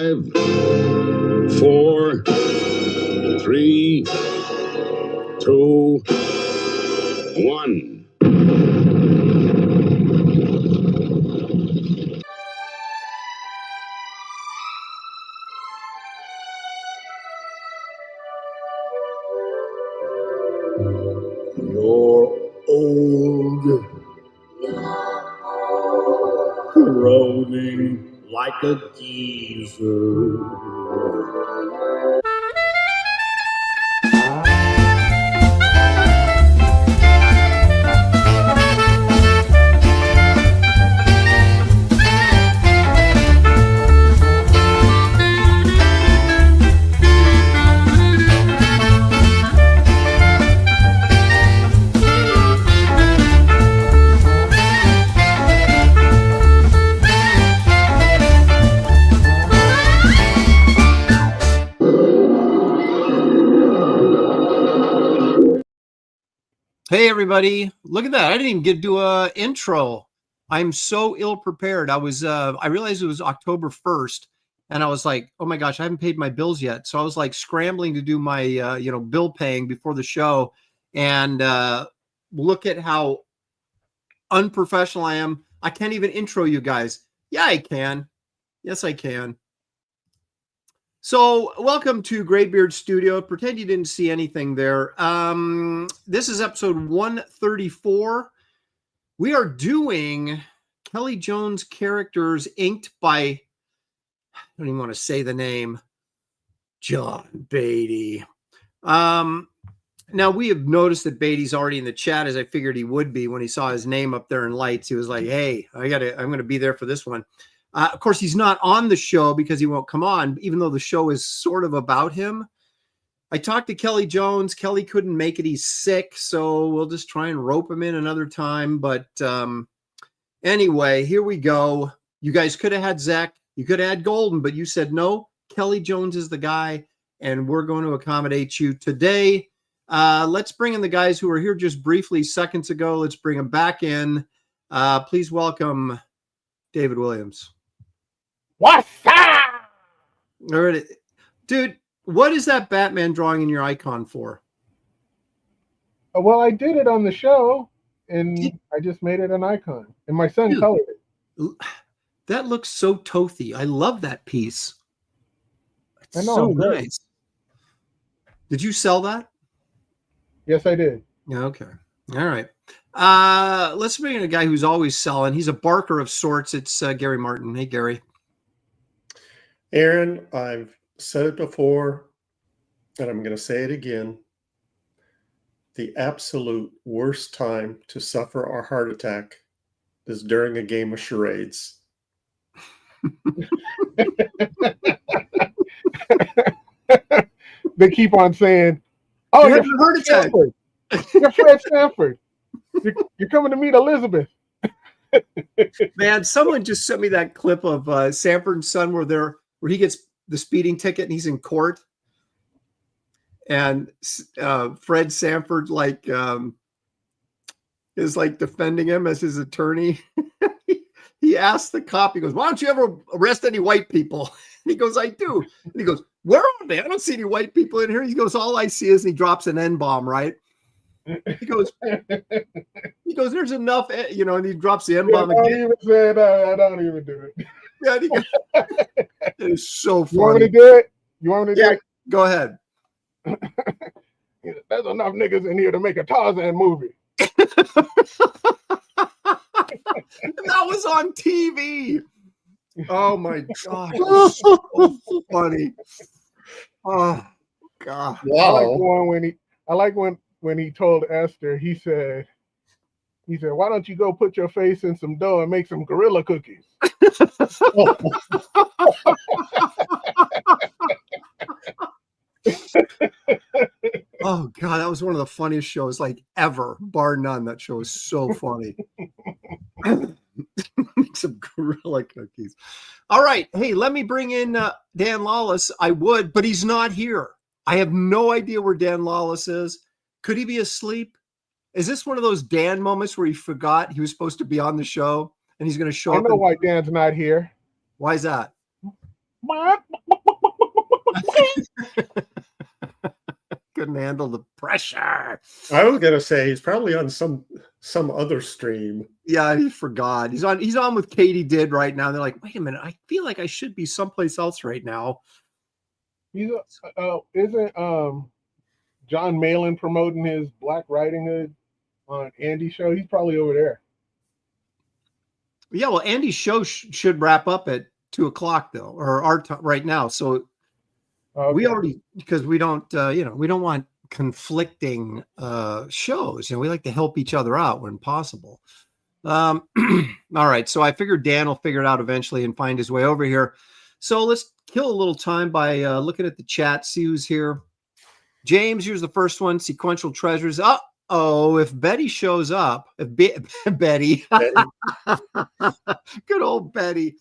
5, 4, 3, 2, 1. You're old, groaning like a geezer. Hey everybody, look at that. I didn't even get to do a intro. I'm so ill prepared. I realized it was October 1st and I was like, oh my gosh, I haven't paid my bills yet. So I was like scrambling to do my bill paying before the show, and look at how unprofessional I am. I can't even intro you guys. Yeah, I can. Yes, I can. So welcome to Graybeard's studio. Pretend you didn't see anything there. This is episode 134. We are doing Kelley Jones characters inked by, I don't even want to say the name, John Beatty. Now we have noticed that Beatty's already in the chat, as I figured he would be when he saw his name up there in lights. He was like, hey, I'm going to be there for this one. Of course, he's not on the show because he won't come on, even though the show is sort of about him. I talked to Kelley Jones. Kelley couldn't make it. He's sick, so we'll just try and rope him in another time. But anyway, here we go. You guys could have had Zach. You could have had Golden, but you said no. Kelley Jones is the guy, and we're going to accommodate you today. Let's bring in the guys who were here just briefly seconds ago. Let's bring them back in. Please welcome David Williams. What's up? All right, dude, what is that Batman drawing in your icon for? Well, I did it on the show, and I just made it an icon. And my son colored it. That looks so Tothy. I love that piece. It's I know, so nice. Did you sell that? Yes, I did. Okay. All right. Let's bring in a guy who's always selling. He's a barker of sorts. It's Gary Martin. Hey, Gary. Aaron, I've said it before, and I'm going to say it again. The absolute worst time to suffer a heart attack is during a game of charades. They keep on saying, "Oh, you're having a heart attack. You're Fred Sanford. You're coming to meet Elizabeth." Man, someone just sent me that clip of Sanford and Son where he gets the speeding ticket and he's in court, and Fred Sanford is like defending him as his attorney. He asked the cop, he goes, "Why don't you ever arrest any white people?" And he goes, "I do." And he goes, "Where are they? I don't see any white people in here." He goes, "All I see is," and he drops an N-bomb, right? He goes, "There's enough," and he drops the N-bomb again. I don't even do it. Yeah, it is so funny. You want me to do it? Do it? Go ahead. There's enough niggas in here to make a Tarzan movie. That was on TV. Oh my God. So funny. Oh God. Wow. I like when he told Esther, he said, "Why don't you go put your face in some dough and make some gorilla cookies?" Oh God, that was one of the funniest shows ever, bar none. That show is so funny. Make some gorilla cookies. All right. Hey, let me bring in Dan Lawless. I would, but he's not here. I have no idea where Dan Lawless is. Could he be asleep? Is this one of those Dan moments where he forgot he was supposed to be on the show and he's going to show up? I know why Dan's not here. Why is that? Couldn't handle the pressure. I was gonna say he's probably on some other stream. Yeah, he forgot. He's on with Katie Did right now. They're like, wait a minute, I feel like I should be someplace else right now. He's isn't John Malin promoting his Black Riding Hood on Andy's show? He's probably over there. Yeah, well, Andy's show should wrap up at 2:00 though, or our time right now. So we already, because we don't, we don't want conflicting shows. We like to help each other out when possible. All right, so I figured Dan will figure it out eventually and find his way over here. So let's kill a little time by looking at the chat, see who's here. James, here's the first one. Sequential treasures. Oh, if Betty shows up, Betty, good old Betty.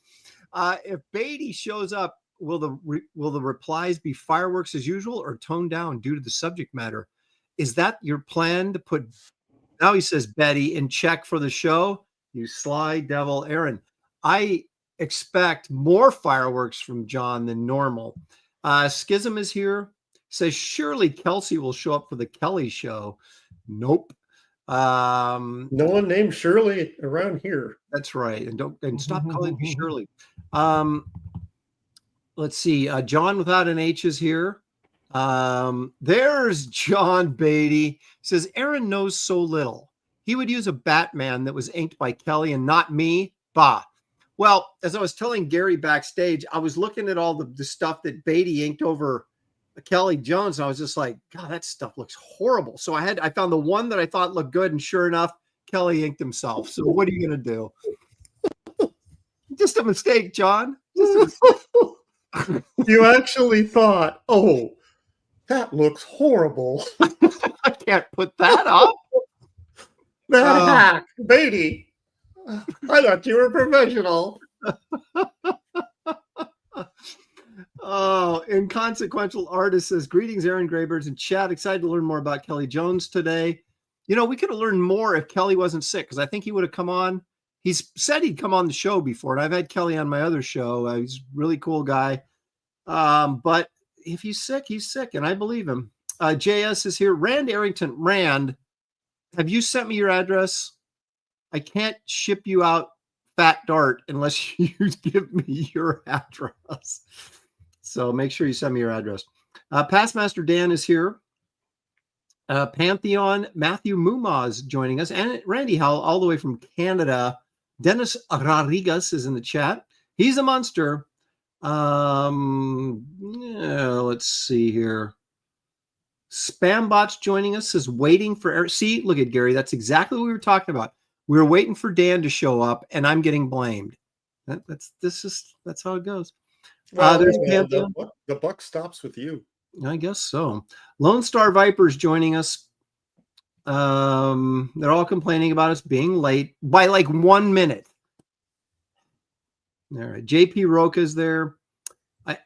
If Beatty shows up, will the replies be fireworks as usual or toned down due to the subject matter? Is that your plan to put? Now he says Betty in check for the show. You sly devil, Aaron. I expect more fireworks from John than normal. Schism is here. Says surely Kelsey will show up for the Kelley show. Nope. No one named Shirley around here. That's right. And stop calling me Shirley. Let's see. John without an H is here. There's John Beatty. Says Aaron knows so little. He would use a Batman that was inked by Kelley and not me. Bah. Well, as I was telling Gary backstage, I was looking at all the stuff that Beatty inked over Kelley Jones, and I was just like, God, that stuff looks horrible. So I found the one that I thought looked good, and sure enough, Kelley inked himself. So what are you gonna do? Just a mistake, John. You actually thought, oh, that looks horrible. I can't put that up. That hack, Beatty. I thought you were professional. Oh, inconsequential artist says, greetings, Aaron, Graybirds, and chat. Excited to learn more about Kelley Jones today. We could have learned more if Kelley wasn't sick, because I think he would have come on. He's said he'd come on the show before, and I've had Kelley on my other show. He's a really cool guy. But if he's sick, he's sick, and I believe him. JS is here. Rand Arrington. Rand, have you sent me your address? I can't ship you out Fat Dart unless you give me your address. So make sure you send me your address. Pastmaster Dan is here. Pantheon, Matthew Mumaz joining us. And Randy Howell, all the way from Canada. Dennis Rodriguez is in the chat. He's a monster. Let's see here. Spambots joining us is waiting for Eric. See, look at Gary. That's exactly what we were talking about. We were waiting for Dan to show up, and I'm getting blamed. That's how it goes. There's the buck stops with you. I guess so. Lone Star Vipers joining us. They're all complaining about us being late by like 1 minute. All right. JP Roca's there.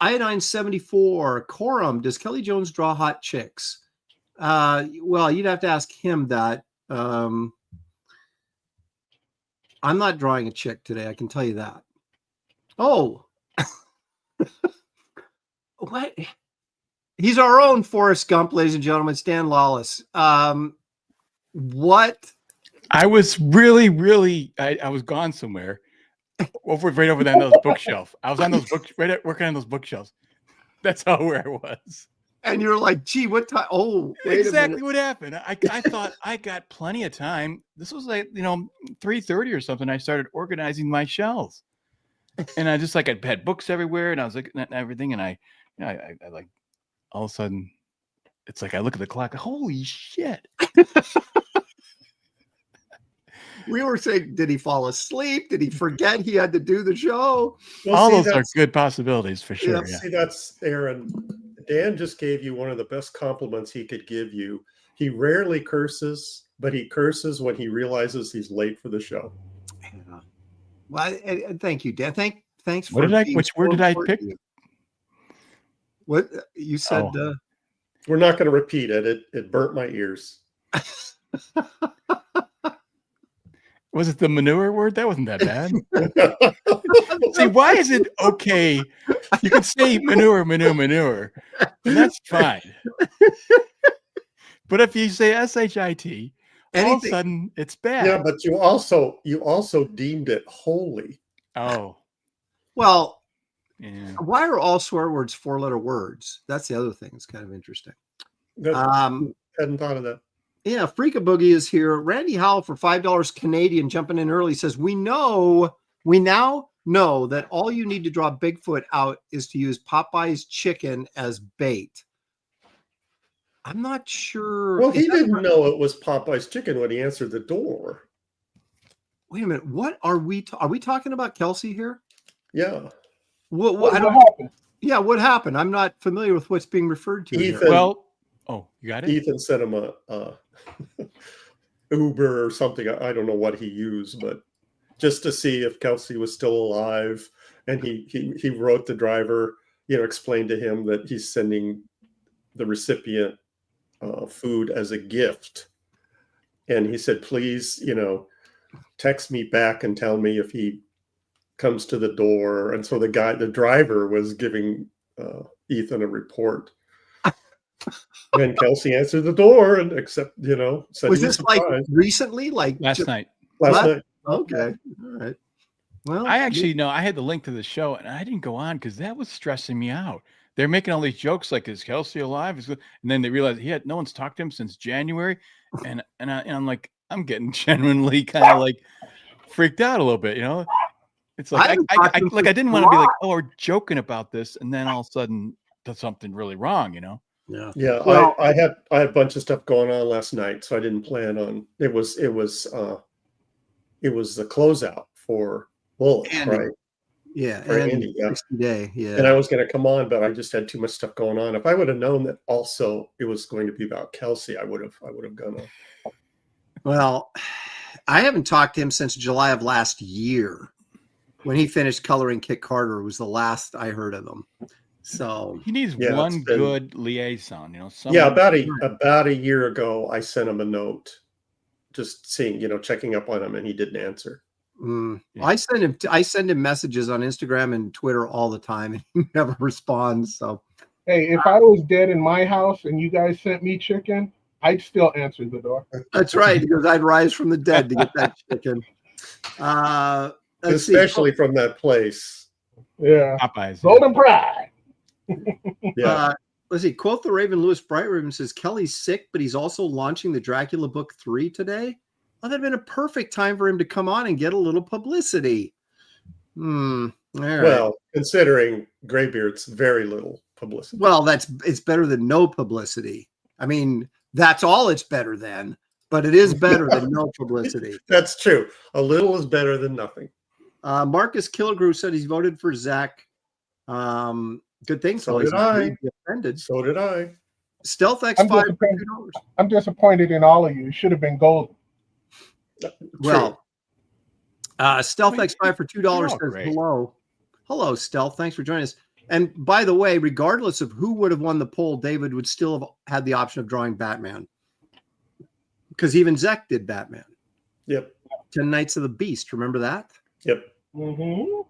Iodine 74. Corum, does Kelley Jones draw hot chicks? Well, you'd have to ask him that. I'm not drawing a chick today. I can tell you that. Oh, what? He's our own Forrest Gump, ladies and gentlemen. Stan Lawless. What? I was really, I was gone somewhere. Right over there on those bookshelf. I was on those books, working on those bookshelves. That's where I was. And you're like, gee, what time? Oh, exactly what happened. I thought I got plenty of time. This was like, 3:30 or something. I started organizing my shelves, and I just I had books everywhere, and I was looking at everything, and I like all of a sudden, it's like I look at the clock. Holy shit! We were saying, did he fall asleep? Did he forget he had to do the show? Well, all those are good possibilities for sure. Yeah. See, that's Aaron. Dan just gave you one of the best compliments he could give you. He rarely curses, but he curses when he realizes he's late for the show. Yeah. Well, thank you, Dan. Thanks for. Which word did I pick? What you said? We're not going to repeat it. It burnt my ears. Was it the manure word? That wasn't that bad. See, why is it okay? You can say manure, and that's fine. But if you say shit, all of a sudden it's bad. Yeah, but you also deemed it holy. Oh, Well, yeah. why are all swear words 4-letter words? That's the other thing. It's kind of interesting. Hadn't thought of that. Yeah, Freakaboogie is here. Randy Howell for $5 Canadian jumping in early says, we now know that all you need to draw Bigfoot out is to use Popeye's chicken as bait. I'm not sure. Well, he didn't know it was Popeye's chicken when he answered the door. Wait a minute. What are we talking about Kelsey here? Yeah. What happened? Yeah, what happened? I'm not familiar with what's being referred to Ethan, here. Well, oh, you got it? Ethan sent him a Uber or something. I don't know what he used, but just to see if Kelsey was still alive. And he wrote the driver, explained to him that he's sending the recipient food as a gift. And he said, please, text me back and tell me if he comes to the door. And so the driver was giving Ethan a report. And Kelsey answered the door and said was this like recently, like last night? Last night. Okay, all right. Well, I actually know I had the link to the show and I didn't go on because that was stressing me out. They're making all these jokes like, "Is Kelsey alive?" And then they realize no one's talked to him since January, and I'm like, I'm getting genuinely kind of like freaked out a little bit, It's like I didn't want to be like, oh, we're joking about this, and then all of a sudden does something really wrong, Yeah. Well, I had a bunch of stuff going on last night, so I didn't plan on it. Was the closeout for Bullet, Andy. right? Yeah, For and Andy, yeah. 60 Day, yeah. And I was going to come on, but I just had too much stuff going on. If I would have known that also it was going to be about Kelsey, I would have gone on. Well, I haven't talked to him since July of last year. When he finished coloring Kit Carter, was the last I heard of him. So he needs one good liaison, Yeah, about a year ago, I sent him a note, just seeing, checking up on him, and he didn't answer. Yeah. I send him messages on Instagram and Twitter all the time, and he never responds. So, hey, if I was dead in my house and you guys sent me chicken, I'd still answer the door. That's right, because I'd rise from the dead to get that chicken. Especially from that place. Yeah. Popeyes. Golden Pride. Yeah. Let's see. Quote the Raven. Lewis Bright Raven says Kelly's sick, but he's also launching the Dracula book 3 today. Well, that'd been a perfect time for him to come on and get a little publicity. All right. Well, considering Graybeard's very little publicity. Well, it's better than no publicity. I mean, that's all it's better than, but it is better than no publicity. That's true. A little is better than nothing. Marcus Kilgrew said he's voted for Zach. Good thing. So did I. Offended. So did I. Stealth X5. I'm disappointed in all of you. It should have been golden. Well, Stealth X5 for $2 says great. Hello, Stealth. Thanks for joining us. And by the way, regardless of who would have won the poll, David would still have had the option of drawing Batman, because even Zach did Batman. Yep. 10 Nights of the Beast. Remember that? Yep. Mm-hmm.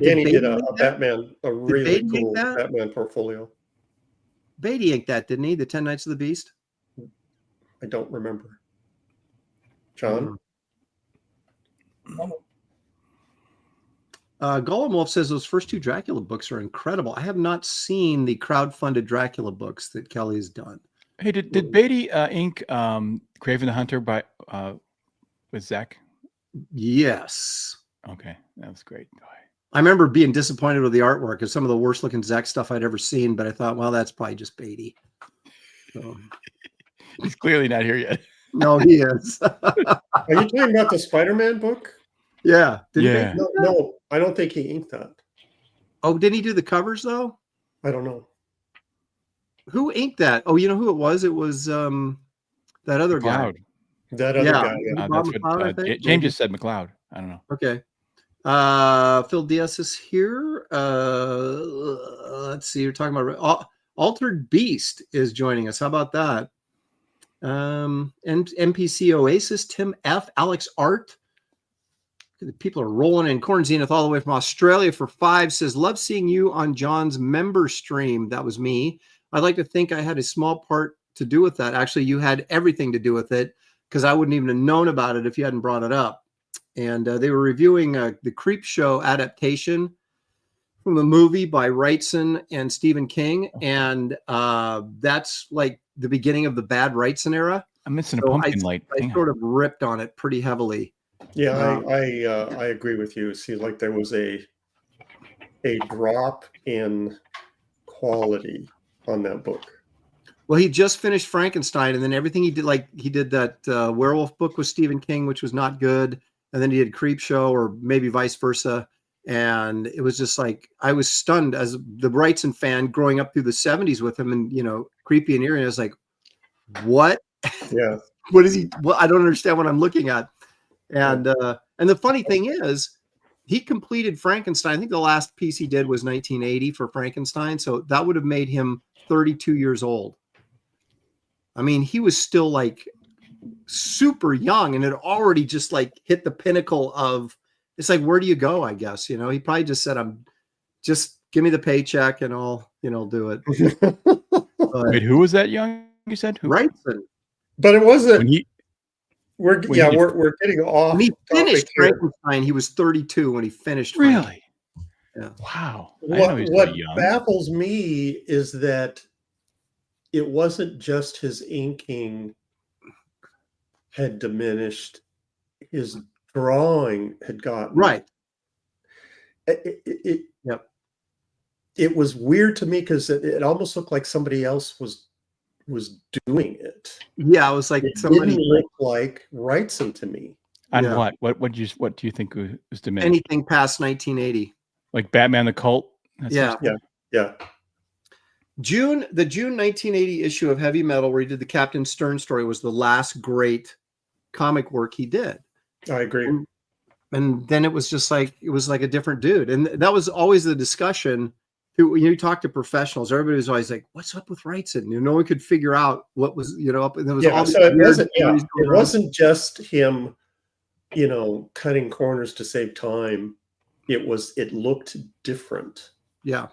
Danny did a Batman, a really cool Batman portfolio. Beatty inked that, didn't he? The 10 Nights of the Beast. I don't remember. John? Golem Wolf says those first 2 Dracula books are incredible. I have not seen the crowdfunded Dracula books that Kelly's done. Hey, did Beatty ink Craven the Hunter by with Zach? Yes. Okay, that was great. I remember being disappointed with the artwork. It's some of the worst looking Zach stuff I'd ever seen, but I thought, well, that's probably just Beatty. So. He's clearly not here yet. No, he is. Are you talking about the Spider-Man book? Yeah. No, I don't think he inked that. Oh, didn't he do the covers though? I don't know. Who inked that? Oh, you know who it was? It was that other guy. That other guy. That's what James just said. McLeod. I don't know. Okay. Phil Diaz is here. Let's see. You're talking about Altered Beast is joining us. How about that? And NPC Oasis, Tim F, Alex Art. The people are rolling in. Corn Zenith all the way from Australia for 5 says, love seeing you on John's member stream. That was me. I'd like to think I had a small part to do with that. Actually, you had everything to do with it, because I wouldn't even have known about it if you hadn't brought it up. And they were reviewing the Creep Show adaptation from the movie by Wrightson and Stephen King. And that's like the beginning of the bad Wrightson era. I'm missing a pumpkin light. I sort of ripped on it pretty heavily. Yeah, I agree with you. It seems like there was a drop in quality on that book. Well, he just finished Frankenstein, and then everything he did, like he did that werewolf book with Stephen King, which was not good, and then he did Creep Show, or maybe vice versa. And it was just like, I was stunned as the Wrightson fan growing up through the 70s with him, and creepy and eerie. And I was like, what? Yeah. What is he? Well, I don't understand what I'm looking at. And the funny thing is, he completed Frankenstein. I think the last piece he did was 1980 for Frankenstein. So that would have made him 32 years old. I mean, he was still like super young and had already just like hit the pinnacle of, it's like, where do you go? I guess, he probably just said, just give me the paycheck and I'll, do it. Wait, who was that young? You said who? Wrightson. But it wasn't. When We're getting off. When he finished Frankenstein, he was 32 when he finished. Really? Yeah. Wow. What baffles me is that it wasn't just his inking had diminished; his drawing had gotten right. It was weird to me because it almost looked like somebody else was doing it. Yeah, it was like somebody didn't look like Wrightson to me. On what do you think was diminished? Anything past 1980, like Batman the Cult. Yeah. The June 1980 issue of Heavy Metal, where he did the Captain Stern story, was the last great comic work he did. I agree. And then it was just like, it was like a different dude. And that was always the discussion. When you talk to professionals, everybody was always like, what's up with Wrightson? No one could figure out what was, up. And there was all so it wasn't just him, cutting corners to save time. It looked different. Yeah.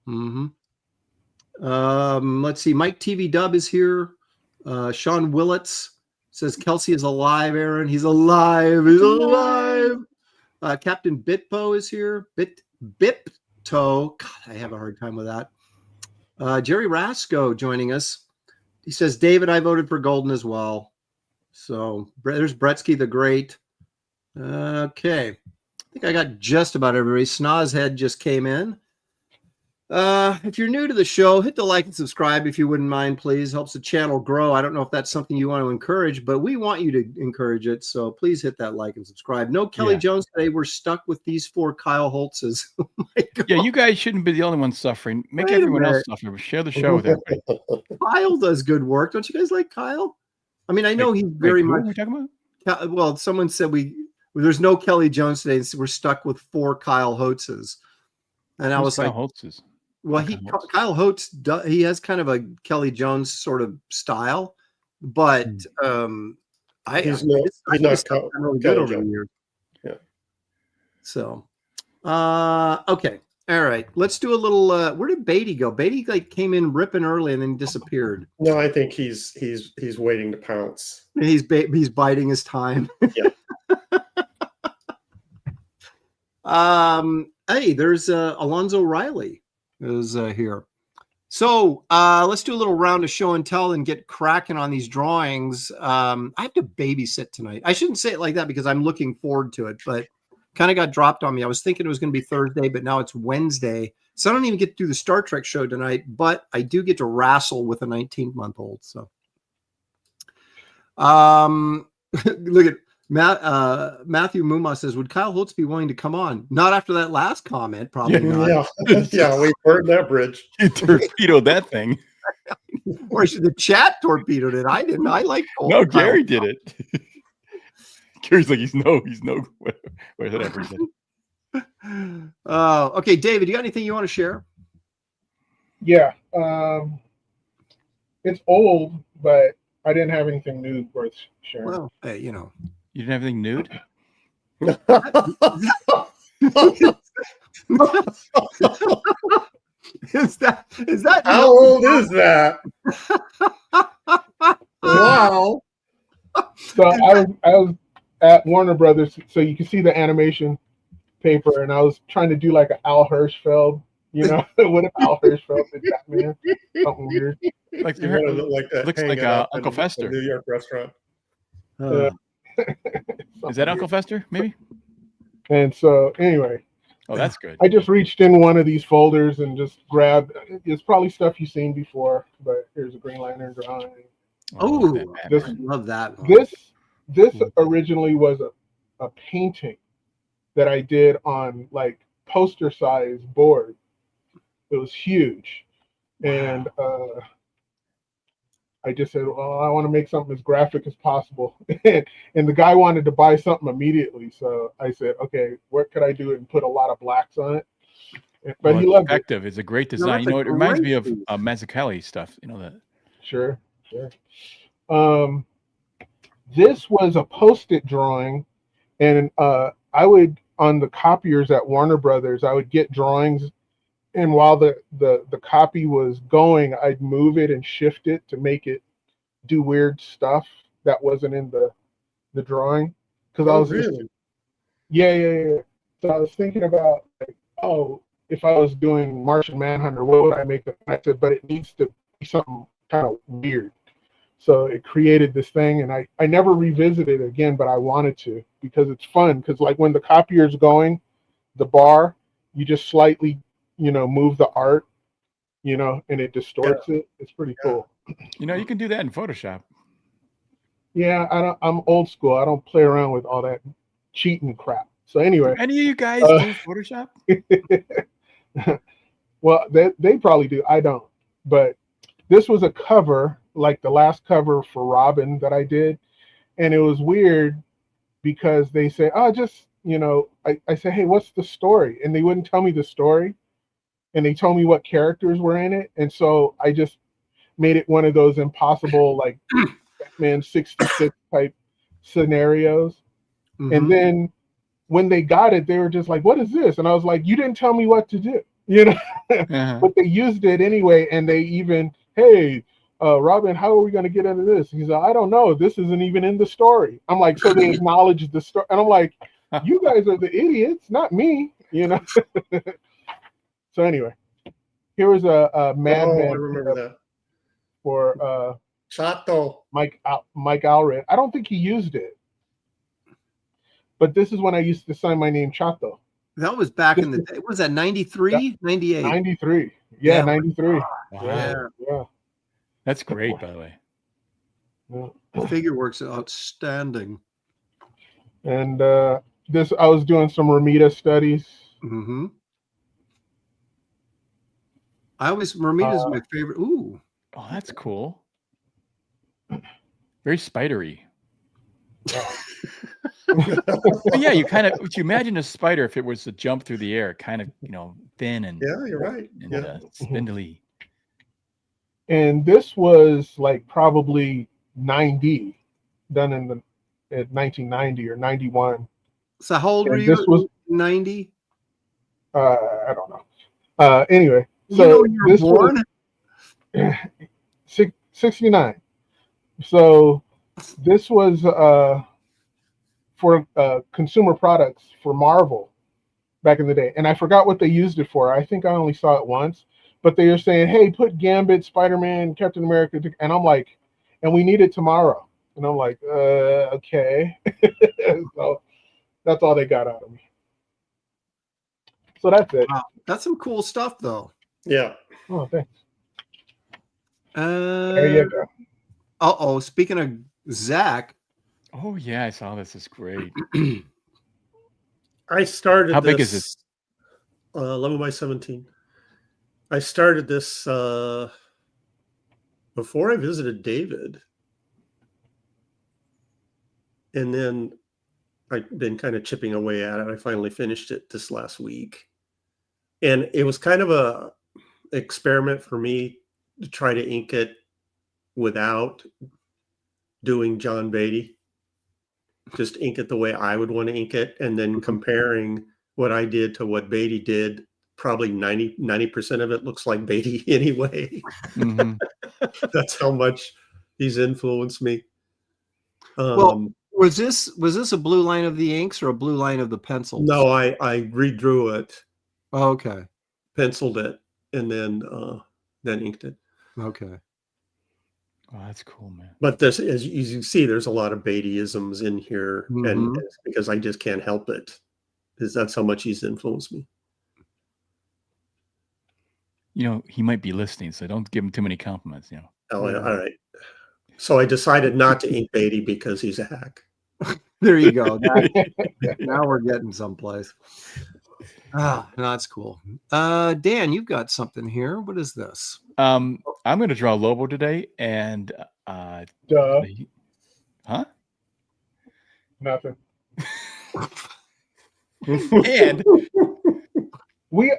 Mm-hmm. Let's see. Mike TV Dub is here. Sean Willits says Kelsey is alive, Aaron. He's alive. He's alive. Captain Bitpo is here. Bipto. God, I have a hard time with that. Jerry Rasco joining us. He says, David, I voted for Golden as well. So there's Bretsky the Great. Okay. I think I got just about everybody. Snozhead just came in. If you're new to the show, hit the like and subscribe if you wouldn't mind, please. Helps the channel grow. I don't know if that's something you want to encourage, but we want you to encourage it. So please hit that like and subscribe. No Kelley Jones today. We're stuck with these 4 Kyle Holtzes. Oh my God. Yeah, you guys shouldn't be the only ones suffering. Make everyone else suffer. Share the show with everybody. Kyle does good work. Don't you guys like Kyle? I mean, I know he's very much. What are we talking about? Well, someone said there's no Kelley Jones today. So we're stuck with 4 Kyle Holtzes. And I was like, Holtzes? Well, Kyle Holtz, he has kind of a Kelley Jones sort of style, but he's not really good over the years. Yeah. So, okay, all right. Let's do a little. Where did Beatty go? Beatty came in ripping early and then disappeared. No, I think he's waiting to pounce. He's biding his time. Yeah. Hey, there's Alonzo Riley. Is here. So let's do a little round of show and tell and get cracking on these drawings. I have to babysit tonight. I shouldn't say it like that because I'm looking forward to it, but kind of got dropped on me. I was thinking it was going to be Thursday, but now it's Wednesday. So I don't even get to do the Star Trek show tonight, but I do get to wrestle with a 19-month-old. So look at Matthew Muma says, would Kyle Holtz be willing to come on? Not after that last comment, probably not. Yeah, we burned that bridge. You torpedoed that thing. Or should the chat torpedoed it? I didn't. I like Holtz. No, Gary did it. Gary's like, he's no, whatever. Okay, David, you got anything you want to share? Yeah. It's old, but I didn't have anything new worth sharing. Well, hey, you know. You didn't have anything nude? Is that How old is that? Wow. So I was at Warner Brothers, so you can see the animation paper, and I was trying to do like an Al Hirschfeld, you know, what if Al Hirschfeld did Batman? Something weird. Like You want to look like that. looks hanging like up Uncle in Fester. a New York restaurant. Is that Uncle Fester? Maybe. And so anyway, Oh, that's good. I just reached in one of these folders and just grabbed. It's probably stuff you've seen before, but here's a Green Lantern drawing. Oh, This- I love that one. This originally was a painting that I did on like poster size board. It was huge, and I just said, well, I want to make something as graphic as possible. And the guy wanted to buy something immediately. So I said, okay, what could I do and put a lot of blacks on it? But he loved it. Effective. It's a great design. that's You know, a it reminds me great of piece. Mazzucchelli stuff. You know that. Sure. This was a post-it drawing, and I would, on the copiers at Warner Brothers, I would get drawings, and while the copy was going, I'd move it and shift it to make it do weird stuff that wasn't in the drawing. Because I was really? yeah. So I was thinking about like, oh, if I was doing Martian Manhunter, what would I make it? I said, but it needs to be something kind of weird. So it created this thing, and I never revisited it again, but I wanted to because it's fun. Because like when the copier's going, the bar, you just slightly, move the art, and it distorts it. It's pretty cool. You know, you can do that in Photoshop. Yeah, I'm old school. I don't play around with all that cheating crap. So anyway, Do any of you guys do Photoshop? well, they probably do. I don't. But this was a cover, like the last cover for Robin that I did, and it was weird because they say, "Oh, just I say, hey, what's the story?" And they wouldn't tell me the story, and they told me what characters were in it, and so I just made it one of those impossible like Batman 66 type scenarios. Mhm. And then when they got it, they were just like, "What is this?" And I was like, "You didn't tell me what to do," Uh-huh. But they used it anyway, and they even, hey, Robin, how are we going to get into this? He's like, I don't know. This isn't even in the story. I'm like, so they acknowledged the story, and I'm like, you guys are the idiots, not me, So anyway, here was a Madman I remember that. for Chato. Mike Allred. I don't think he used it, but this is when I used to sign my name Chato. That was back in the day. What was that 93, 98? 93. Yeah, 93. Wow. Yeah. That's great, by the way. The figure works outstanding. And this, I was doing some Ramita studies. Mm-hmm. Ramita's my favorite. Ooh. Oh, that's cool. Very spidery. But yeah, you imagine a spider if it was to jump through the air, kind of, thin and Yeah, you're right. and, Yeah. spindly. And this was like probably 9D, done in at 1990 or 91. So how old were And you? this was 90. I don't know. Anyway, so you were this born? was 69. So this was for consumer products for Marvel back in the day, and I forgot what they used it for. I think I only saw it once, but they were saying, "Hey, put Gambit, Spider-Man, Captain America," and I'm like, "And we need it tomorrow," and I'm like, "Okay." So that's all they got out of me. So that's it. Wow. That's some cool stuff, though. Yeah. Oh, thanks. There you go. Uh-oh. Speaking of Zach. Oh yeah, I saw this. It's great. I started How big is this? 11 by 17. I started this before I visited David. And then I've been kind of chipping away at it. I finally finished it this last week. And it was kind of a experiment for me to try to ink it without doing John Beatty. Just ink it the way I would want to ink it, and then comparing what I did to what Beatty did. Probably 90% of it looks like Beatty anyway. Mm-hmm. That's how much he's influenced me. Well, was this a blue line of the inks or a blue line of the pencils? No, I redrew it. Oh, okay. Penciled it, and then inked it. Okay. Oh, that's cool, man. But this, as you see, there's a lot of Beattyisms in here, and it's because I just can't help it. Because that's how much he's influenced me. You know, he might be listening, so don't give him too many compliments. You know. Oh, all right. So I decided not to ink Beatty because he's a hack. There you go. Now we're getting someplace. Ah, no, that's cool. Dan, you've got something here. What is this? I'm going to draw Lobo today, and Duh. Huh? Nothing. And we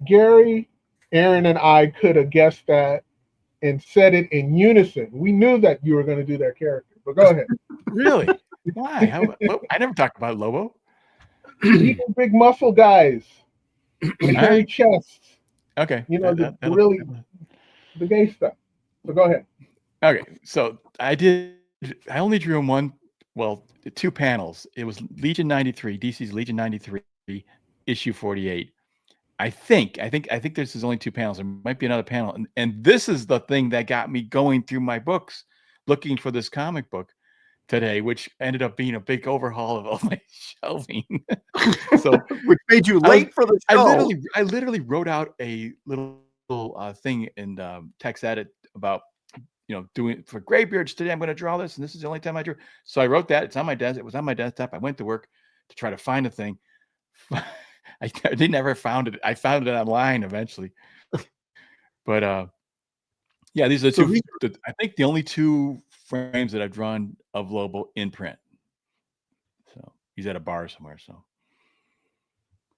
Gary, Aaron, and I could have guessed that and said it in unison. We knew that you were going to do that character, but go ahead. Really? Why? I never talked about Lobo. These are big muscle guys with hairy chests. Okay. You know, the gay stuff. So go ahead. Okay. So I only drew him two panels. It was Legion 93, DC's Legion 93, issue 48. I think this is only two panels. There might be another panel. And this is the thing that got me going through my books, looking for this comic book today, which ended up being a big overhaul of all my shelving. So which made you late for the show. I literally wrote out a little thing in text edit about, doing for Graybeards today. I'm going to draw this, and this is the only time I drew. So I wrote that. It's on my desk. It was on my desktop. I went to work to try to find a thing. I never found it. I found it online eventually. But yeah, these are I think the only two frames that I've drawn of Lobo in print. So he's at a bar somewhere. So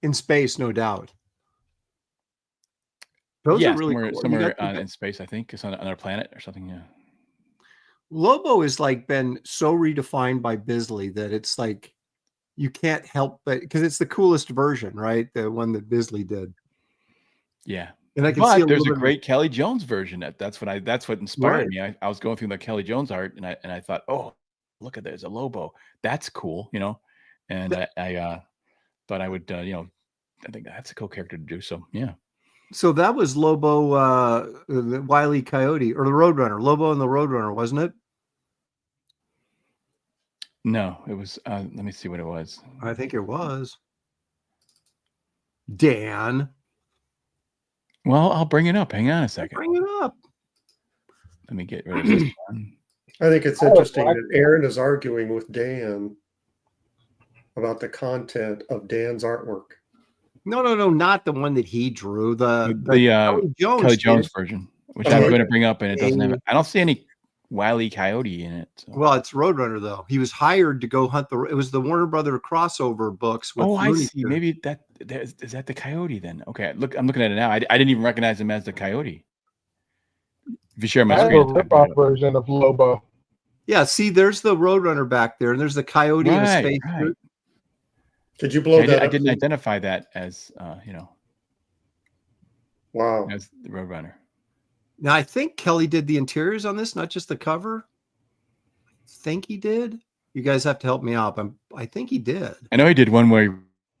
in space, no doubt. Those are really somewhere in space. I think it's on another planet or something. Yeah. Lobo is like been so redefined by Bisley that it's like you can't help but because it's the coolest version, right? The one that Bisley did. Yeah. And I can see there's a great Kelley Jones version. That's what inspired me. I was going through the Kelley Jones art, and I thought, oh, look at there's a Lobo. That's cool, And I thought I would, I think that's a cool character to do. So yeah. So that was Lobo, the Wile E. Coyote, or the Roadrunner. Lobo and the Roadrunner, wasn't it? No, it was. Let me see what it was. I think it was. Dan. Well, I'll bring it up. Hang on a second. Bring it up. Let me get rid of this one. I think it's interesting that Aaron is arguing with Dan about the content of Dan's artwork. No, not the one that he drew. The Kelley Jones version, which I'm going to bring up, and it doesn't have. I don't see any Wile E. Coyote in it. So. Well, it's Roadrunner though. He was hired to go hunt it was the Warner Brother crossover books. With I see. Maybe is that the Coyote then? Okay, I'm looking at it now. I didn't even recognize him as the Coyote. If you share my screen, a rip-off version of Lobo. Yeah, see, there's the Roadrunner back there, and there's the Coyote in a space suit. Did you blow that up? I didn't identify that as wow, as the Roadrunner. Now, I think Kelley did the interiors on this, not just the cover. I think he did. You guys have to help me out. I think he did. I know he did one where he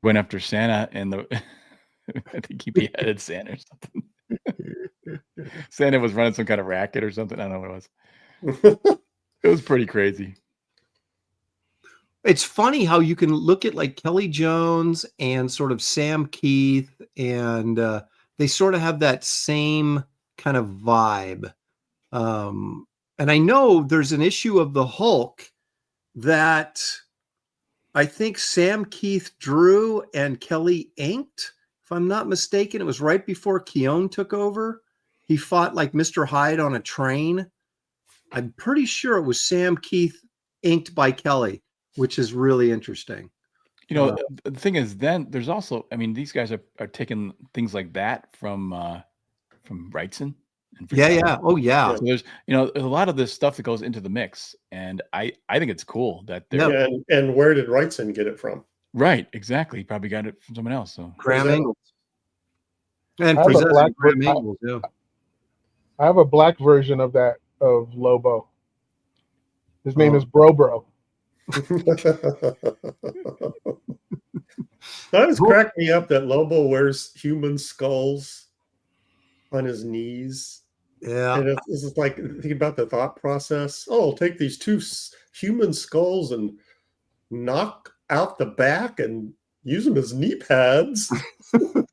went after Santa, and I think he beheaded Santa or something. Santa was running some kind of racket or something. I don't know what it was. It was pretty crazy. It's funny how you can look at like Kelley Jones and sort of Sam Keith, and they sort of have that same kind of vibe. And I know there's an issue of the Hulk that I think Sam Keith drew and Kelley inked. If I'm not mistaken, it was right before Keown took over. He fought like Mr. Hyde on a train. I'm pretty sure it was Sam Keith inked by Kelley, which is really interesting. The thing is, then there's also, these guys are taking things like that from Wrightson, and Yeah, photography. yeah. Oh, yeah. So there's a lot of this stuff that goes into the mix, and I think it's cool that they're Yeah. And where did Wrightson get it from? right. Exactly. He probably got it from someone else. So Graham Present- Ingles. And I have a presented black- Graham Ingles, yeah. I have a black version of that of Lobo. His name Oh. is Bro. That has cracked me up that Lobo wears human skulls on his knees. Yeah. And it's just like, think about the thought process. Oh, I'll take these two human skulls and knock out the back and use them as knee pads. That's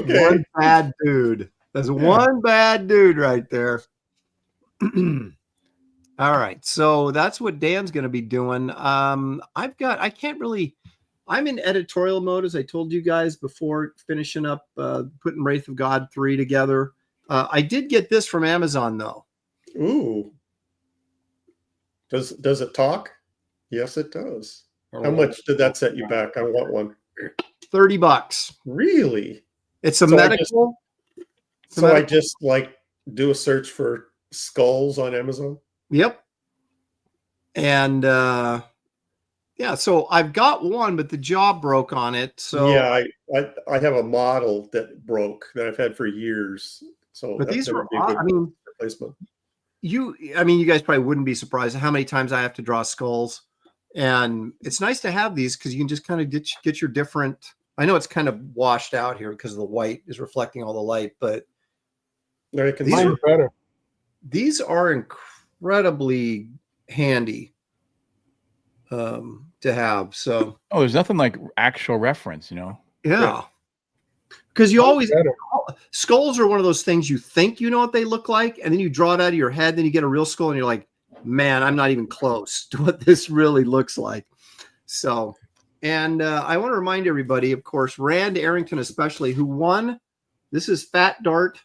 Okay. one bad dude. That's one bad dude right there. All right. So that's what Dan's going to be doing. I'm in editorial mode, as I told you guys before, finishing up putting Wraith of God 3 together. I did get this from Amazon, though. Ooh. Does it talk? Yes, it does. How much did that set you back? I want one. $30. Really? It's a So medical. I just like do a search for skulls on Amazon. Yep. And yeah, so I've got one, but the jaw broke on it. So yeah, I have a model that broke that I've had for years. So but that's these gonna are, be a good I mean, replacement. you guys probably wouldn't be surprised at how many times I have to draw skulls. And it's nice to have these because you can just kind of get your different. I know it's kind of washed out here because the white is reflecting all the light, but Very These Mine's consistent. better. these are incredibly handy to have. So there's nothing like actual reference, yeah, because you always Better. skulls are one of those things you think you know what they look like, and then you draw it out of your head, then you get a real skull, and you're like, man, I'm not even close to what this really looks like. So, and I want to remind everybody, of course, Rand Arrington especially, who won. This is Fat Dart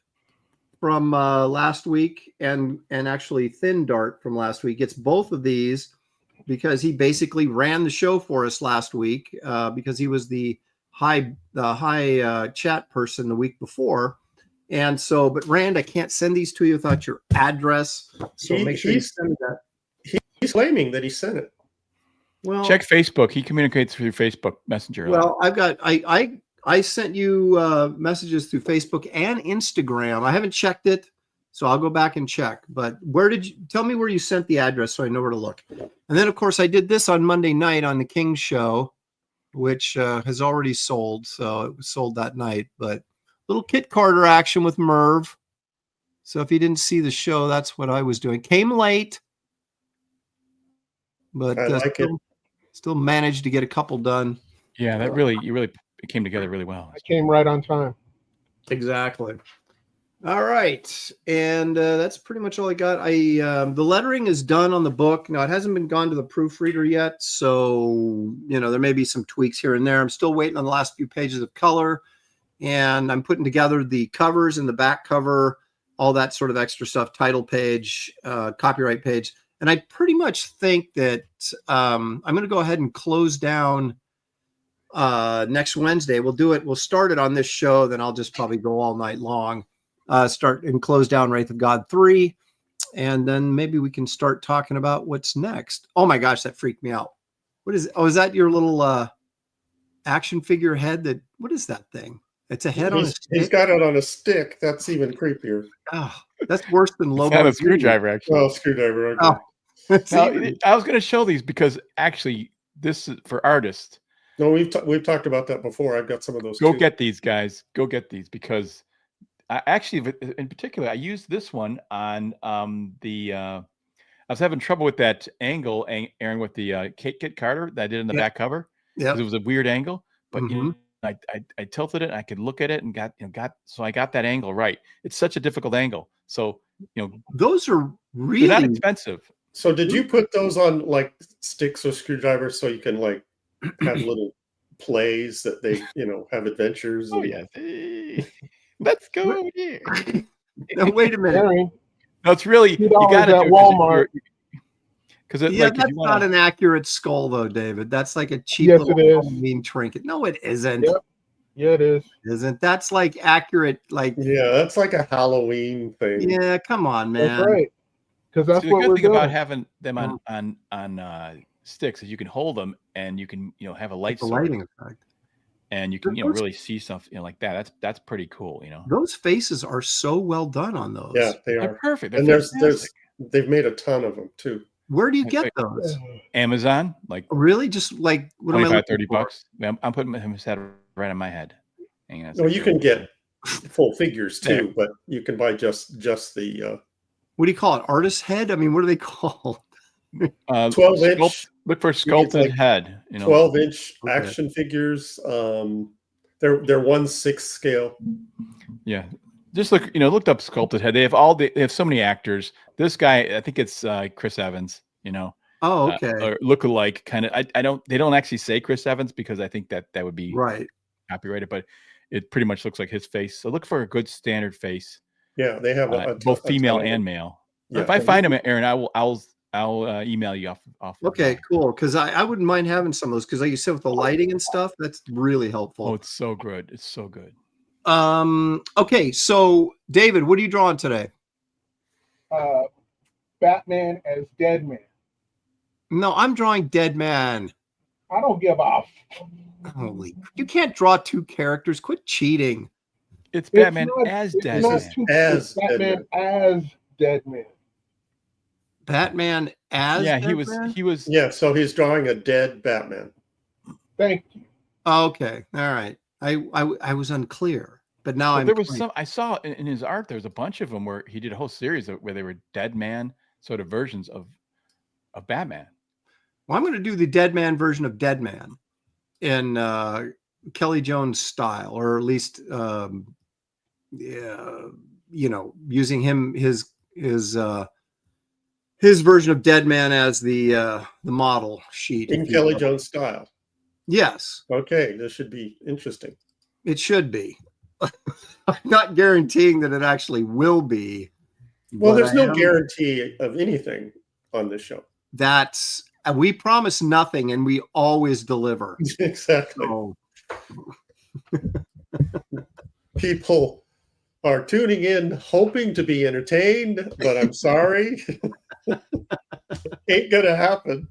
from last week, and actually Thin Dart from last week. It's both of these because he basically ran the show for us last week because he was the high chat person the week before. And so, but Rand, I can't send these to you without your address. So make sure you send me that. He's claiming that he sent it. Well, Check Facebook. He communicates through Facebook Messenger. well, I've got I sent you messages through Facebook and Instagram. I haven't checked it, so I'll go back and check. But where did you tell me where you sent the address so I know where to look? And then, of course, I did this on Monday night on the King Show, which has already sold. So it was sold that night. But little Kit Carter action with Merv. So if you didn't see the show, that's what I was doing. Came late, but I like it. still managed to get a couple done. Yeah, it came together really well. I came right on time. Exactly. All right, and that's pretty much all I got. The lettering is done on the book. Now it hasn't been gone to the proofreader yet, so there may be some tweaks here and there. I'm still waiting on the last few pages of color, and I'm putting together the covers and the back cover, all that sort of extra stuff, title page, copyright page, and I pretty much think that I'm going to go ahead and close down next Wednesday. We'll start it on this show, then I'll just probably go all night long. Start and close down Wraith of God 3, and then maybe we can start talking about what's next. Oh my gosh, that freaked me out. What is? Oh, is that your little action figure head? What is that thing? It's a head on a stick. He's got it on a stick. That's even creepier. Oh, that's worse than It's Lobo. not a screwdriver, actually. Oh, screwdriver. Okay. Oh. Now, I was going to show these because actually, this is for artists. No, we've talked about that before. I've got some of those. Go too. get these, guys. Go get these because actually, in particular, I used this one on I was having trouble with that angle, Aaron, with the Kit Carter that I did in the back cover. Yeah, It was a weird angle, but Mhm. I tilted it. And I could look at it and so I got that angle right. It's such a difficult angle. So those are they're really not expensive. So did you put those on like sticks or screwdrivers so you can like have little plays that they have adventures? Oh and- yes. Hey, let's go here. Now, wait a minute. Aaron, No, it's really you $2 got to at do Walmart. because Yeah, like, that's not an accurate skull, though, David. That's like a cheap Yes, little it is. Halloween trinket. No, it isn't. Yep. Yeah, it is. Isn't that's like accurate? Like, Yeah, that's like a Halloween thing. yeah, come on, man. That's right. Because that's See, the what good we're thing about doing. having them on sticks is you can hold them and you can have a light The source lighting effect. and you can Those- really see stuff like that. That's pretty cool. Those faces are so well done on those. Yeah, they They're are. perfect. They're And fantastic. they've made a ton of them too. Where do you Like- get like- those? Amazon, like Really? Just like what am I 25, looking 30 for? bucks. I'm putting his head right on my head. Hang on a Well, you second. can get full figures There. too, but you can buy just the What do you call it? Artist head? I mean, what are they called? 12-inch. Look for sculpted like head. 12-inch Okay. action figures. They're 1/6 scale. Yeah, just looked up sculpted head. They have so many actors. This guy, I think it's Chris Evans. Oh, okay. Or look-alike kind of. They don't actually say Chris Evans because I think that would be Right. copyrighted, but it pretty much looks like his face. So look for a good standard face, Yeah, they have both a female ton of and them. male. Yeah. If I find him, Aaron, I'll email you off. Okay, cool. Because I wouldn't mind having some of those because like you said with the lighting and stuff, that's really helpful. Oh, it's so good. It's so good. Okay, so David, what are you drawing today? Batman as Dead Man. No, I'm drawing Dead Man. I don't give off. Holy, you can't draw two characters. Quit cheating. It's Batman as It's Dead not Man. two- As it's Batman as Dead Man. Batman as Yeah, Dead Man? he was. Yeah, so he's drawing a dead Batman. Thank you. Okay, all right. I was unclear, but now But I'm. there was clear. some I saw in his art. There's a bunch of them where he did a whole series where they were Dead Man sort of versions of Batman. Well, I'm going to do the Dead Man version of Dead Man in Kelley Jones style, or at least, using his version of Dead Man as the model sheet. In if you Kelley will. Jones style. Yes, Okay, this should be interesting. it should be. I'm not guaranteeing that it actually will be. Well, but there's I no am- guarantee of anything on this show. That's we promise nothing, and we always deliver. Exactly. So, People are tuning in hoping to be entertained, but I'm sorry. Ain't gonna happen.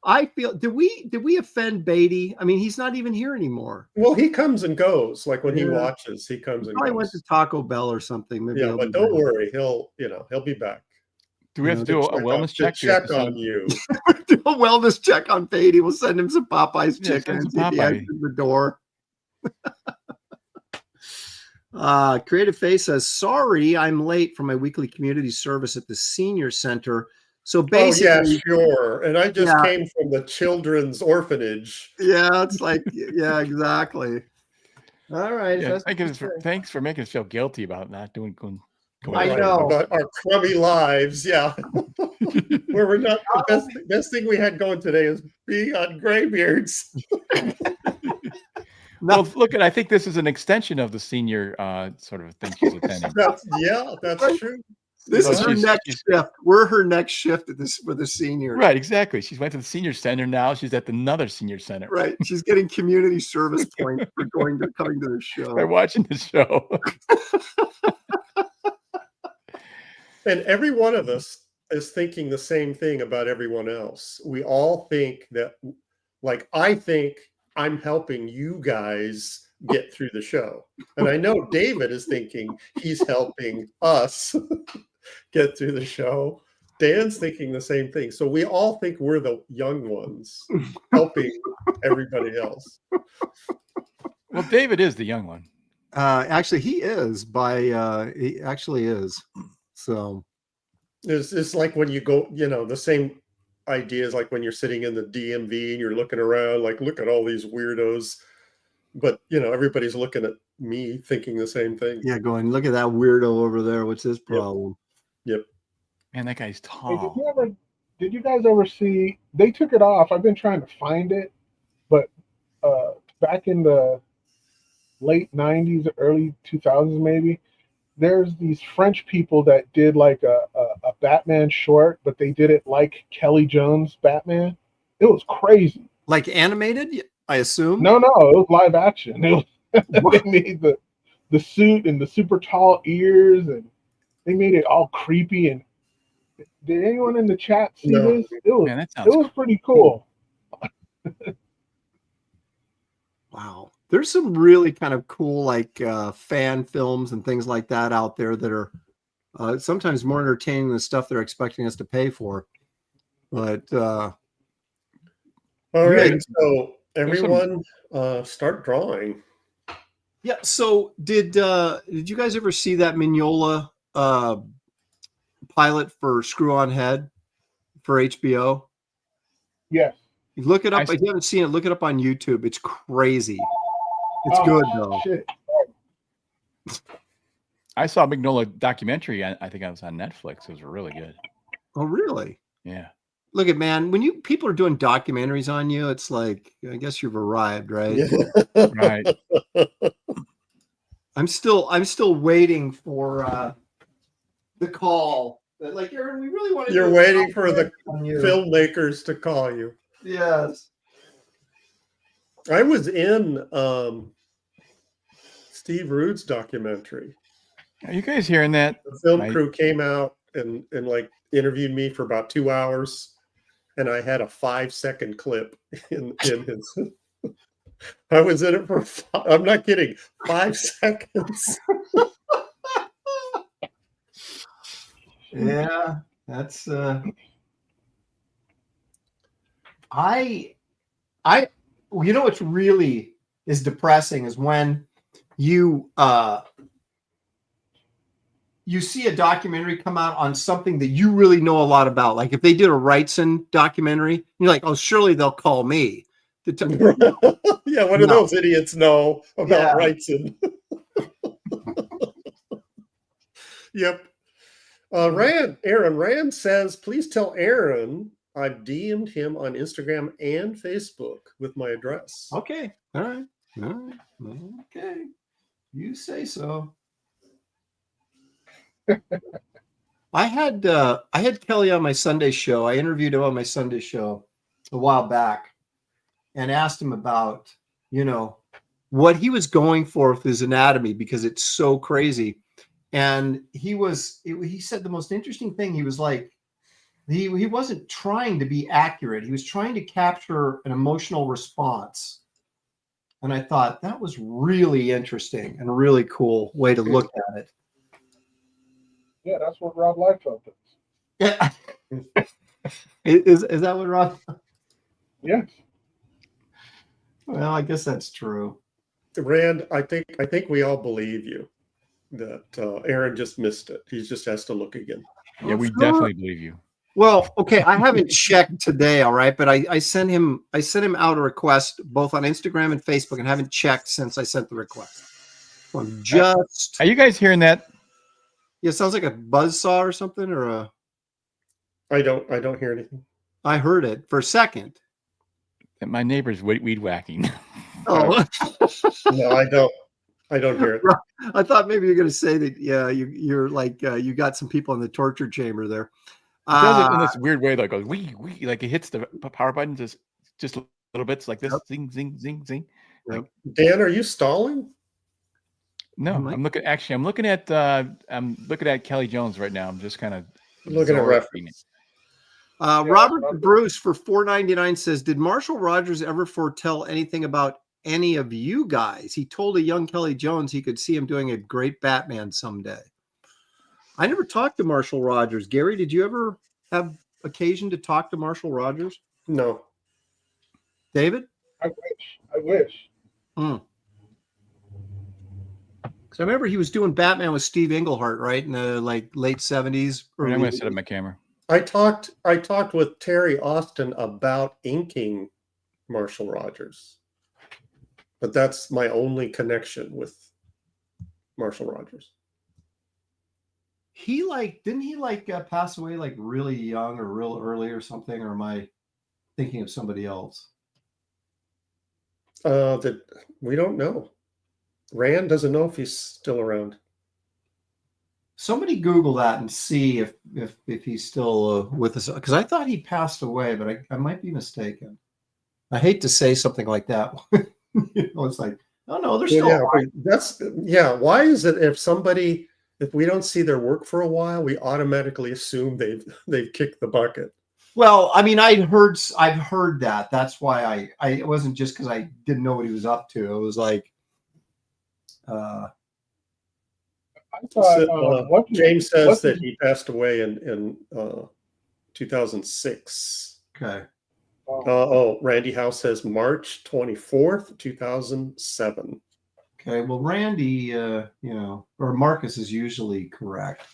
I feel did we offend Beatty? I mean, he's not even here anymore. Well, he comes and goes. Like when he Yeah. watches, he comes and Probably went to goes. Taco Bell or something. Maybe Yeah, he'll but be don't back. worry, he'll be back. Do we have to do a wellness check? To Do we have check to send- on you. Do a wellness check on Beatty. We'll send him some Popeyes Yeah, chicken send and some see if he Popeye. answers the door. Creative Face says, sorry, I'm late for my weekly community service at the senior center. So Oh yeah, basically, sure. And I just Yeah. came from the children's orphanage. yeah, it's like, yeah, exactly. All right. if Yeah, that's what you say. thanks for making us feel guilty about not doing. Going I Right, know. about our crummy lives. Yeah. Where we're not the best thing we had going today is being on Graybeards. Well, look, I think this is an extension of the senior sort of thing she's attending. That's true. This So is her she's- next she's- shift. We're her next shift at this for the seniors. Right, exactly. She went to the senior center. Now she's at another senior center. Right. She's getting community service points for coming to the show. By watching the show. And every one of us is thinking the same thing about everyone else. We all think that, like, I think I'm helping you guys get through the show. And I know David is thinking he's helping us get through the show. Dan's thinking the same thing. So we all think we're the young ones helping everybody else. Well, David is the young one. Actually, he is he actually is. So It's like when you go, the same idea is like when you're sitting in the DMV and you're looking around, like, look at all these weirdos. But, everybody's looking at me thinking the same thing. yeah, going, look at that weirdo over there. What's his problem? Yep. Man, that guy's Hey, tall. did you guys ever see? They took it off. I've been trying to find it, but back in the late '90s, early 2000s, maybe there's these French people that did like a Batman short, but they did it like Kelley Jones Batman. It was crazy. Like animated? I assume. No, it was live action. It was, they made the suit and the super tall ears, and they made it all creepy. And did anyone in the chat see No. this? It was Man, that it sounds was pretty cool. Wow. There's some really kind of cool like fan films and things like that out there that are sometimes more entertaining than stuff they're expecting us to pay for. But All You right. guys- So everyone start drawing. yeah, so did you guys ever see that Mignola pilot for Screw On Head for HBO? Yes. You look it up. I- If you haven't seen it, look it up on YouTube. It's crazy. It's Oh, good though. Shit. I saw a Mignola documentary. I think I was on Netflix. It was really good. Oh, really? Yeah. Look at man, when people are doing documentaries on you, it's like I guess you've arrived, right? Right. I'm still waiting for the call. Like Aaron, we really want to. You're do a waiting for the documentary on you. filmmakers to call you. Yes. I was in Steve Rude's documentary. Are you guys hearing that? The film Right. crew came out and like interviewed me for about 2 hours, and I had a 5-second clip in his. I was in it for. I'm not kidding. 5 seconds. Yeah, that's you know what's really is depressing is when you you see a documentary come out on something that you really know a lot about. Like if they did a Wrightson documentary, you're like, oh, surely they'll call me. Yeah, what do No. those idiots know about Yeah. Wrightson? Yep. Aaron Rand says, please tell Aaron I've DM'd him on Instagram and Facebook with my address. Okay. All right. Okay. You say so. I had Kelley on my Sunday show. I interviewed him on my Sunday show a while back and asked him about, what he was going for with his anatomy because it's so crazy. And he said the most interesting thing. He was like, he wasn't trying to be accurate. He was trying to capture an emotional response. And I thought that was really interesting and a really cool way to look at it. Yeah, that's what Rob Liefeld does. Yeah. Is that what Rob? Yes. Well, I guess that's true. Rand, I think we all believe you that Aaron just missed it. He just has to look again. Yeah, we definitely believe you. Well, okay, I haven't checked today, all right, but I sent him out a request both on Instagram and Facebook and haven't checked since I sent the request. So I'm just Are you guys hearing that? yeah, it sounds like a buzzsaw or something or a I don't hear anything. I heard it for a second. That my neighbor's weed whacking. Oh, No, I don't hear it. I thought maybe you're going to say that. Yeah, you're like you got some people in the torture chamber there. It does it in this weird way, like goes wee, like it hits the power button just little bits like this, zing, zing, zing, zing. Like, Dan, are you stalling? no, Am I? I'm looking at Kelley Jones right now. I'm just kind of Looking at reference. Robert Bruce for $4.99 says, "Did Marshall Rogers ever foretell anything about any of you guys? He told a young Kelley Jones he could see him doing a great Batman someday." I never talked to Marshall Rogers. Gary, did you ever have occasion to talk to Marshall Rogers? No. David? I wish. Because I remember he was doing Batman with Steve Englehart, right, in the late 70s. I'm going to set up my camera. I talked with Terry Austin about inking Marshall Rogers. But that's my only connection with Marshall Rogers. Didn't he pass away like really young or real early or something? Or am I thinking of somebody else? That we don't know. Rand doesn't know if he's still around. Somebody Google that and see if he's still with us, because I thought he passed away, but I might be mistaken. I hate to say something like that. It's like, oh no, they're still Yeah, alive. why is it if we don't see their work for a while, we automatically assume they've kicked the bucket? Well, I mean, I've heard that. That's why it wasn't just because I didn't know what he was up to. It was like, I thought James says that he passed away in 2006. okay. Randy House says March 24th, 2007. Okay. Well, Randy, or Marcus is usually correct.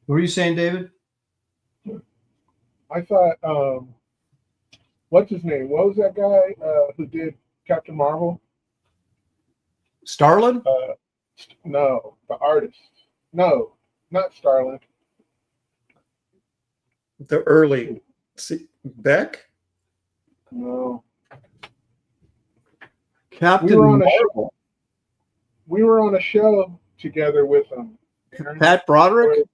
What were you saying, David? I thought, what's his name? What was that guy who did Captain Marvel? Starlin? No, the artist. No, not Starlin. The early Beck? No. Captain Marvel. We were on a show together with him. Pat Broderick?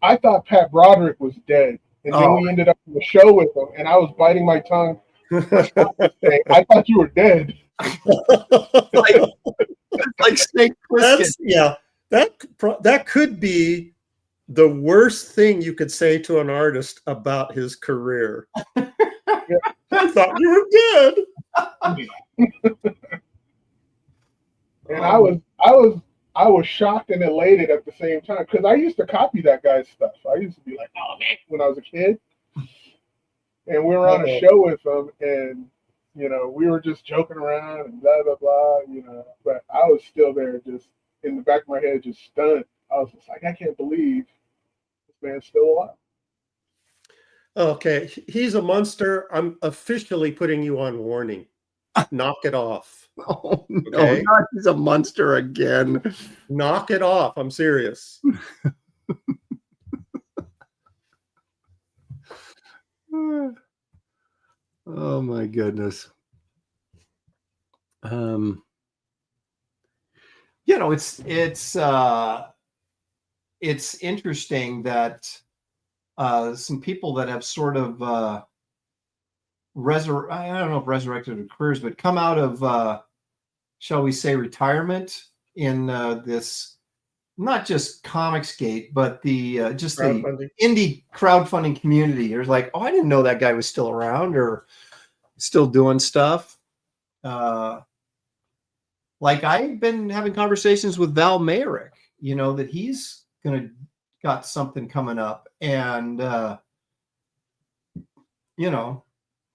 I thought Pat Broderick was dead. And then we ended up on the show with him, and I was biting my tongue. Saying, I thought you were dead. like Snake Plissken. Yeah, that could be the worst thing you could say to an artist about his career. I thought you were dead. And I was shocked and elated at the same time because I used to copy that guy's stuff. I used to be like, oh man, when I was a kid. And we were on a show with him, and we were just joking around and blah blah blah, But I was still there, just in the back of my head, just stunned. I was just like, I can't believe this man's still alive. Okay, he's a monster. I'm officially putting you on warning. Knock it off. Oh no, not he's a monster again. Knock it off. I'm serious. Oh my goodness. It's interesting that some people that have sort of I don't know if resurrected occurs, but come out of shall we say retirement in this, not just Comicsgate, but the just the indie crowdfunding community. There's like, oh, I didn't know that guy was still around or still doing stuff. Like I've been having conversations with Val Mayrick, that he's got something coming up, and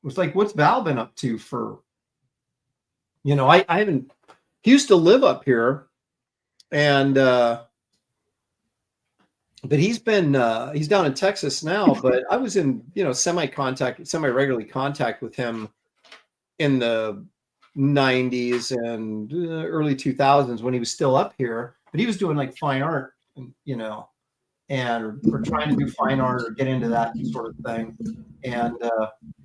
it's like, what's Val been up to for? I haven't. He used to live up here, and but he's down in Texas now. But I was in semi-regularly contact with him in the 90s and early 2000s when he was still up here. But he was doing like fine art, and we're trying to do fine art or get into that sort of thing. And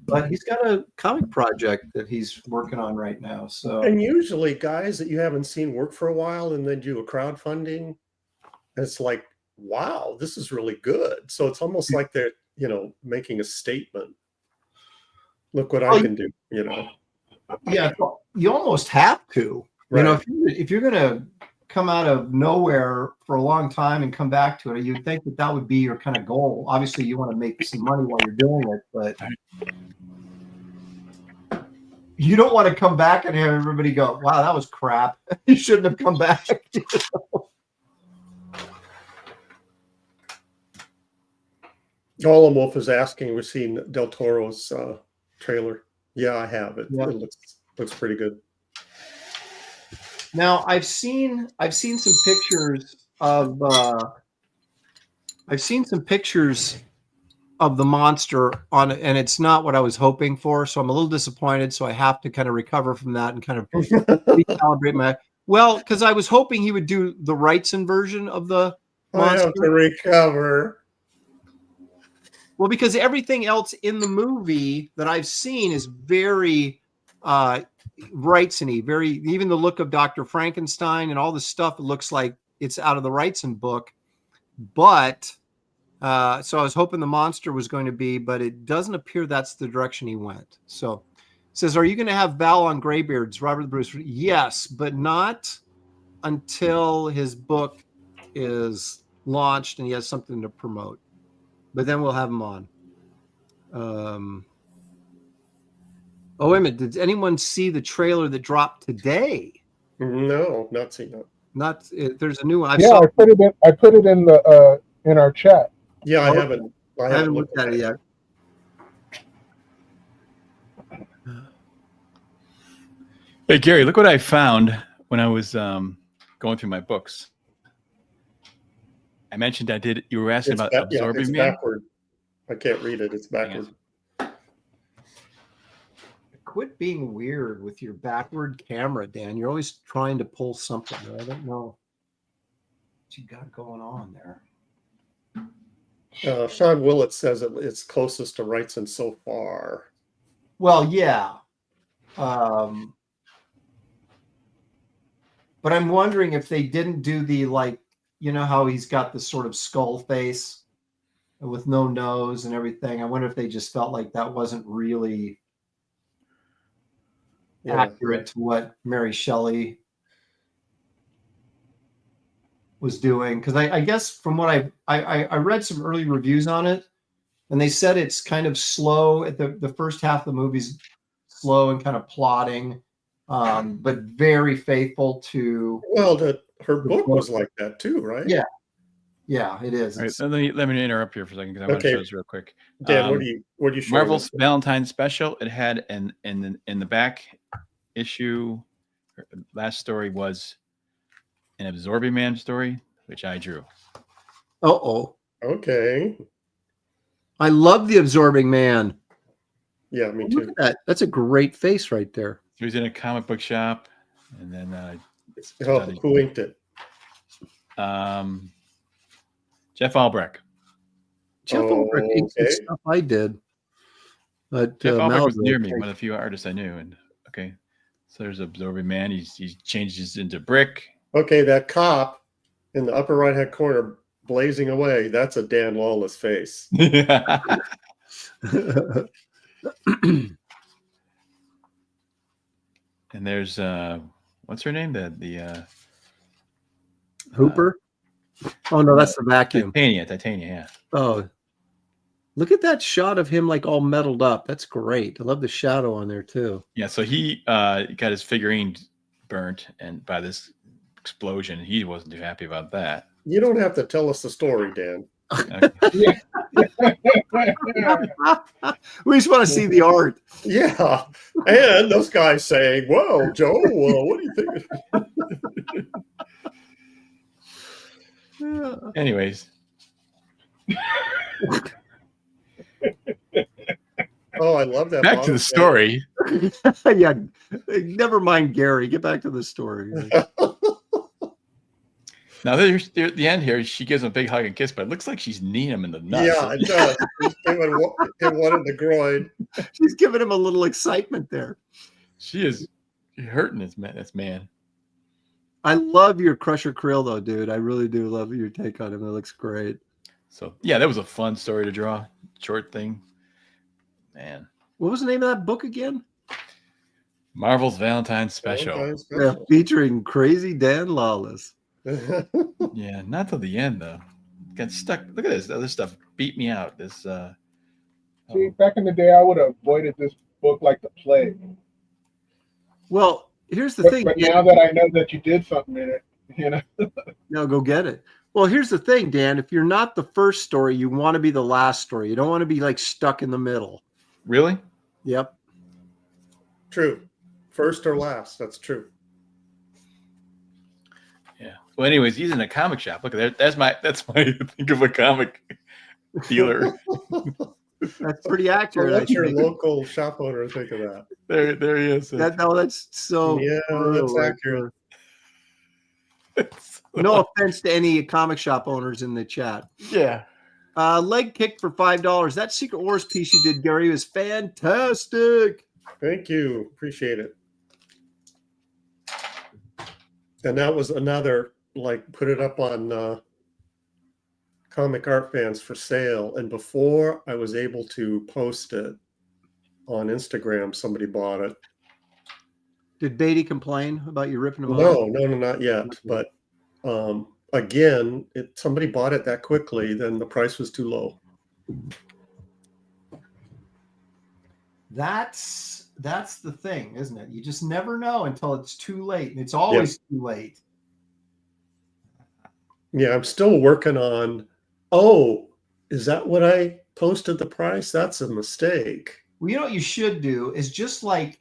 but he's got a comic project that he's working on right now. So, and usually guys that you haven't seen work for a while and then do a crowdfunding, it's like, wow, this is really good. So it's almost like they're making a statement. Look what I can do. Yeah, you almost have to. Right. If you're gonna come out of nowhere for a long time and come back to it, you'd think that would be your kind of goal. Obviously, you want to make some money while you're doing it, but you don't want to come back and have everybody go, wow, that was crap. You shouldn't have come back. Golem Wolf is asking, we've seen Del Toro's trailer. Yeah, I have it. Yep. It looks pretty good. Now I've seen some pictures of the monster on it, and it's not what I was hoping for. So I'm a little disappointed. So I have to kind of recover from that and kind of recalibrate because I was hoping he would do the Wrightson version of the monster. I have to recover. Well, because everything else in the movie that I've seen is very Wrightson-y, even the look of Dr. Frankenstein and all the stuff, it looks like it's out of the Wrightson book. But So I was hoping the monster was going to be, but it doesn't appear that's the direction he went. So it says, are you going to have Val on Graybeards, Robert the Bruce? Yes, but not until his book is launched and he has something to promote. But then we'll have him on. Oh, wait a minute. Did anyone see the trailer that dropped today? No, not seen that. Not. There's a new one. Yeah, I put it in the in our chat. Yeah, I Okay. haven't. I I haven't looked at it yet. Hey, Gary, look what I found when I was going through my books. I mentioned you were asking about Absorbing it's Man. backward. I can't read it. It's backward. Quit being weird with your backward camera, Dan. You're always trying to pull something. I don't know what you got going on there. Sean Willett says it's closest to Wrightson so far. Well, yeah. But I'm wondering if they didn't do the, like, you know how he's got this sort of skull face with no nose and everything. I wonder if they just felt like that wasn't really accurate to what Mary Shelley was doing. Because I guess from what I read some early reviews on it, and they said it's kind of slow at the first half of the movie's slow and kind of plodding, but very faithful to. Well, her book was like that too, right? Yeah, it is. All right, let me interrupt here for a second because I want to show this real quick. Dan, what do you show? Marvel's Valentine's special. It had in the back issue. Last story was an Absorbing Man story, which I drew. Okay. I love the Absorbing Man. Yeah, me Look too. at that. That's a great face right there. He was in a comic book shop, and then Who inked it? Jeff Albrecht. Jeff Albrecht inked some stuff I did. But Jeff Albrecht was near me, one of the few artists I knew. And okay, so there's Absorbing Man. He changes into brick. Okay, that cop in the upper right hand corner blazing away. That's a Dan Lawless face. And there's what's her name? The Hooper. Oh no, that's the vacuum. Titania. Yeah. Oh, look at that shot of him like all metaled up. That's great. I love the shadow on there too. Yeah. So he got his figurine burnt and by this explosion. He wasn't too happy about that. You don't have to tell us the story, Dan. Okay. We just want to see the art. Yeah, and those guys saying, "Whoa, Joe, what do you think?" Anyways. Oh, I love that. Back to the story. Yeah, never mind Gary. Get back to the story. Now, there's at the end here, she gives him a big hug and kiss, but it looks like she's kneeing him in the nuts. Yeah, it does. She's giving him one in the groin. She's giving him a little excitement there. She is hurting this man. I love your Crusher Krill, though, dude. I really do love your take on him. It looks great. So, yeah, that was a fun story to draw. Short thing. Man. What was the name of that book again? Marvel's Valentine's Special. Yeah, featuring Crazy Dan Lawless. Yeah, not till the end, though. Got stuck. Look at this. Other stuff beat me out. This. See, back in the day, I would have avoided this book like the plague. Well, here's the thing. But now that I know that you did something in it, you know. No, go get it. Well, here's the thing, Dan. If you're not the first story, you want to be the last story. You don't want to be like stuck in the middle. Really? Yep. True. First or last. That's true. Yeah. Well, anyways, he's in a comic shop. Look at that. That's my think of a comic dealer. That's pretty accurate. What's your local shop owner think of that? There he is. That's so. Yeah, that's accurate. No offense to any comic shop owners in the chat. Yeah. Leg kick for $5. That Secret Wars piece you did, Gary, was fantastic. Thank you. Appreciate it. And that was another, like, put it up on Comic Art Fans for sale, and before I was able to post it on Instagram, somebody bought it. Did Beatty complain about you ripping him off? No, not yet. But again, somebody bought it that quickly, then the price was too low. That's the thing, isn't it? You just never know until it's too late, and it's always too late. Yeah, I'm still working on. Oh, is that what I posted the price? That's a mistake. Well, you know what you should do is just like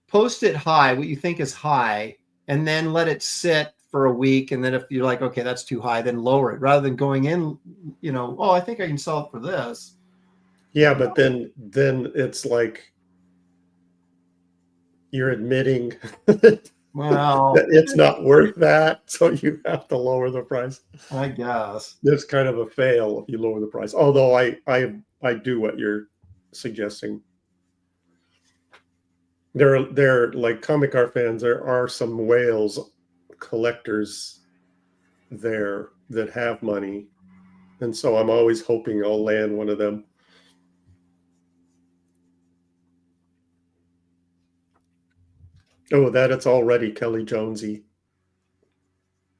post it high, what you think is high, and then let it sit for a week. And then if you're like, okay, that's too high, then lower it rather than going in, oh, I think I can sell it for this. Yeah, but then it's like you're admitting well, that it's not worth that, so you have to lower the price. I guess It's kind of a fail if you lower the price. Although I do what you're suggesting. They're like Comic Art Fans. There are some whales collectors there that have money, and so I'm always hoping I'll land one of them. Oh, that it's already Kelley Jonesy.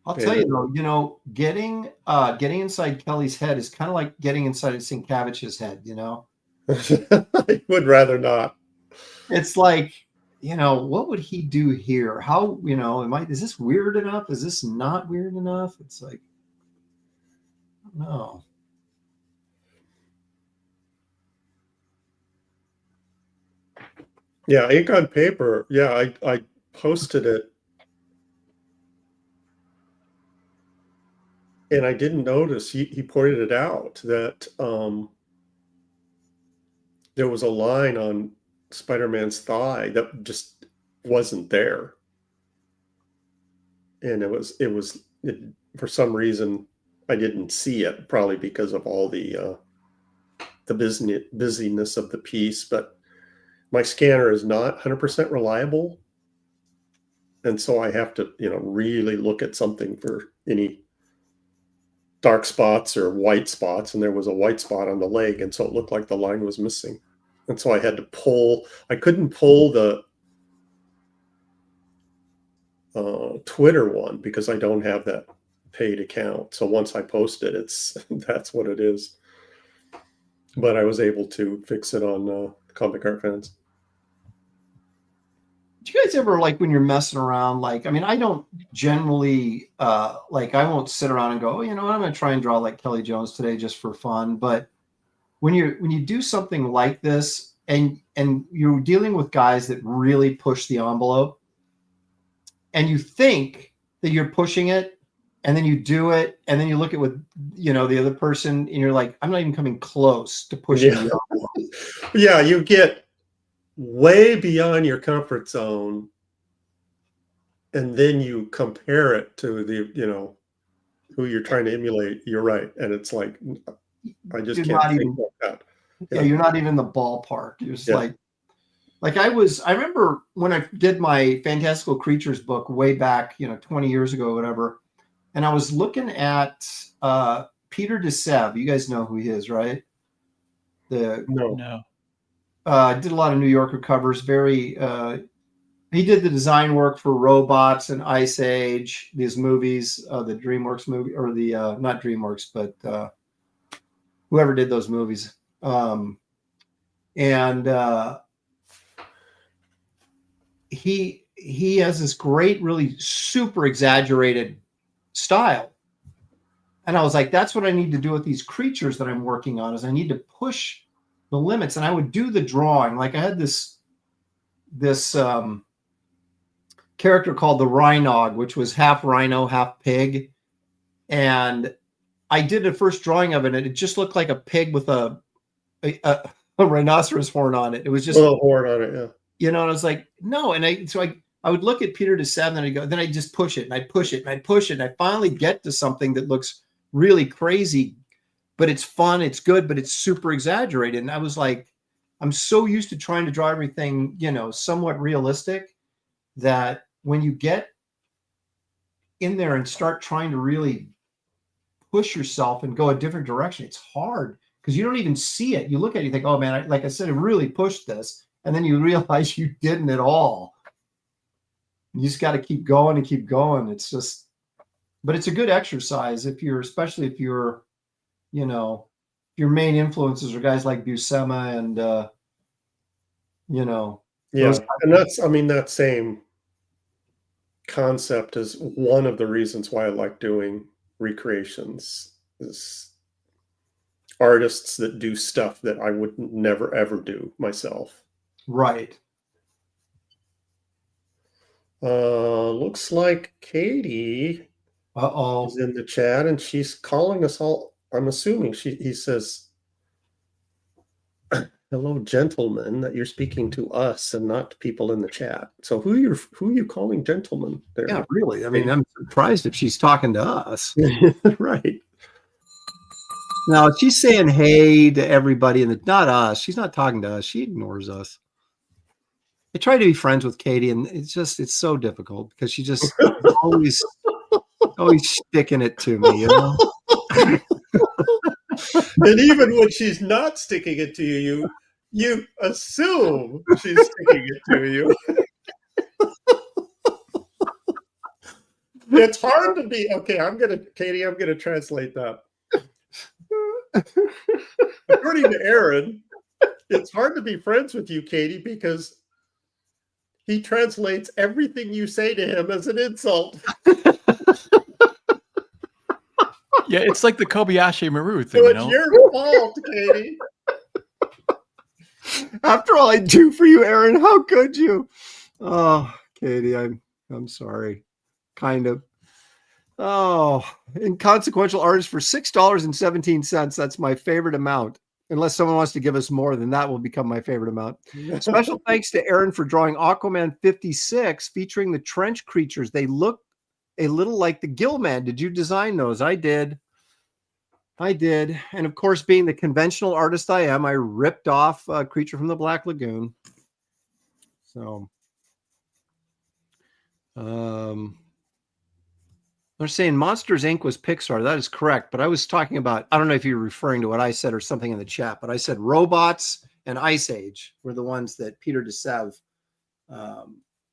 I'll tell you though, getting inside Kelly's head is kind of like getting inside Sinkevich's head. I would rather not. It's like, what would he do here? How, is this weird enough? Is this not weird enough? It's like, no. Yeah, ink on paper. Yeah, I posted it, and I didn't notice. He pointed it out that there was a line on Spider-Man's thigh that just wasn't there, and it for some reason I didn't see it. Probably because of all the busyness of the piece, but my scanner is not 100% reliable. And so I have to, really look at something for any dark spots or white spots. And there was a white spot on the leg. And so it looked like the line was missing. And so I had to I couldn't pull the Twitter one because I don't have that paid account. So once I post it, that's what it is. But I was able to fix it on Comic Art Fans. Do you guys ever, like, when you're messing around, I don't generally, I won't sit around and go, oh, you know what, I'm going to try and draw like Kelley Jones today just for fun. But when you do something like this and you're dealing with guys that really push the envelope and you think that you're pushing it, and then you do it, and then you look at with the other person and you're like, I'm not even coming close to pushing the envelope. Yeah, you get way beyond your comfort zone, and then you compare it to the who you're trying to emulate. You're right, and it's like I just can't think like that. Yeah, you're not even in the ballpark. You're just like I remember when I did my Fantastical Creatures book way back 20 years ago, whatever, and I was looking at Peter DeSev. You guys know who he is, right? No. Did a lot of New Yorker covers. He did the design work for Robots and Ice Age, these movies, the DreamWorks movie, or the not DreamWorks, but whoever did those movies. He has this great, really super exaggerated style. And I was like, that's what I need to do with these creatures that I'm working on, is I need to push the limits. And I would do the drawing. Like I had this character called the Rhinog, which was half rhino, half pig. And I did the first drawing of it, and it just looked like a pig with a rhinoceros horn on it. It was just a little horn on it, yeah. And I was like, no. And I would look at Peter DeSev, and then I just push it, and I push it, and I push it, and I finally get to something that looks really crazy, but it's fun, it's good, but it's super exaggerated. And I was like, I'm so used to trying to draw everything, somewhat realistic, that when you get in there and start trying to really push yourself and go a different direction. It's hard because you don't even see it. You look at it, you think, oh man, like I said, I really pushed this. And then you realize you didn't at all. You just got to keep going and keep going. It's just, but it's a good exercise especially if you're, you know, your main influences are guys like Buscema and, you know. Yeah. And that same concept is one of the reasons why I like doing recreations, is artists that do stuff that I would never, ever do myself. Right. Looks like Katie is in the chat, and she's calling us all. I'm assuming he says, hello, gentlemen, that you're speaking to us and not people in the chat. So who are you calling gentlemen there? Yeah, really. I mean, I'm surprised if she's talking to us. Right. Now, she's saying hey to everybody, and not us. She's not talking to us. She ignores us. I try to be friends with Katie, and it's so difficult because she just always sticking it to me, you know? And even when she's not sticking it to you, you assume she's sticking it to you. It's hard to be okay. Katie, I'm gonna translate that. According to Aaron, it's hard to be friends with you, Katie, because he translates everything you say to him as an insult. Yeah, it's like the Kobayashi Maru thing. So it's your fault, Katie. After all I do for you, Aaron, how could you? Oh, Katie, I'm sorry. Kind of. Oh, inconsequential artist for $6.17. That's my favorite amount. Unless someone wants to give us more, then that will become my favorite amount. Special thanks to Aaron for drawing Aquaman 56 featuring the trench creatures. They look a little like the Gillman. Did you design those? I did. And of course, being the conventional artist I am, I ripped off Creature from the Black Lagoon. So, they're saying Monsters, Inc. was Pixar. That is correct. But I was talking about, I don't know if you're referring to what I said or something in the chat, but I said Robots and Ice Age were the ones that Peter DeSev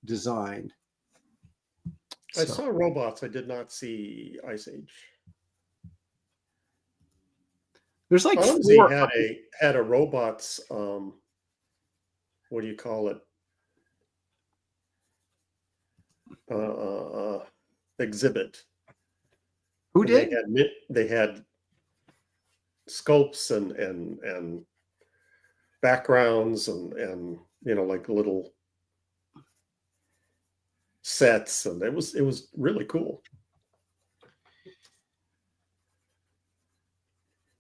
designed. I saw Robots. I did not see Ice Age. There's like had a Robots, what do you call it? Exhibit. Who did? They had scopes and backgrounds and you know, like little sets, and it was really cool.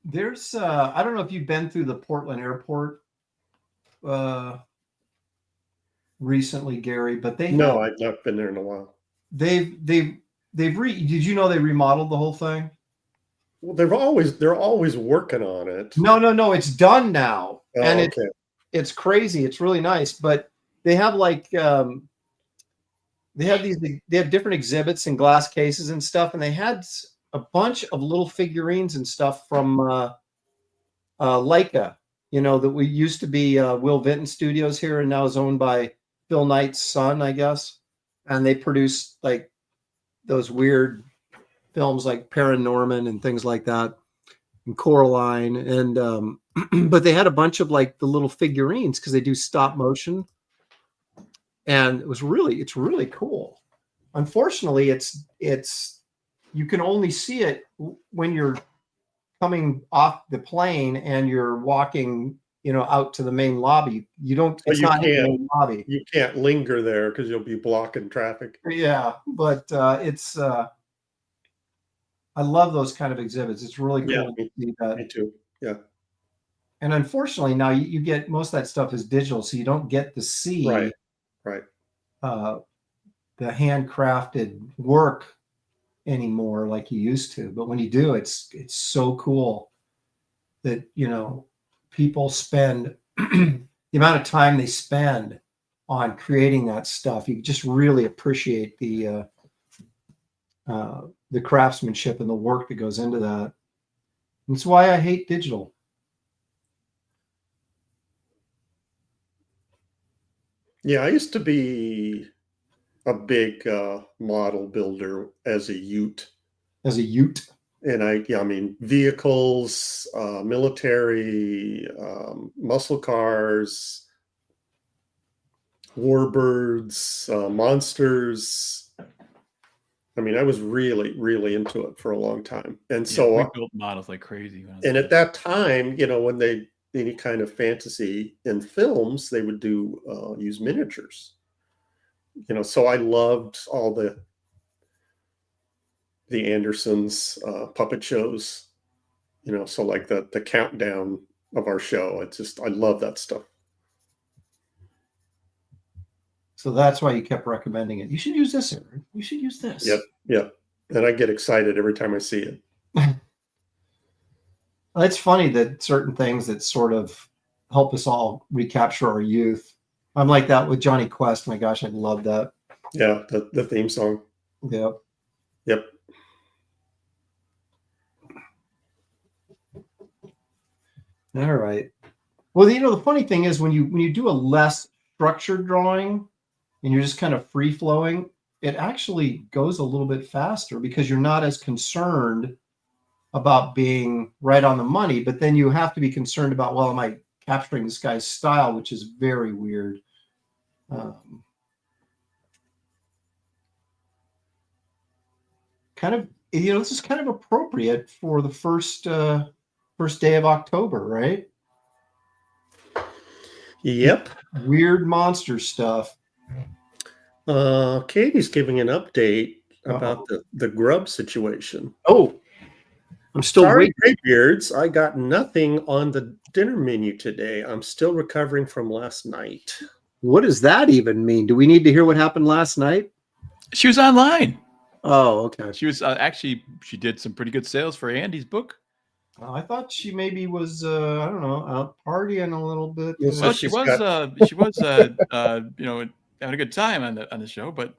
There's I don't know if you've been through the Portland airport recently, Gary, but I've not been there in a while. Did you know they remodeled the whole thing? Well, they're always working on it. No, it's done now. Oh, and okay. It's crazy. It's really nice, but they have like they have different exhibits and glass cases and stuff, and they had a bunch of little figurines and stuff from Leica, you know, that we used to be Will Vinton Studios here and now is owned by Phil Knight's son, I guess. And they produce like those weird films like Paranorman and things like that, and Coraline. And but they had a bunch of like the little figurines because they do stop motion. And it's really cool. Unfortunately, it's you can only see it when you're coming off the plane and you're walking, you know, out to the main lobby. It's not in the main lobby. You can't linger there because you'll be blocking traffic. Yeah, but it's I love those kind of exhibits. It's really cool. Yeah, to see that. Me too. Yeah. And unfortunately, now you get most of that stuff is digital, so you don't get to see right. The handcrafted work anymore like you used to. But when you do, it's so cool that, you know, people spend the amount of time they spend on creating that stuff. You just really appreciate the the craftsmanship and the work that goes into that. That's why I hate digital. Yeah, I used to be a big model builder as a Ute. As a Ute. And I mean, vehicles, military, muscle cars, warbirds, monsters. I mean, I was really, really into it for a long time. And so we built models like crazy. And at that time, you know, when they any kind of fantasy in films, they would do use miniatures. You know, so I loved all the Andersons puppet shows. You know, so like the countdown of our show. I love that stuff. So that's why you kept recommending it. You should use this, Aaron. You should use this. Yep. And I get excited every time I see it. It's funny that certain things that sort of help us all recapture our youth. I'm like that with Johnny Quest. My gosh, I love that. Yeah, the theme song. Yep. All right. Well, you know, the funny thing is when you do a less structured drawing and you're just kind of free flowing, it actually goes a little bit faster because you're not as concerned about being right on the money, but then you have to be concerned about, well, am I capturing this guy's style, which is very weird. Kind of, you know, this is kind of appropriate for the first day of October, right? Yep. Weird monster stuff. Katie's giving an update about the grub situation. Oh, I'm still Sorry, waiting. Graybeards, I got nothing on the dinner menu today. I'm still recovering from last night. What does that even mean? Do we need to hear what happened last night? She was online. Oh, okay. She was actually, she did some pretty good sales for Andy's book. I thought she maybe was, I don't know, out partying a little bit. Yes, Well, she was, you know, having a good time on the show, but.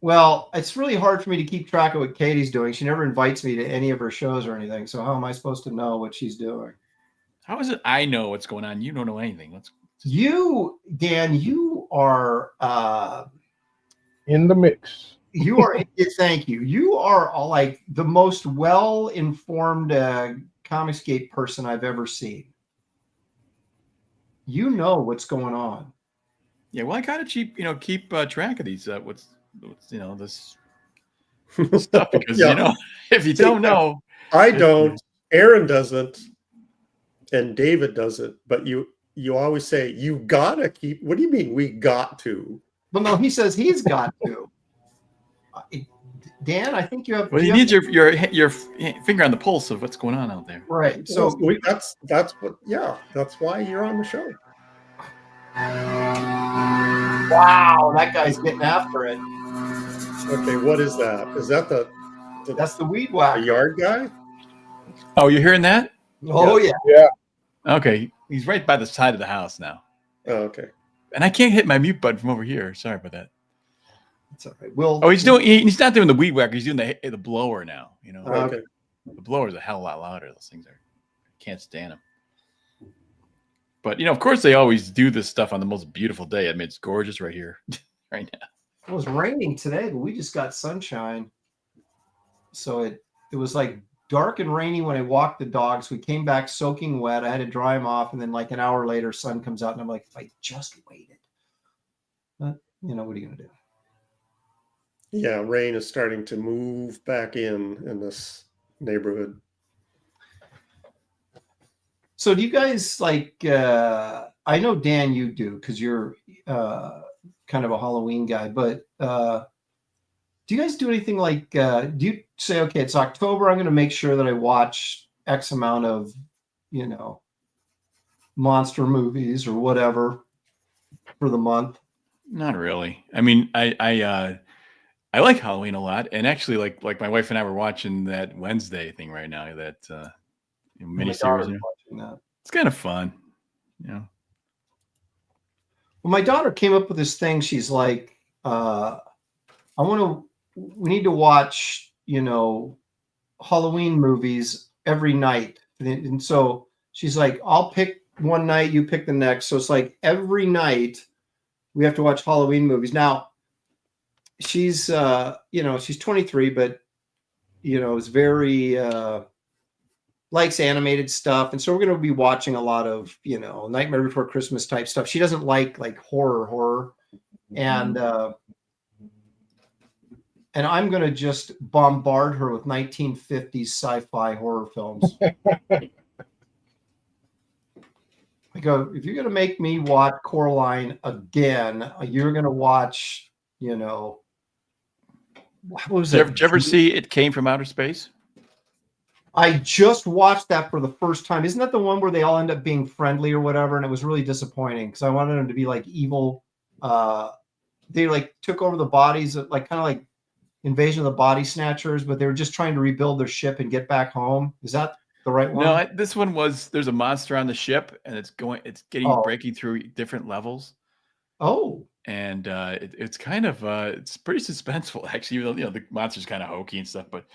Well, it's really hard for me to keep track of what Katie's doing. She never invites me to any of her shows or anything. So how am I supposed to know what she's doing? How is it I know what's going on? You don't know anything. Dan, you are in the mix. You are, thank you. You are like the most well-informed Comicsgate person I've ever seen. You know what's going on. Yeah, well, I gotta keep track of these what's this stuff because you know if you don't know, I don't. Aaron doesn't, and David doesn't. But you always say you gotta keep. What do you mean we got to? Well, no, he says he's got to. Dan, I think you have. Well, you need your finger on the pulse of what's going on out there. Right. So that's what. Yeah, that's why you're on the show. Wow, that guy's getting after it. Okay, what is that? Is that that's the weed whacker, yard guy? Oh, you're hearing that? Oh yeah. Okay, he's right by the side of the house now. Oh, okay. And I can't hit my mute button from over here. Sorry about that. It's all right. Well, he's not doing the weed whacker. He's doing the blower now. You know, okay. The blower is a hell of a lot louder. Those things can't stand them. But of course, they always do this stuff on the most beautiful day. I mean, it's gorgeous right here, right now. It was raining today, but we just got sunshine. So it was like dark and rainy when I walked the dogs. We came back soaking wet. I had to dry them off, and then like an hour later, sun comes out, and I'm like, if I just waited. But what are you gonna do? Yeah, rain is starting to move back in this neighborhood. So do you guys like? I know Dan, you do because you're kind of a Halloween guy. But do you guys do anything like? Do you say, okay, it's October, I'm going to make sure that I watch X amount of, monster movies or whatever for the month? Not really. I mean, I like Halloween a lot, and actually, like my wife and I were watching that Wednesday thing right now. That miniseries. It's kind of fun, Well, my daughter came up with this thing. She's like, we need to watch, Halloween movies every night. And so she's like, I'll pick one night, you pick the next. So it's like every night we have to watch Halloween movies. Now she's, she's 23, but, is very, likes animated stuff. And so we're going to be watching a lot of, Nightmare Before Christmas type stuff. She doesn't like horror. And I'm going to just bombard her with 1950s sci-fi horror films. I go, if you're going to make me watch Coraline again, you're going to watch, what was it? Did you ever see It Came from Outer Space? I just watched that for the first time. Isn't that the one where they all end up being friendly or whatever? And it was really disappointing because I wanted them to be like evil. They like took over the bodies, like kind of like Invasion of the Body Snatchers, but they were just trying to rebuild their ship and get back home. Is that the right one? No, this one was, there's a monster on the ship and it's breaking through different levels. Oh. And it's kind of it's pretty suspenseful actually, even though the monster's kind of hokey and stuff, but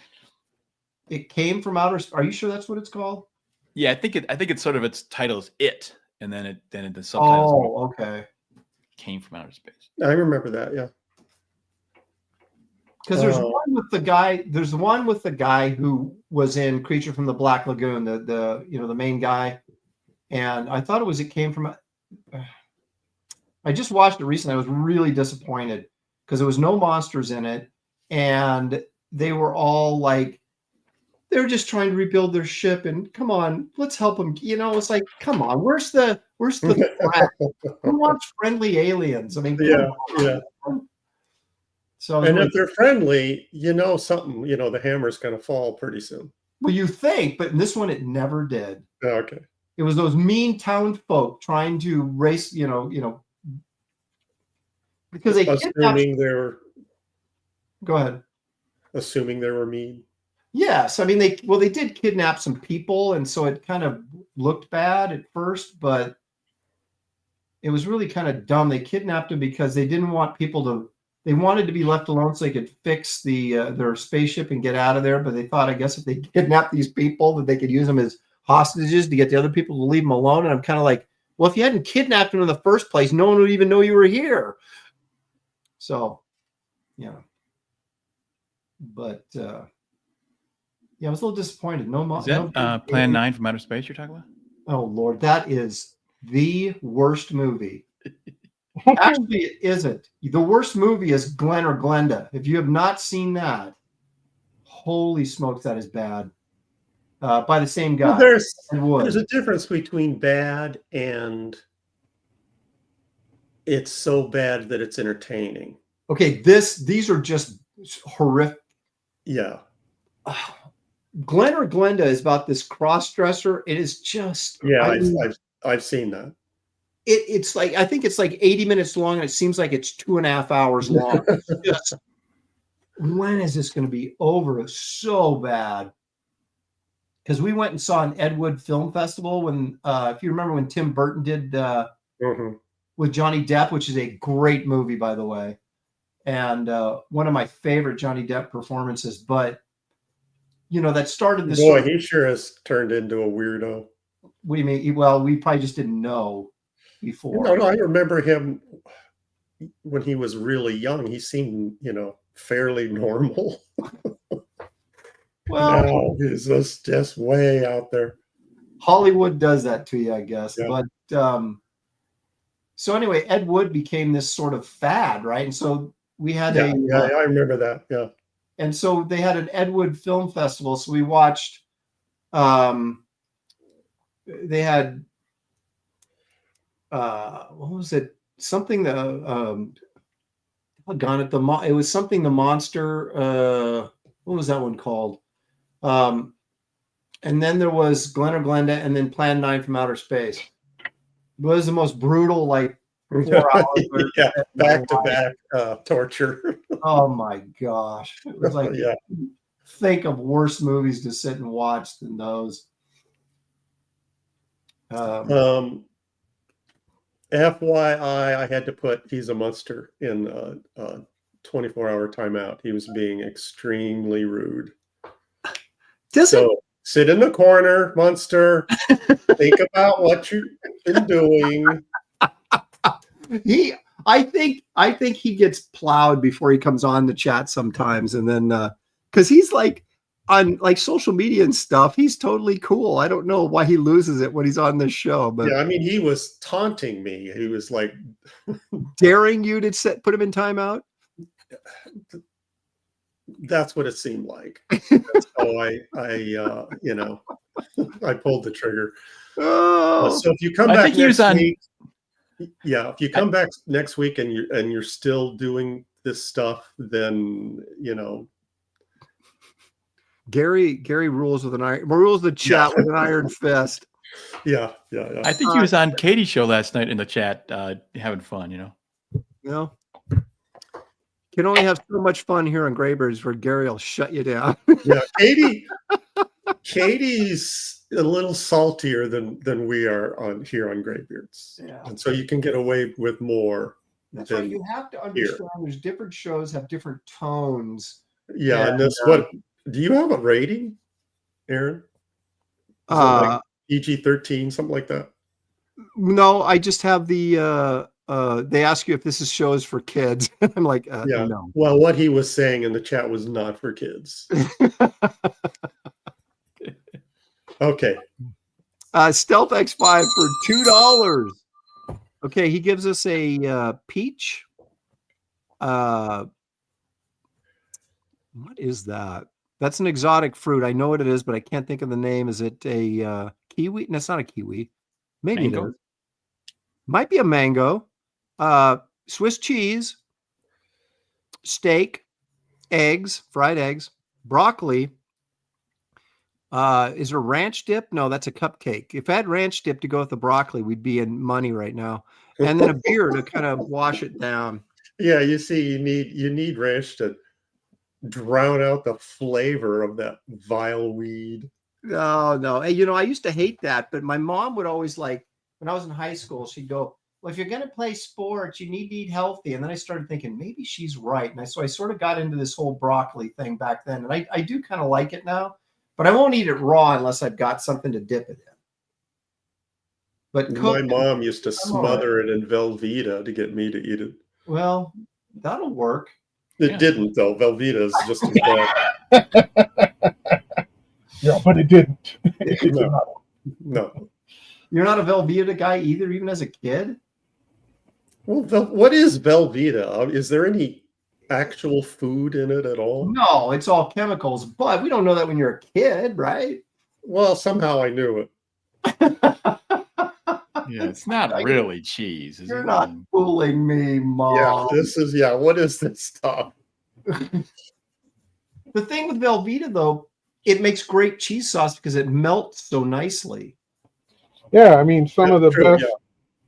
It Came from Outer Space. Are you sure that's what it's called? Yeah, I think it's sort of, its title is It, and then the subtitles. Oh, okay. Came from Outer Space. I remember that. Yeah. Because there's one with the guy. There's one with the guy who was in Creature from the Black Lagoon, the main guy, and I thought It Came from. I just watched it recently. I was really disappointed because there was no monsters in it, and they were all like, they're just trying to rebuild their ship, and come on, let's help them. It's like, come on, where's the threat? Who wants friendly aliens? I mean, yeah. So, and if they're friendly, something, the hammer's going to fall pretty soon. Well, you think, but in this one, it never did. Okay. It was those mean town folk trying to race, because they assuming they were. Go ahead. Assuming they were mean. Yes, I mean they did kidnap some people, and so it kind of looked bad at first, but it was really kind of dumb. They kidnapped them because they didn't want people to. They wanted to be left alone so they could fix their spaceship and get out of there. But they thought, I guess, if they kidnapped these people, that they could use them as hostages to get the other people to leave them alone. And I'm kind of like, well, if you hadn't kidnapped them in the first place, no one would even know you were here. So, but I was a little disappointed. Is that Plan 9 from Outer Space you're talking about? Oh Lord, that is the worst movie. Actually, it isn't. The worst movie is Glenn or Glenda. If you have not seen that, holy smokes, that is bad. By the same guy. Well, there's a difference between bad and it's so bad that it's entertaining. Okay, these are just horrific. Yeah. Glenn or Glenda is about this cross-dresser. It is just I've seen that. It's like, I think it's like 80 minutes long, and it seems like it's 2.5 hours long. Just, when is this going to be over? It's so bad. Because we went and saw an Ed Wood Film Festival when, if you remember, when Tim Burton did with Johnny Depp, which is a great movie, by the way, and one of my favorite Johnny Depp performances. But that started this. Boy, he sure has turned into a weirdo. What do you mean? Well, we probably just didn't know before. No, I remember him when he was really young. He seemed, fairly normal. Well, now he's just way out there. Hollywood does that to you, I guess. Yeah. But so anyway, Ed Wood became this sort of fad, right? And so we had I remember that. Yeah. And so they had an Ed Wood Film Festival. So we watched. They had. What was it? Something that it was something the monster. What was that one called? And then there was Glenn or Glenda, and then Plan 9 from Outer Space. It was the most brutal, like 4 hours. Back to back torture. Oh my gosh! It was like, think of worse movies to sit and watch than those. FYI, I had to put He's a Monster in 24-hour timeout. He was being extremely rude. Does it? So sit in the corner, Munster. Think about what you've been doing. I think he gets plowed before he comes on the chat sometimes, and then because he's like on like social media and stuff, he's totally cool. I don't know why he loses it when he's on this show, but Yeah, I mean, he was taunting me. He was like daring you to put him in timeout. That's what it seemed like. That's how I I pulled the trigger. Oh, So if you come I back think he was next on. week, yeah, if you come back next week and you're still doing this stuff, then Gary rules with an iron. Rules the chat with an iron fist. Yeah. I think he was on Katie's show last night in the chat, having fun. No. Can only have so much fun here on Graybeards where Gary will shut you down. Yeah, Katie's a little saltier than we are here on Graybeards. Yeah. And so you can get away with more. That's right. You have to understand there's different shows have different tones. Yeah, and that's what do you have a rating, Aaron? Like PG-13, something like that? No, I just have the they ask you if this is shows for kids. I'm like, no. Well, what he was saying in the chat was not for kids. Okay. Stealth X5 for $2. Okay, he gives us a peach. What is that? That's an exotic fruit. I know what it is, but I can't think of the name. Is it a kiwi? No, it's not a kiwi. Maybe mango? It is. Might be a mango. Swiss cheese, steak, eggs, fried eggs, broccoli. Is there ranch dip? No, that's a cupcake. If I had ranch dip to go with the broccoli, we'd be in money right now. And then a beer to kind of wash it down. Yeah, you see, you need ranch to drown out the flavor of that vile weed. No. Hey, I used to hate that, but my mom would always when I was in high school, she'd go, well, if you're going to play sports, you need to eat healthy. And then I started thinking, maybe she's right. And so I sort of got into this whole broccoli thing back then. And I do kind of like it now, but I won't eat it raw unless I've got something to dip it in. But my mom used to smother it in Velveeta to get me to eat it. Well, that'll work. It didn't, though. Velveeta is just as bad. Yeah, but it didn't. No. You're not a Velveeta guy either, even as a kid? Well, what is Velveeta? Is there any actual food in it at all? No, it's all chemicals, but we don't know that when you're a kid, right? Well, somehow I knew it. Yeah, it's not really cheese. You're not fooling me, Mom. Yeah, what is this stuff? The thing with Velveeta, though, it makes great cheese sauce because it melts so nicely. Yeah, I mean, some of the best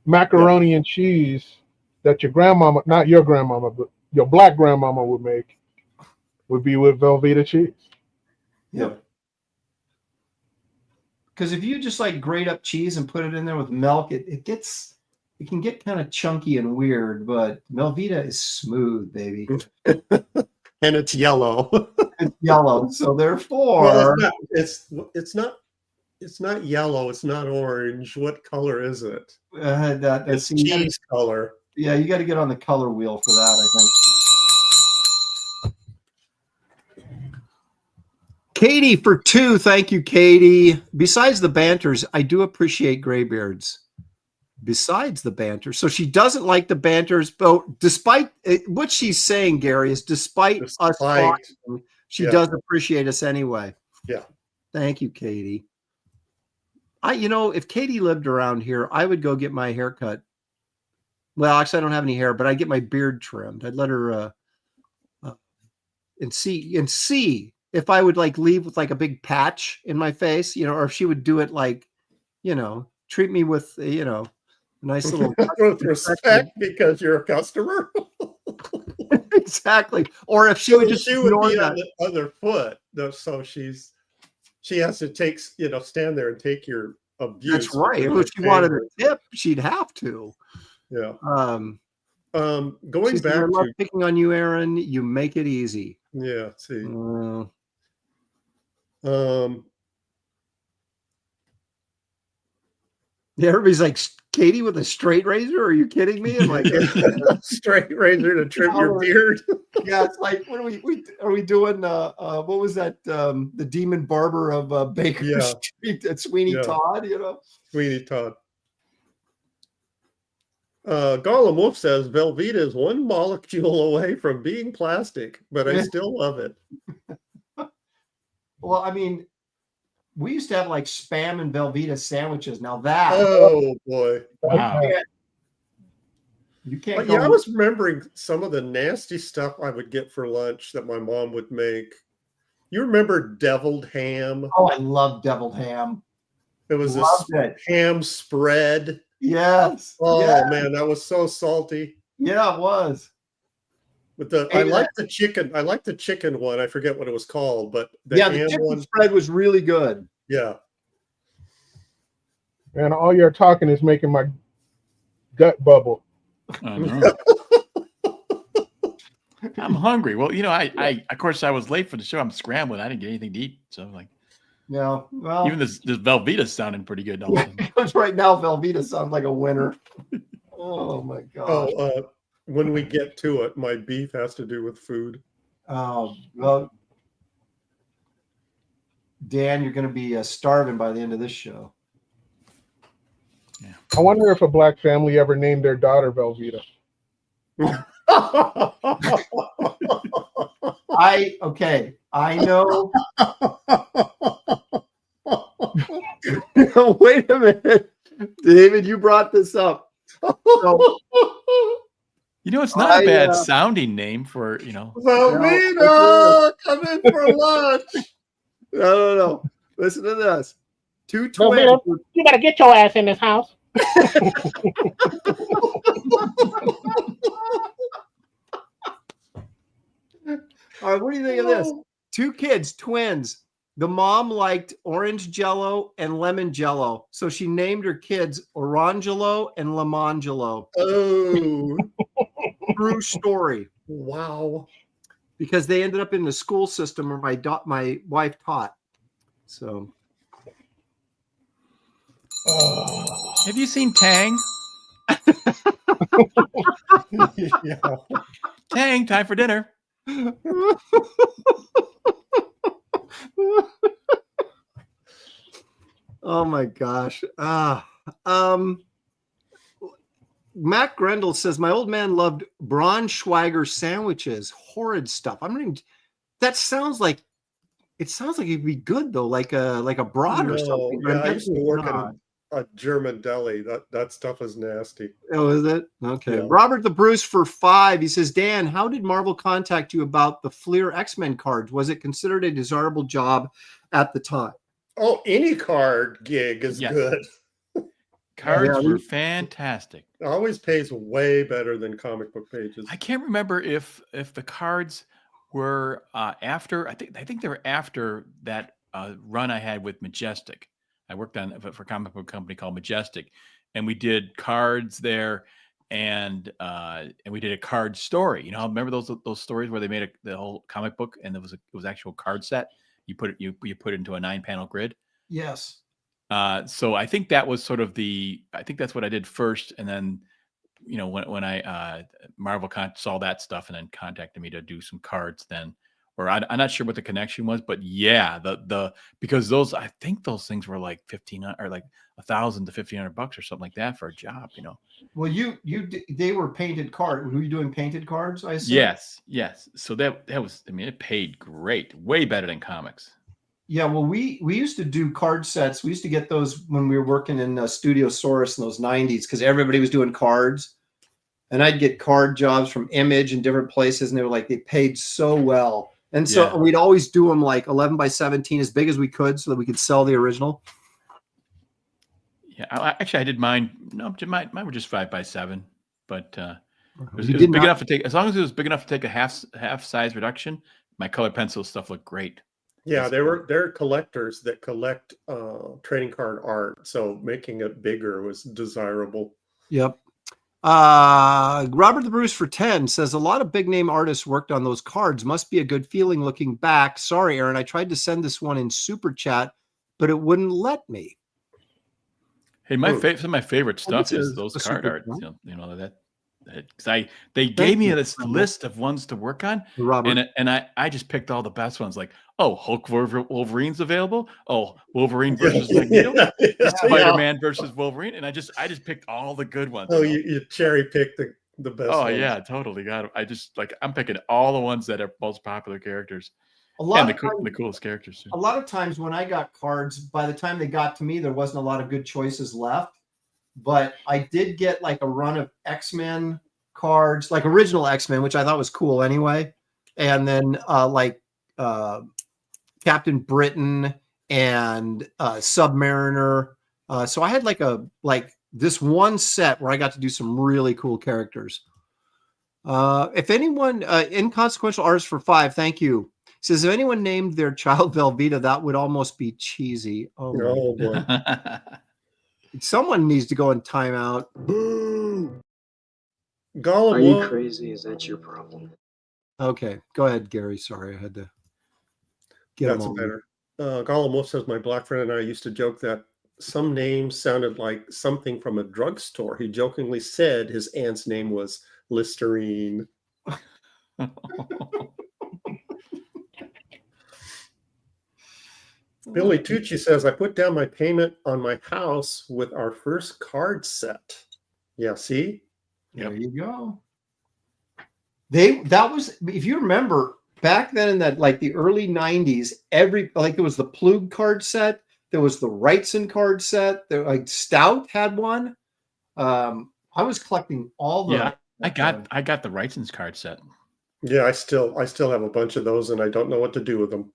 macaroni and cheese that your grandmama, not your grandmama, but your black grandmama would make would be with Velveeta cheese. Yeah. Because if you just grate up cheese and put it in there with milk, it can get kind of chunky and weird, but Velveeta is smooth, baby. And it's yellow. It's yellow, so therefore it's not yellow. It's not orange. What color is it? It's cheese color. Yeah, you got to get on the color wheel for that, I think. Katie for 2. Thank you, Katie. Besides the banters, I do appreciate Graybeards. Besides the banter. So she doesn't like the banters, but despite what she's saying, Gary, is despite us talking, she does appreciate us anyway. Yeah. Thank you, Katie. If Katie lived around here, I would go get my hair cut. Well, actually, I don't have any hair, but I'd get my beard trimmed. I'd let her and see if I would leave with a big patch in my face, or if she would do it treat me with a nice little with respect because you're a customer. Exactly. Or if she would just be on the other foot, so she has to stand there and take your abuse. That's right. If she wanted a tip, she'd have to. Yeah. Going She said, back I love to picking on you, Aaron. You make it easy. yeah, see. Uh, Um, yeah, everybody's like, Katie with a straight razor? Are you kidding me? I'm like, straight razor to trim your beard. yeah, it's like, what are we doing? What was that? The demon barber of Baker Yeah. Street at Sweeney Yeah. Todd, you know? Sweeney Todd. Gollum Wolf says Velveeta is one molecule away from being plastic, but I still love it. Well, I mean, we used to have like Spam and Velveeta sandwiches. Now that Oh boy. Wow. you can't But go. yeah, I was remembering some of the nasty stuff I would get for lunch that my mom would make. You remember deviled ham? Oh, I love deviled ham. It was Loved a it. ham spread. Yes. Oh yeah. man, that was so salty. Yeah, it was. With the I like the chicken. I like the chicken one. I forget what it was called, but the ham chicken one spread was really good. Yeah. And all your talking is making my gut bubble. I know. I'm hungry. Well, you know, I of course I was late for the show. I'm scrambling. I didn't get anything to eat, so I'm like, yeah. Well, even this Velveeta's sounding pretty good. Because right now Velveeta sounds like a winner. Oh my god. Oh, when we get to it, my beef has to do with food. Oh well, Dan, you're going to be starving by the end of this show. Yeah. I wonder if a black family ever named their daughter Velveeta. I know. Wait a minute, David, you brought this up. So, you know, it's not a bad sounding name for, you know. Velveeta, come in for lunch. No. Listen to this. Two twins. Velveeta, you better get your ass in this house. All right, what do you think of this? Two kids, twins. The mom liked orange jello and lemon jello, so she named her kids Orangelo and Lemangelo. Oh, true story. Wow. Because they ended up in the school system where my wife taught. So, have you seen Tang? Yeah. Tang, time for dinner. Oh my gosh. Matt Grendel says my old man loved Braunschweiger sandwiches. Horrid stuff. That sounds like it'd be good though, like a broad or something. Yeah, I used to work in a German deli. That stuff is nasty. Oh, is it? Okay. Yeah. Robert the Bruce for 5. He says, Dan, how did Marvel contact you about the Fleer X-Men cards? Was it considered a desirable job at the time? Oh, any card gig is good. Cards were fantastic. It always pays way better than comic book pages. I can't remember if the cards were after. I think they were after that run I had with Majestic. I worked on for a comic book company called Majestic, and we did cards there, and we did a card story. You know, remember those stories where they made the whole comic book, and it was actual card set. You put it into a 9-panel grid. Yes. So I think that was sort of I think that's what I did first, and then, you know, when I Marvel saw that stuff and then contacted me to do some cards then, or I'm not sure what the connection was, but yeah, because I think those things were like $1,500 or like $1,000 to $1,500 or something like that for a job, you know. Well, they were painted cards. Were you doing painted cards? I assume. Yes. So that was, I mean, it paid great, way better than comics. Yeah, well, we used to do card sets. We used to get those when we were working in Studio Source in those 90s because everybody was doing cards. And I'd get card jobs from Image and different places, and they were like, they paid so well. And so we'd always do them like 11 by 17, as big as we could, so that we could sell the original. Yeah, actually, I did mine. No, mine were just 5 by 7, but it was big enough to take. As long as it was big enough to take a half size reduction, my color pencil stuff looked great. Yeah, they're collectors that collect trading card art, so making it bigger was desirable. Yep. Robert the Bruce for 10 says a lot of big name artists worked on those cards. Must be a good feeling looking back. Sorry, Aaron, I tried to send this one in super chat, but it wouldn't let me. Hey, some of my favorite stuff is those card art. They gave me this list of ones to work on, Robert. and I just picked all the best ones. Like, oh, Hulk Wolverine's available. Oh, Wolverine versus Magneto. Spider-Man versus Wolverine, and I just picked all the good ones. Oh, you cherry picked the best. Oh ones. Yeah, totally got it. I'm picking all the ones that are most popular characters. And the coolest characters too. A lot of times when I got cards, by the time they got to me, there wasn't a lot of good choices left. But I did get like a run of X-Men cards, like original X-Men, which I thought was cool anyway. And then Captain Britain and Submariner. So I had like this one set where I got to do some really cool characters. If anyone, inconsequential artist for 5, thank you. Says, if anyone named their child Velveeta, that would almost be cheesy. Oh boy. Someone needs to go in timeout. Gollum, are you crazy? Is that your problem? Okay, go ahead, Gary. Sorry, I had to get That's better. Gollum Wolf says, my black friend and I used to joke that some names sounded like something from a drugstore. He jokingly said his aunt's name was Listerine. Billy Tucci says, I put down my payment on my house with our first card set. Yeah, see? There you go. That was, if you remember, back then in that like the early 90s, there was the Plug card set, there was the Wrightson card set, like Stout had one. I was collecting all the. Yeah, I got the Wrightson's card set. Yeah, I still have a bunch of those, and I don't know what to do with them.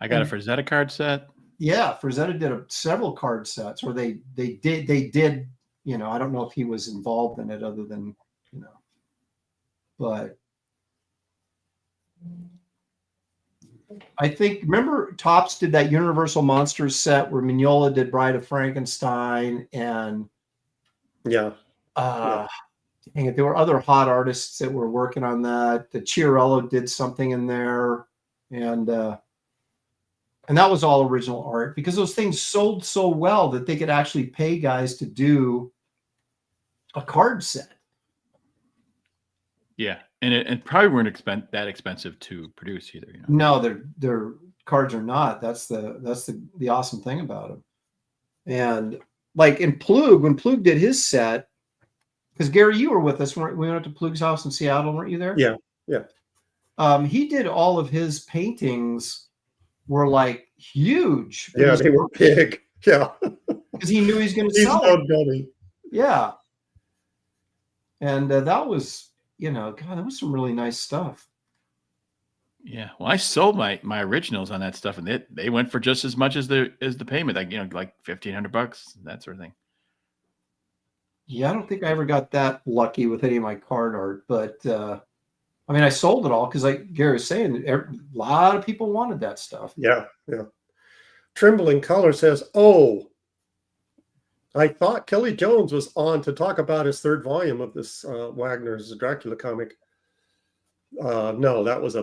I got a Frazetta card set. Yeah, Frazetta did several card sets where they did. You know, I don't know if he was involved in it other than, you know, but I think, remember Topps did that Universal Monsters set where Mignola did Bride of Frankenstein and yeah. Dang it, there were other hot artists that were working on that. The Chiarello did something in there, and that was all original art because those things sold so well that they could actually pay guys to do a card set. Yeah, and it probably weren't that expensive to produce either. You know? No, their cards are not. That's the awesome thing about them. And like in Plug, when Plug did his set, because Gary, you were with us. We went to Plug's house in Seattle, weren't you there? Yeah. He did all of his paintings were like huge. Yeah, they were big. Yeah, because he knew he's going to sell it. Dummy. Yeah, and that was, God, that was some really nice stuff. Yeah, well, I sold my originals on that stuff, and they went for just as much as the payment, like like $1,500, that sort of thing. Yeah, I don't think I ever got that lucky with any of my card art, but I mean, I sold it all because, like Gary was saying, a lot of people wanted that stuff. Yeah. Trembling Color says, "Oh, I thought Kelley Jones was on to talk about his third volume of this Wagner's Dracula comic. No, that was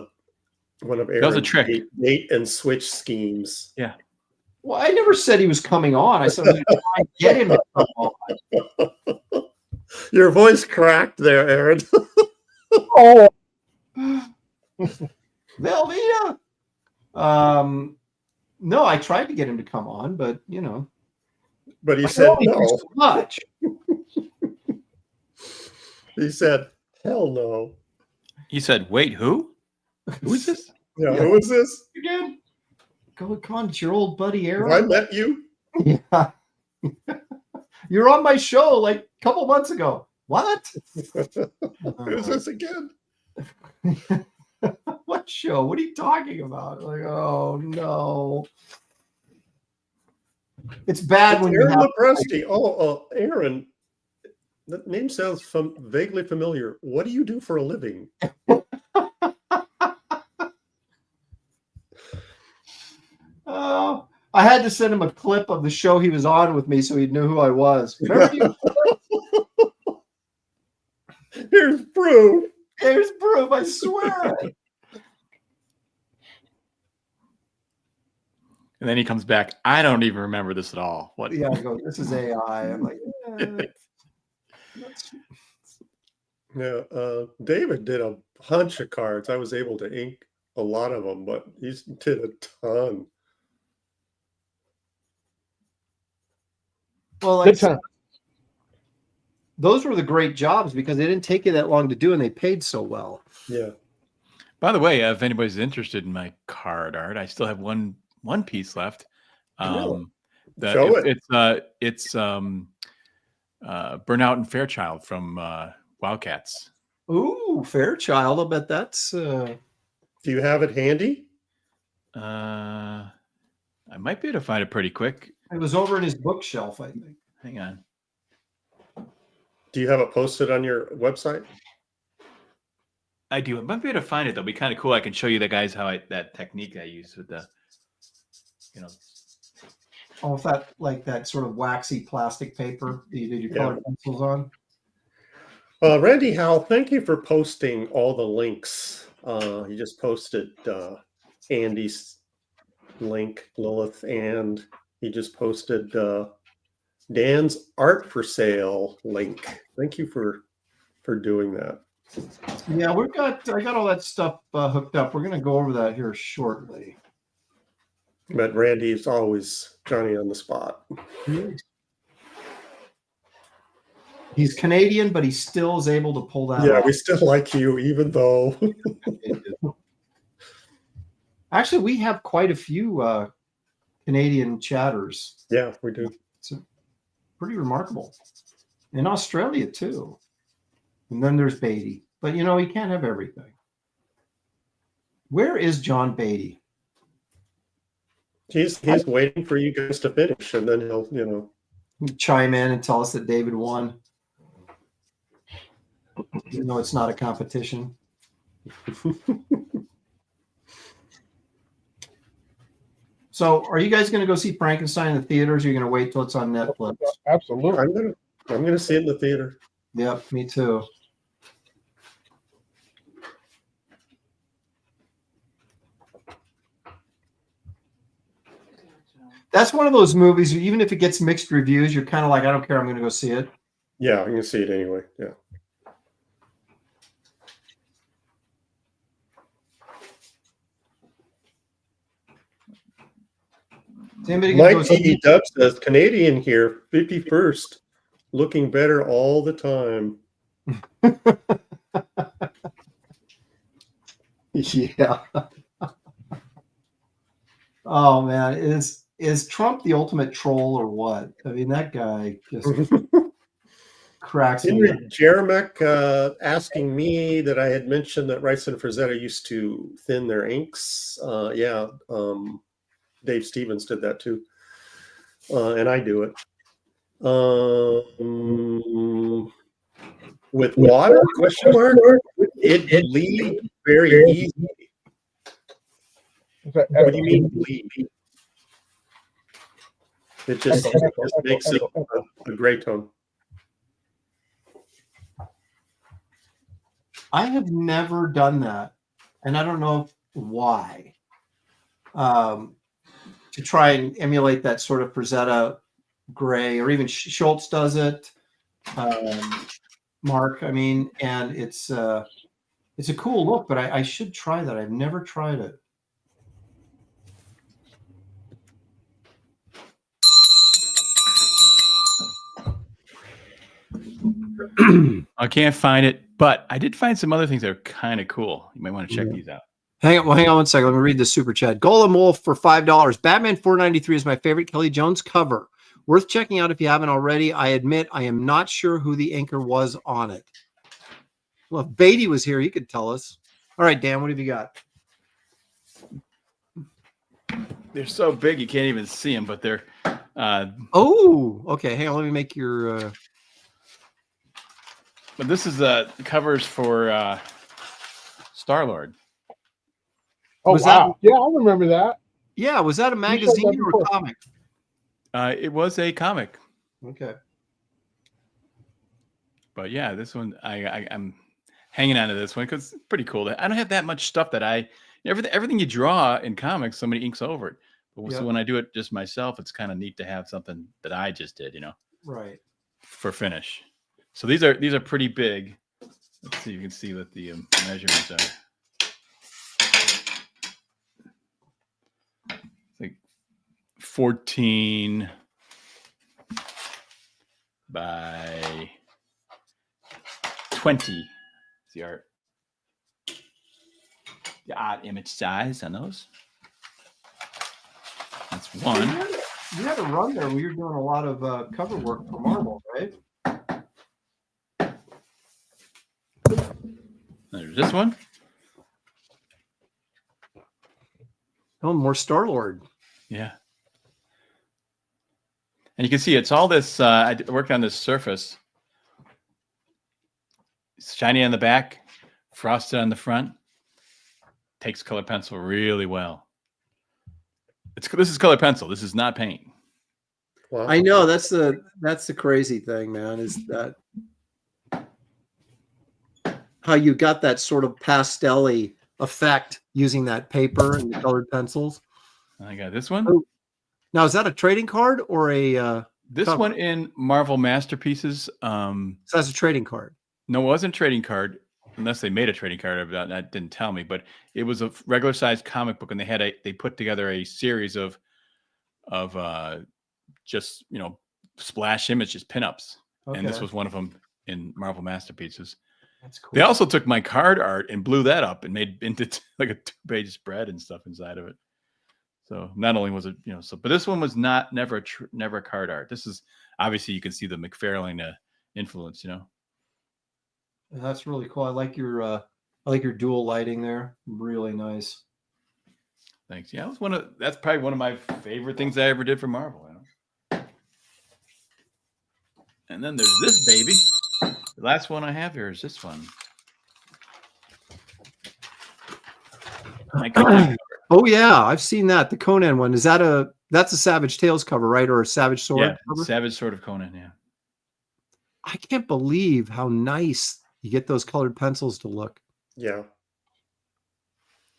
one of Aaron's trick. Bait and switch schemes. Yeah. Well, I never said he was coming on. I said I was going to try and get him to come on. Your voice cracked there, Aaron. Oh, Velveeta. No, I tried to get him to come on, but But he said no. So much. He said, "Hell no." He said, "Wait, who? Who is this?" Yeah, who is this? You did. Come on, it's your old buddy Aaron. Have I met you? Yeah. You're on my show like a couple months ago. What? Who's this again? What show? What are you talking about? Like, oh no. It's bad when Aaron you have Lepresti. Aaron. That name sounds vaguely familiar. What do you do for a living? Oh, I had to send him a clip of the show he was on with me so he'd know who I was. Remember you? right. And then he comes back. I don't even remember this at all. What? Yeah, I go, this is AI. I'm like, Yeah, David did a bunch of cards. I was able to ink a lot of them, but he did a ton. well, like, those were the great jobs because they didn't take you that long to do and they paid so well. Yeah. By the way, if anybody's interested in my card art, I still have one piece left. Really? Show it. It's Burnout and Fairchild from Wildcats. Ooh, Fairchild. I bet that's. Do you have it handy? I might be able to find it pretty quick. It was over in his bookshelf, I think. Hang on. Do you have it posted on your website? I do. I might be able to find it. That'll be kind of cool. I can show you the guys that technique I use with the, Oh, if that like that sort of waxy plastic paper that you did your colored pencils on. Randy Howell, thank you for posting all the links. You just posted Andy's link, Lilith, and he just posted Dan's art for sale link. Thank you for doing that. Yeah, I got all that stuff hooked up. We're gonna go over that here shortly. But Randy's always Johnny on the spot. He's Canadian, but he still is able to pull that off. We still like you, even though. Actually, we have quite a few Canadian chatters. Yeah, we do. It's pretty remarkable. In Australia, too. And then there's Beatty. But, he can't have everything. Where is John Beatty? He's waiting for you guys to finish, and then he'll, chime in and tell us that David won. Even though it's not a competition. So, are you guys going to go see Frankenstein in the theaters? Or are you going to wait till it's on Netflix? Absolutely. I'm gonna see it in the theater. Yep, me too. That's one of those movies, even if it gets mixed reviews, you're kind of like, I don't care, I'm going to go see it. Yeah, I'm gonna see it anyway. Yeah. Mike E. Dub says Canadian here, 51st, looking better all the time. Yeah. Oh man, is Trump the ultimate troll or what? I mean, that guy just cracks me. Henry Jeremek asking me that I had mentioned that Rice and Frazetta used to thin their inks. Dave Stevens did that too. And I do it. With water? Question mark? It bleeds very easy. What do you mean bleed? It just makes it a gray tone. I have never done that, and I don't know why. To try and emulate that sort of Frazetta gray, or even Schultz does it. Mark, I mean, and it's a cool look, but I should try that. I've never tried it. I can't find it, but I did find some other things that are kind of cool. You might want to check these out. Hang on 1 second. Let me read the super chat. Golem Wolf for $5. Batman 493 is my favorite Kelley Jones cover. Worth checking out if you haven't already. I admit I am not sure who the inker was on it. Well, if Beatty was here, he could tell us. All right, Dan, what have you got? They're so big you can't even see them, but they're. Oh, okay. Hang on. Let me make your. But this is covers for Star-Lord. Oh, wow. Yeah, I remember that. Yeah, was that a magazine or a comic? It was a comic. Okay. But yeah, this one I'm hanging on to this one because it's pretty cool. I don't have that much stuff that everything you draw in comics, somebody inks over it. But so when I do it just myself, it's kind of neat to have something that I just did, Right. for finish. So these are pretty big. Let's see if you can see what the measurements are. It's like 14 by 20. The art. The odd image size on those. That's one. You had a run there where you're doing a lot of cover work for Marvel, right? There's this one. Oh, more Star-Lord. Yeah. And you can see it's all this, I worked on this surface. It's shiny on the back, frosted on the front. Takes color pencil really well. This is color pencil. This is not paint. Wow. I know that's the crazy thing, man, is that how you got that sort of pastel-y effect using that paper and the colored pencils. I got this one. Oh, now, is that a trading card or a this cover? one in Marvel Masterpieces. So that's a trading card. No, it wasn't a trading card, unless they made a trading card. That didn't tell me, but it was a regular sized comic book, and they put together a series of just splash images, pinups, and this was one of them in Marvel Masterpieces. That's cool. They also took my card art and blew that up and made into like a 2-page spread and stuff inside of it. So not only was it, but this one was never card art. This is obviously you can see the McFarlane influence, That's really cool. I like your dual lighting there. Really nice. Thanks. Yeah, that's probably one of my favorite things I ever did for Marvel. And then there's this baby. The last one I have here is this one. Oh yeah, I've seen that. The Conan one. That's a Savage Tales cover, right? Or a Savage Sword cover? Savage Sword of Conan, yeah. I can't believe how nice you get those colored pencils to look. Yeah.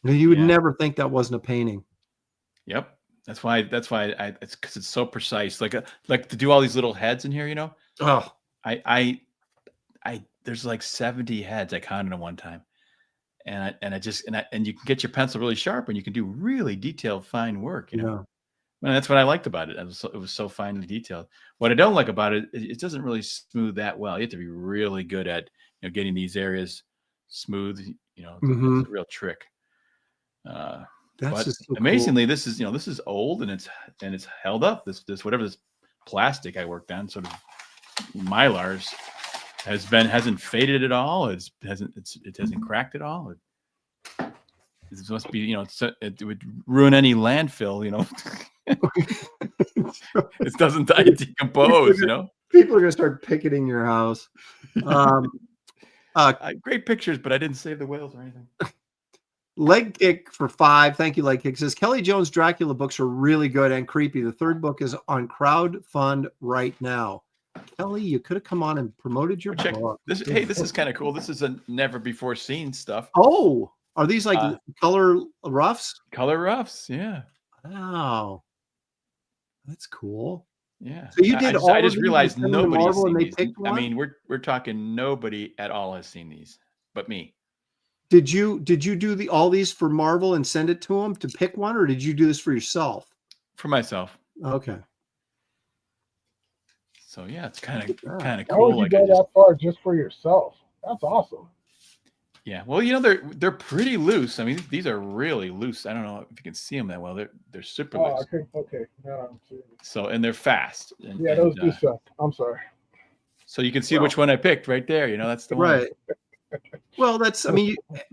You would never think that wasn't a painting. Yep. That's why it's because it's so precise. Like to do all these little heads in here, Oh, I there's like 70 heads I counted at one time. And you can get your pencil really sharp and you can do really detailed, fine work, And that's what I liked about it. It was so finely detailed. What I don't like about it, it doesn't really smooth that well. You have to be really good at getting these areas smooth. It's a real trick. That's just so amazingly, cool. this is old and it's held up. This whatever this plastic I worked on, sort of Mylars, hasn't faded at all. It hasn't cracked at all. It must be it would ruin any landfill. It doesn't decompose. People are gonna start picketing your house. Great pictures, but I didn't save the whales or anything. Leg Kick for 5. Thank you, Leg Kick. Says Kelley Jones Dracula books are really good and creepy. The third book is on crowdfund right now. Kelley, you could have come on and promoted your book. This is kind of cool. This is a never before seen stuff. Oh, are these like color roughs? Color roughs, yeah. Wow, that's cool. Yeah. So you did. I just realized nobody's seen these. I mean, we're talking nobody at all has seen these, but me. Did you do all these for Marvel and send it to them to pick one, or did you do this for yourself? For myself. Okay. So yeah, it's kind of cool. How would you go that far just for yourself? That's awesome. Yeah, well, they're pretty loose. I mean, these are really loose. I don't know if you can see them that well. They're super loose. Okay. No, I'm serious. So and they're fast. Those do suck. I'm sorry. So you can see which one I picked right there. That's the one. Right. Well,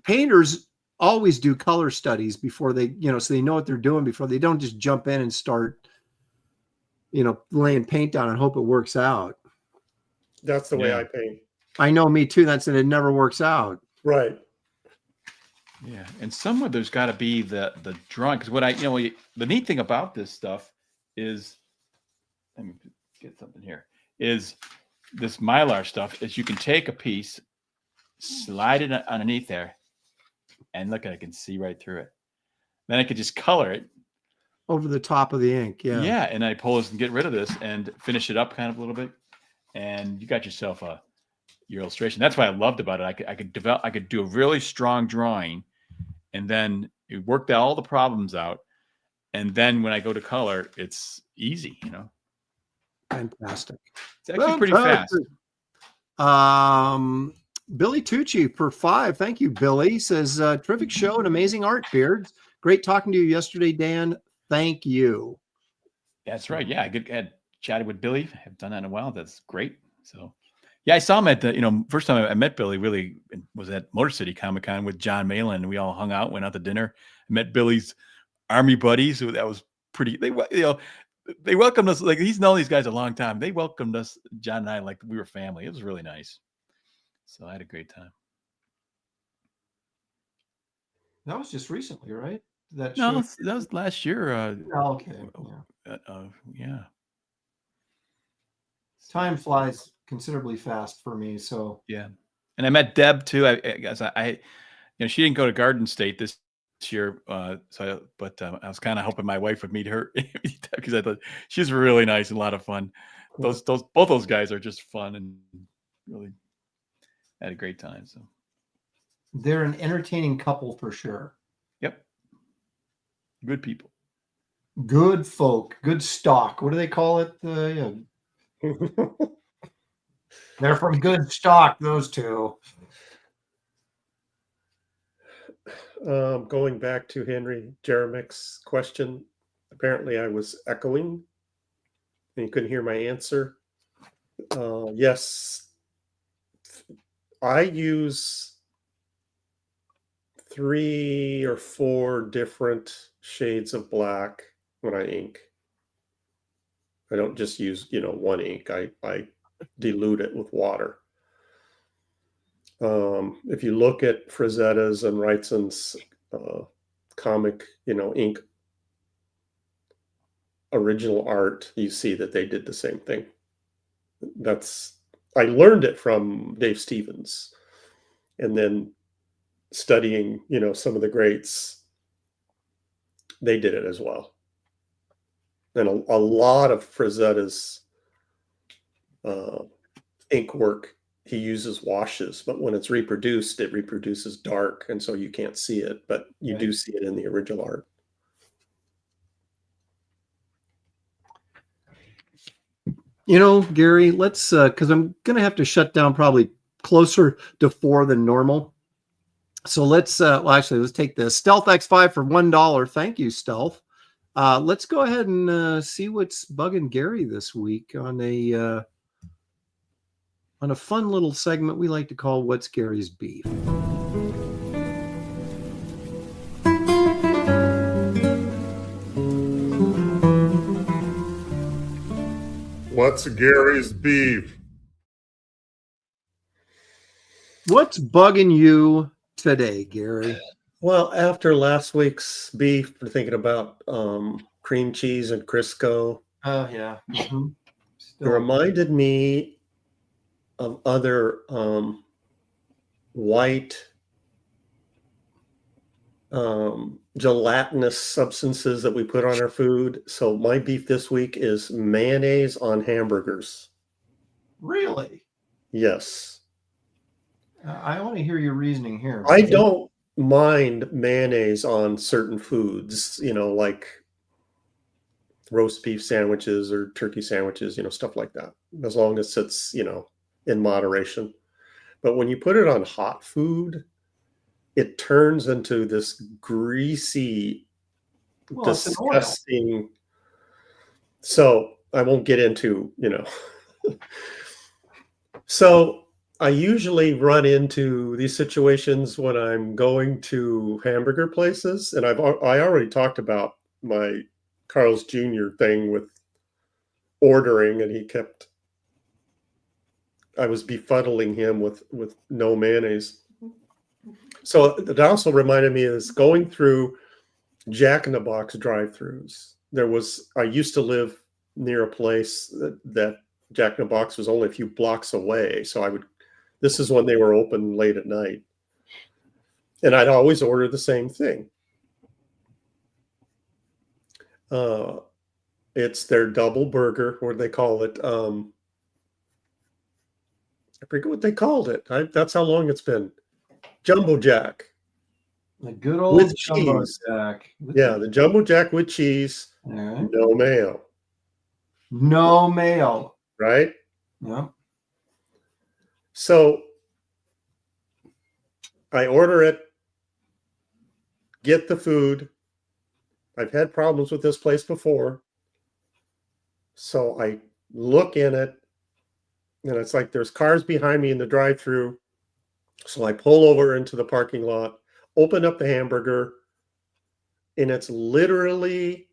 painters always do color studies before they, so they know what they're doing before they don't just jump in and start, laying paint down and hope it works out. That's the way I paint. I know, me too. It never works out. Right. Yeah, and somewhere there's got to be the drawing, because the neat thing about this stuff is, let me get something here, is this Mylar stuff is you can take a piece slide it underneath there, and look, I can see right through it. Then I could just color it. Over the top of the ink. Yeah. Yeah, and I pull this and get rid of this and finish it up kind of a little bit, and you got yourself your illustration. That's what I loved about it. I could do a really strong drawing, and then it worked all the problems out, and then when I go to color, it's easy. Fantastic. It's actually pretty fast. Billy Tucci for 5. Thank you, Billy. Says terrific show and amazing art, Beards. Great talking to you yesterday, Dan. Thank you. That's right. Yeah, I had chatted with Billy. I haven't done that in a while. That's great. So, yeah, I saw him at the first time I met Billy. Really was at Motor City Comic Con with John Malin. We all hung out, went out to dinner. I met Billy's army buddies. So that was pretty. They welcomed us like he's known these guys a long time. They welcomed us, John and I, like we were family. It was really nice. So I had a great time. That was just recently, right? That was last year. Okay. Yeah. Time flies considerably fast for me. So yeah, and I met Deb too. I she didn't go to Garden State this year, but I was kind of hoping my wife would meet her because I thought she's really nice and a lot of fun. Both those guys are just fun and really had a great time. So they're an entertaining couple for sure. Yep. Good people. Good folk. Good stock. What do they call it? They're from good stock, those two. Going back to Henry Jeremick's question, apparently I was echoing and you couldn't hear my answer. Yes, I use 3 or 4 different shades of black when I ink. I don't just use, one ink. I dilute it with water. If you look at Frazetta's and Wrightson's comic, ink original art, you see that they did the same thing. I learned it from Dave Stevens, and then studying, some of the greats, they did it as well. And a lot of Frazetta's ink work, he uses washes, but when it's reproduced, it reproduces dark, and so you can't see it, but you do see it in the original art. Gary, let's because I'm gonna have to shut down probably closer to 4 than normal. So let's take this Stealth X5 for $1. Thank you, Stealth. Let's go ahead and see what's bugging Gary this week on a fun little segment we like to call What's Gary's Beef. What's Gary's beef? What's bugging you today, Gary? Well, after last week's beef, we're thinking about cream cheese and Crisco. Oh, yeah. Mm-hmm. It reminded me of other white gelatinous substances that we put on our food. So my beef this week is mayonnaise on hamburgers. Really? Yes. I want to hear your reasoning here. I don't mind mayonnaise on certain foods, like roast beef sandwiches or turkey sandwiches, stuff like that, as long as it's, in moderation. But when you put it on hot food, it turns into this greasy, disgusting. So I won't get into, So I usually run into these situations when I'm going to hamburger places, and I already talked about my Carl's Jr. thing with ordering, and I was befuddling him with no mayonnaise. So it also reminded me is going through Jack in the Box drive-thrus. I used to live near a place that Jack in the Box was only a few blocks away. So I would This is when they were open late at night. And I'd always order the same thing. It's their double burger, what do they call it? I forget what they called it. That's how long it's been. Jumbo Jack. The good old With Jumbo cheese. Jack. Yeah, the Jumbo Jack with cheese, All right. no mayo, No mayo. right? Yeah. So I order it, get the food. I've had problems with this place before. So I look in it, and it's like there's cars behind me in the drive-thru. So I pull over into the parking lot, open up the hamburger, and it's literally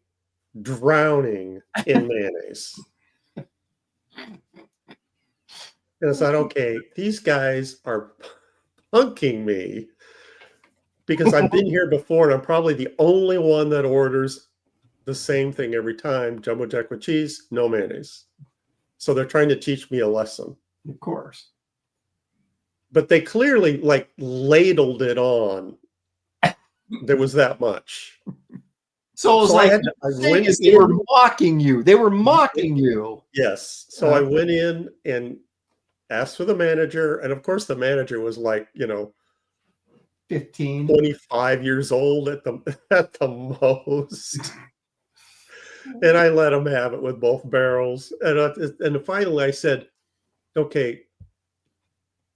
drowning in mayonnaise. And it's like, okay, these guys are punking me because I've been here before, and I'm probably the only one that orders the same thing every time. Jumbo Jack with cheese, no mayonnaise. So they're trying to teach me a lesson. Of course. But they clearly like ladled it on. There was that much. So it was So like they were mocking you. They were mocking you. Yes. So I went in and asked for the manager. And of course, the manager was like, 15. 25 years old at the most. And I let him have it with both barrels. And finally I said, okay,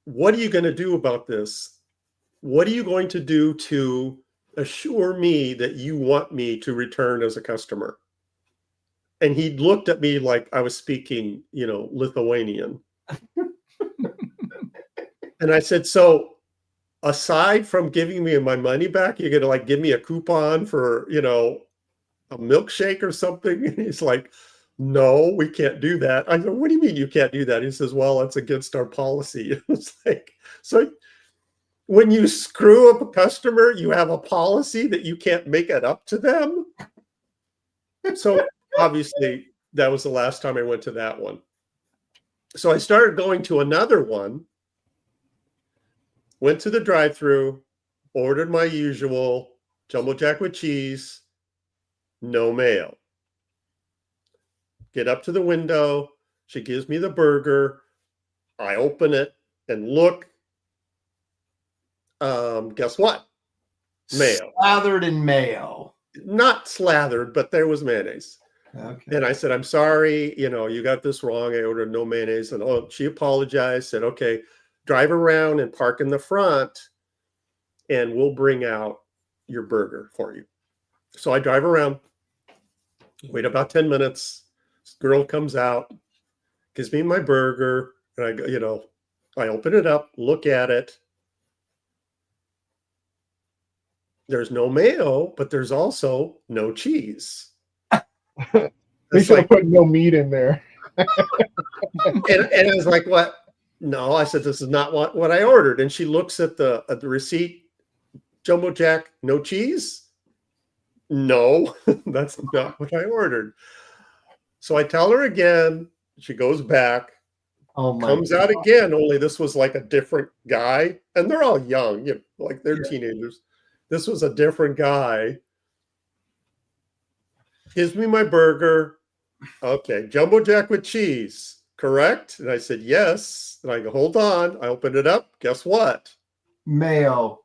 what are you going to do about this? What are you going to do to assure me that you want me to return as a customer? And he looked at me like I was speaking, Lithuanian. And I said, so aside from giving me my money back, you're going to like give me a coupon for, a milkshake or something? And he's like, no, we can't do that. I said, what do you mean you can't do that? He says, well, it's against our policy. It was like, so when you screw up a customer, you have a policy that you can't make it up to them. So obviously that was the last time I went to that one. So I started going to another one, went to the drive-thru, ordered my usual Jumbo Jack with cheese, no mayo. Get up to the window. She gives me the burger. I open it and look. Guess what? Mayo. Slathered in mayo. Not slathered, but there was mayonnaise. Okay. And I said, I'm sorry, you got this wrong. I ordered no mayonnaise. And she apologized, said, okay, drive around and park in the front, and we'll bring out your burger for you. So I drive around, wait about 10 minutes. This girl comes out, gives me my burger, and I go, I open it up, look at it. There's no mayo, but there's also no cheese. They should have put no meat in there. and I was like, what? No, I said, this is not what I ordered. And she looks at the receipt, Jumbo Jack, no cheese? No, that's not what I ordered. So I tell her again, she goes back, comes out again, only this was like a different guy. And they're all young, like they're teenagers. This was a different guy. Gives me my burger. Okay, Jumbo Jack with cheese, correct? And I said, yes. And I go, hold on. I opened it up. Guess what? Mayo.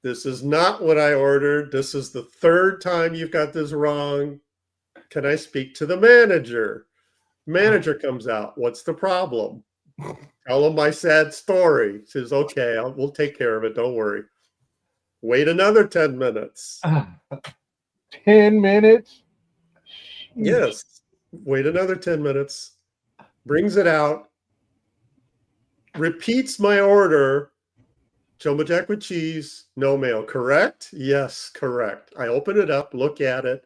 This is not what I ordered. This is the third time you've got this wrong. Can I speak to the manager? Manager comes out. What's the problem? Tell him my sad story. He says, okay, we'll take care of it. Don't worry. Wait another 10 minutes. 10 minutes? Yes. Wait another 10 minutes. Brings it out. Repeats my order. Jumbo Jack with cheese, no mayo. Correct? Yes, correct. I open it up, look at it,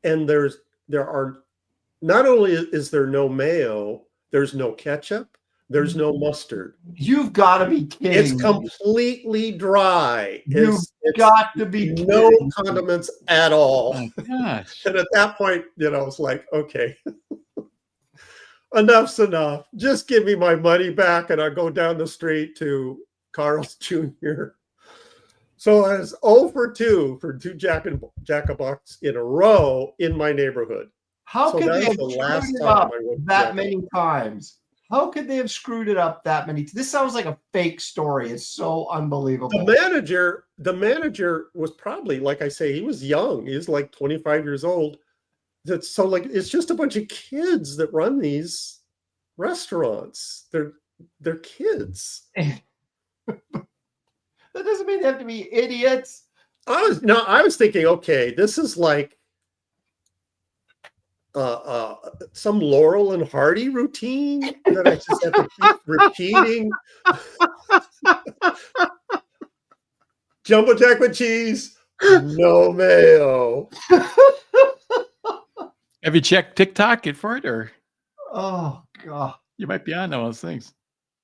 and there are not only is there no mayo, there's no ketchup, there's no mustard. You've got to be kidding. It's completely dry. It's got to be no condiments at all. Oh my gosh. And at that point, it's like, okay. enough's enough. Just give me my money back, and I go down the street to Carl's Jr. So I was 0 for 2 for two Jack-a-Box in a row in my neighborhood. How So could that they was have the screwed last it time up I went to that Jack-a-Box. many times? How could they have screwed it up that many? This sounds like a fake story. It's so unbelievable. The manager was probably, like I say, he was young. He was like 25 years old. So like it's just a bunch of kids that run these restaurants. They're kids. That doesn't mean they have to be idiots. I was thinking, okay, this is like some Laurel and Hardy routine that I just have to keep repeating. Jumbo Jack with cheese, no mayo. Have you checked TikTok for it, or Oh God. you might be on those things?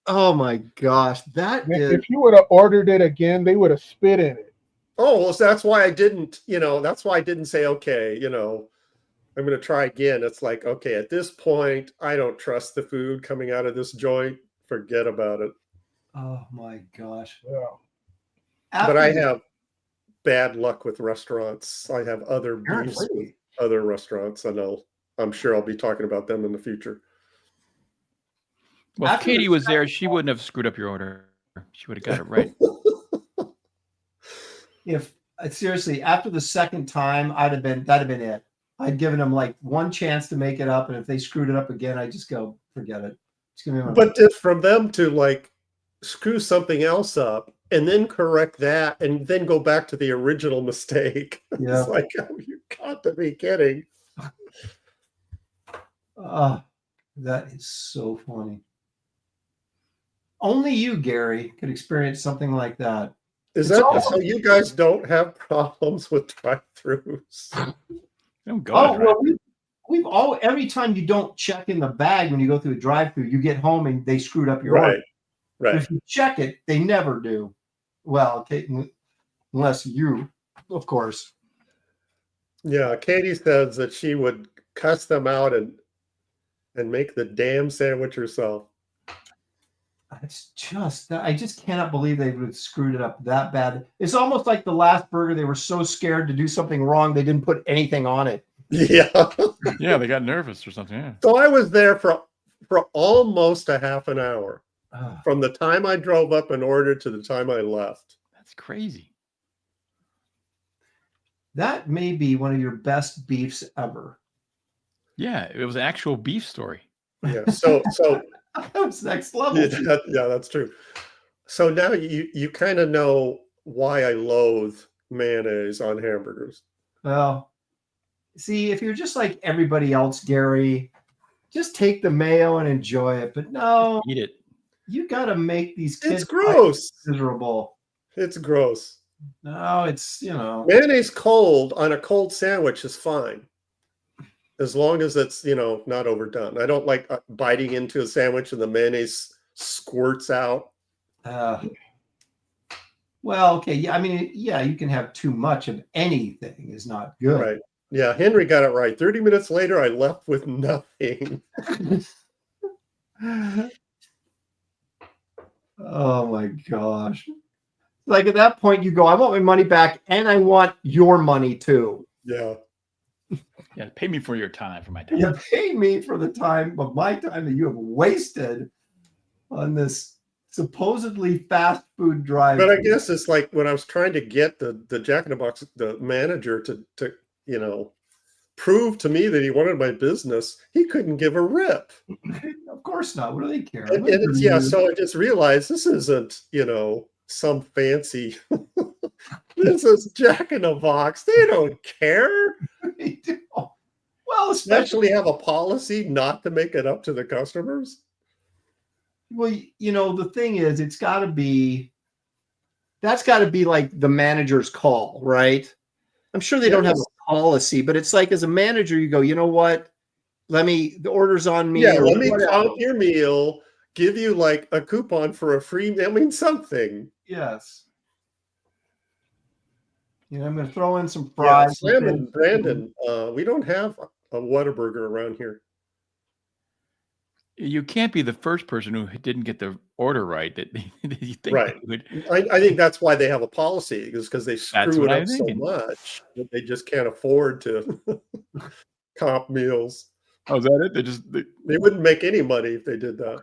Oh my gosh. That is If you would have ordered it again, they would have spit in it. Oh, well, so that's why I didn't, that's why I didn't say, okay, I'm going to try again. It's like, okay, at this point, I don't trust the food coming out of this joint. Forget about it. oh my gosh. Yeah. But I have bad luck with restaurants. I have other beefs with other restaurants. I'm sure I'll be talking about them in the future. Well, if After Katie the was there, she wouldn't have screwed up your order. She would have got it right. If seriously, after the second time, that'd have been it. I'd given them like one chance to make it up, and if they screwed it up again, I'd just go, forget it. Just give me my But just from them to like screw something else up and then correct that and then go back to the original mistake. Yeah. It's like, oh, you got to be kidding. That is so funny. Only you, Gary, could experience something like that. Is It's that awesome. so? You guys don't have problems with drive-throughs? Don't go. Oh well, we've all every time you don't check in the bag when you go through a drive-through, you get home and they screwed up your order. But Right. if you check it, they never do. Well, okay, unless you, of course. Yeah, Katie says that she would cuss them out and make the damn sandwich herself. It's just I just cannot believe they would have screwed it up that bad. It's almost like the last burger. They were so scared to do something wrong, they didn't put anything on it. Yeah. Yeah, they got nervous or something. Yeah. So I was there for almost a half an hour from the time I drove up and ordered to the time I left. That's crazy. That may be one of your best beefs ever. Yeah, it was an actual beef story. Yeah. So That was next level. yeah, that's true. So now you kind of know why I loathe mayonnaise on hamburgers. Well, see, if you're just like everybody else, Gary, just take the mayo and enjoy it. But no, Eat it. you got to make these kids It's gross. miserable. It's gross. No, it's Mayonnaise cold on a cold sandwich is fine. As long as it's, not overdone. I don't like biting into a sandwich and the mayonnaise squirts out. Well, okay. Yeah, I mean, yeah, you can have too much of anything is not good. Right. Yeah, Henry got it right. 30 minutes later, I left with nothing. Oh my gosh. Like at that point, you go, I want my money back and I want your money too. Yeah. Yeah, pay me for your time, for my time. You pay me for the time of my time that you have wasted on this supposedly fast food drive. But I guess it's like when I was trying to get the Jack in the Box, the manager to prove to me that he wanted my business, he couldn't give a rip. Of course not. What do they care? And it's, so I just realized this isn't, some fancy. This is Jack in the Box. They don't care. They do. Well, They actually have a policy not to make it up to the customers. Well, the thing is, that's got to be like the manager's call, right? I'm sure they don't have a policy, but it's like as a manager, you go, you know what? The order's on me. Yeah, let me count your meal, give you like a coupon for a free, something. Yes. I'm going to throw in some fries. Yeah, Sam and Brandon, we don't have a Whataburger around here. You can't be the first person who didn't get the order right that you think Right. they would. I think that's why they have a policy, is because they screw what it I'm up so thinking. much that they just can't afford to comp meals. Oh, is that it? They wouldn't make any money if they did that.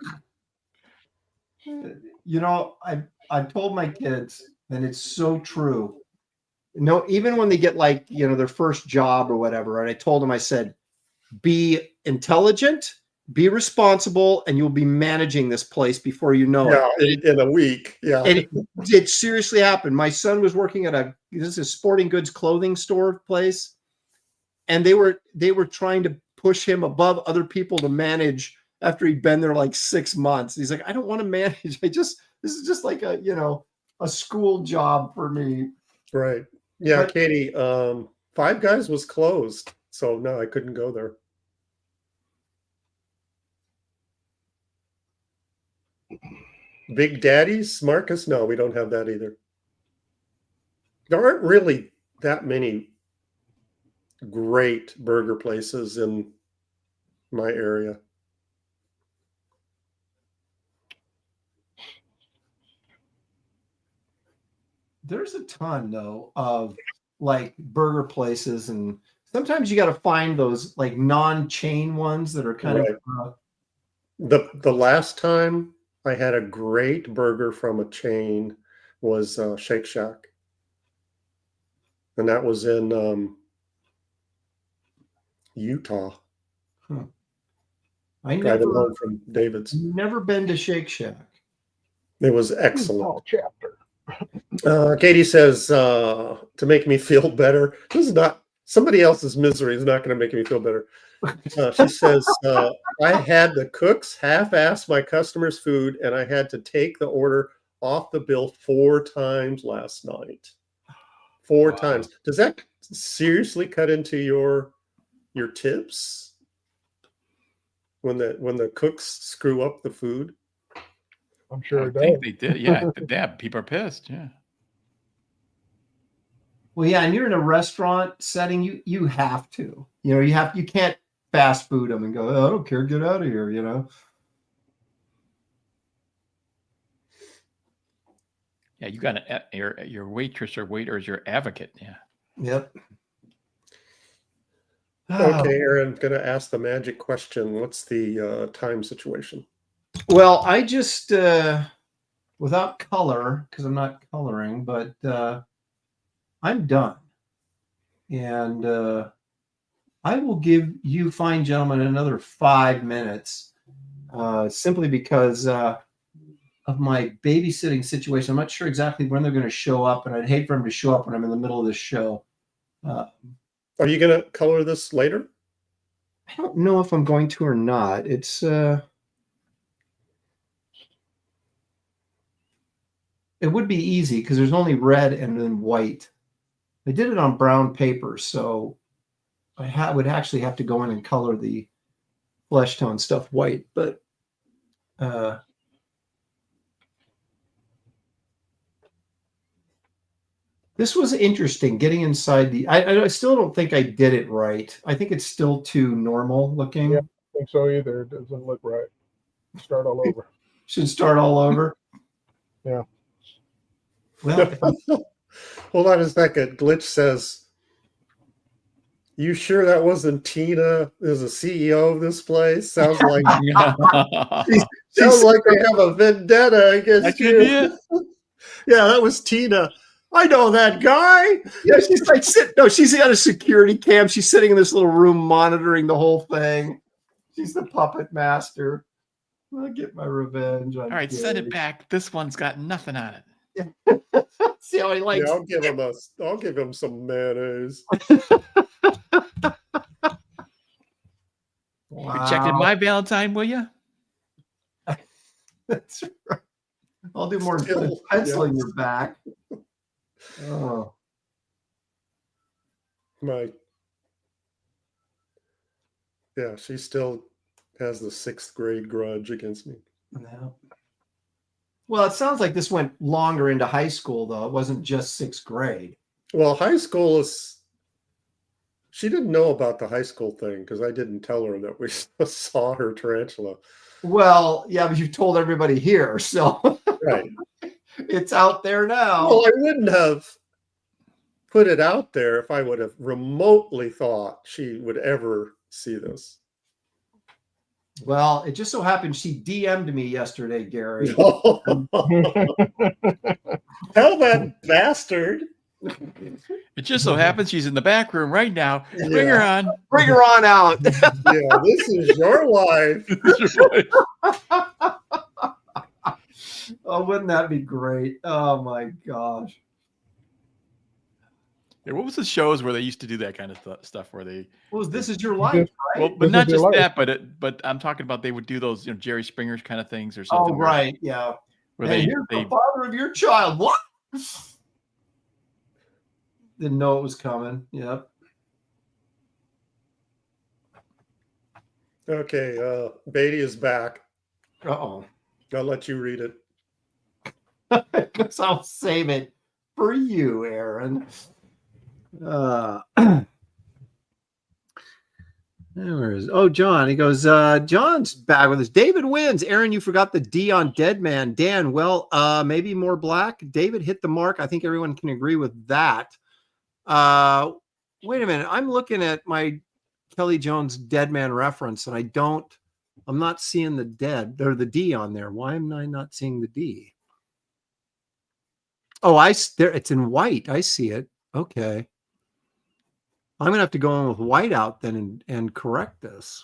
You know, I told my kids, and it's so true. No, even when they get like, you know, their first job or whatever, and I told them, I said, be intelligent, be responsible, and you'll be managing this place before you know it. In a week. Yeah. And it seriously happened. My son was working at this is a sporting goods clothing store place, and they were trying to push him above other people to manage after he'd been there like 6 months. He's like, I don't want to manage. This is just like a, you know, a school job for me. Right. Yeah, But- Katie, Five Guys was closed, so no, I couldn't go there. Big Daddy's, Marcus? No, we don't have that either. There aren't really that many great burger places in my area. There's a ton though of like burger places, and sometimes you got to find those like non-chain ones that are kind of The last time I had a great burger from a chain was Shake Shack, and that was in Utah. I Driving home from David's. never been to Shake Shack. It was excellent. Small chapter. Katie says, to make me feel better. This is not somebody else's misery is not going to make me feel better. She says, I had the cooks half-ass my customers' food, and I had to take the order off the bill 4 times last night. 4 times. Does that seriously cut into your tips when the cooks screw up the food? I'm sure I it think does. they did. Yeah, yeah. People are pissed. Yeah. Well, yeah, and you're in a restaurant setting, you have to. You know, you can't fast food them and go, oh, I don't care, get out of here, you know. Yeah, you got your waitress or waiter is your advocate. Yeah. Yep. Okay, Aaron, going to ask the magic question. What's the time situation? Well, I just without color, because I'm not coloring, but I'm done. And I will give you fine gentlemen another 5 minutes, simply because of my babysitting situation. I'm not sure exactly when they're going to show up, and I'd hate for them to show up when I'm in the middle of this show. Are you going to color this later? I don't know if I'm going to or not. It's it would be easy because there's only red and then white. I did it on brown paper, so I would actually have to go in and color the flesh tone stuff white. But this was interesting getting inside the. I still don't think I did it right. I think it's still too normal looking. Yeah. I think so either. It doesn't look right. Start all over. Should start all over. Yeah. Well, Hold on a second. Glitch says, you sure that wasn't Tina as the CEO of this place? Sounds like sounds like they have a vendetta against That you. could be it. Yeah, that was Tina. I know that guy. yeah, she's like she's got a security cam. She's sitting in this little room monitoring the whole thing. She's the puppet master. I'll get my revenge. All right, send it back. This one's got nothing on it. See how he likes. Yeah, I'll give him some mayonnaise. Wow. Rejected my Valentine, will you? That's right. I'll do more Still, penciling your back. Oh, Yeah, she still has the 6th grade grudge against me. no. Well, it sounds like this went longer into high school, though. It wasn't just 6th grade. Well, high school is. She didn't know about the high school thing because I didn't tell her that we saw her tarantula. Well, yeah, but you've told everybody here, so Right. it's out there now. Well, I wouldn't have put it out there if I would have remotely thought she would ever see this. Well, it just so happened she DM'd me yesterday, Gary. Tell that bastard. It just so happens she's in the back room right now. Bring her on. Bring her on out. Yeah, this is your life. Oh, wouldn't that be great? Oh my gosh. Yeah, what was the shows where they used to do that kind of stuff where they Well, This Is Your Life, right? well, but This not Is Your just Life. that, but I'm talking about they would do those, Jerry Springer's kind of things or something. Oh, right, yeah. Where And they here's the father of your child. What? Didn't know it was coming. Yep. Okay, Beatty is back. Uh-oh. I'll let you read it. Because I'll save it for you, Aaron. Where is John? He goes, John's back with us. David wins. Aaron, you forgot the D on Dead Man. Dan, well, maybe more black. David hit the mark. I think everyone can agree with that. Wait a minute. I'm looking at my Kelley Jones Dead Man reference, and I'm not seeing the dead or the D on there. Why am I not seeing the D? Oh, it's in white. I see it. Okay. I'm gonna have to go in with whiteout then and correct this.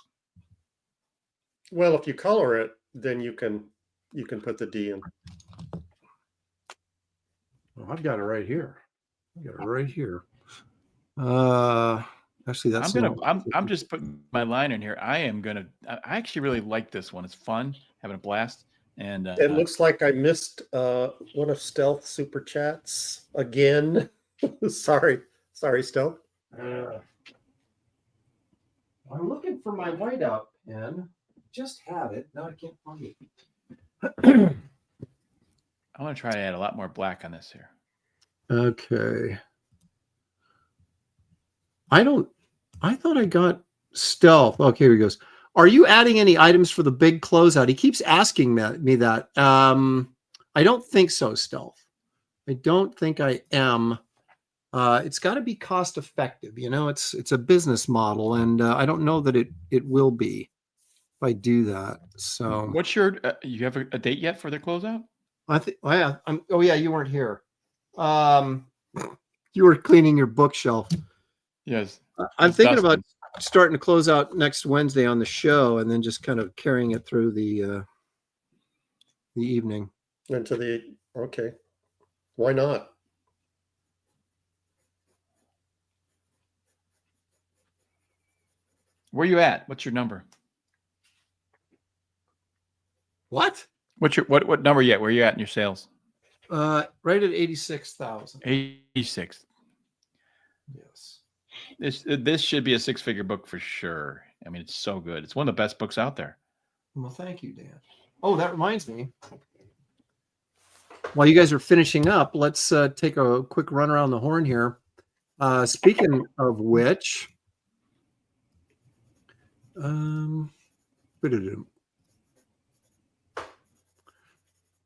Well, if you color it, then you can put the D in. Oh, I've got it right here. Actually, that's I'm just putting my line in here. I actually really like this one. It's fun, having a blast. And It looks like I missed one of Stealth super chats again. Sorry, Stealth. I'm looking for my whiteout pen. Just had it. Now I can't find it. I want to try to add a lot more black on this here. Okay. I thought I got Stealth. Okay, here he goes. Are you adding any items for the big closeout? He keeps asking me that. I don't think so, Stealth. I don't think I am. It's got to be cost effective. It's a business model, and I don't know that it will be if I do that. So, what's your? You have a date yet for the closeout? I think. Oh yeah. You weren't here. You were cleaning your bookshelf. Yes. I'm thinking about starting to close out next Wednesday on the show, and then just kind of carrying it through the evening. Okay. Why not? Where you at? What's your number? What? What number yet? Where you at in your sales? Right at 86,000. 86. Yes. This should be a six-figure book for sure. I mean, it's so good. It's one of the best books out there. Well, thank you, Dan. Oh, that reminds me. While you guys are finishing up, let's take a quick run around the horn here. Speaking of which,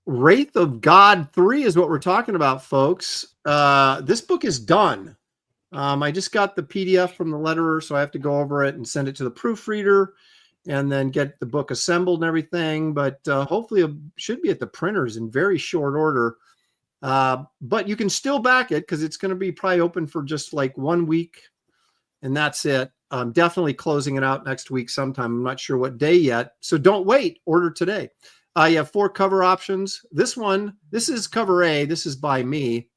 Wraith of God 3 is what we're talking about, folks. This book is done. I just got the PDF from the letterer, so I have to go over it and send it to the proofreader and then get the book assembled and everything. But hopefully it should be at the printers in very short order. But you can still back it because it's going to be probably open for just like 1 week, and that's it. I'm definitely closing it out next week sometime. I'm not sure what day yet. So don't wait. Order today. You have 4 cover options. This is cover A. This is by me.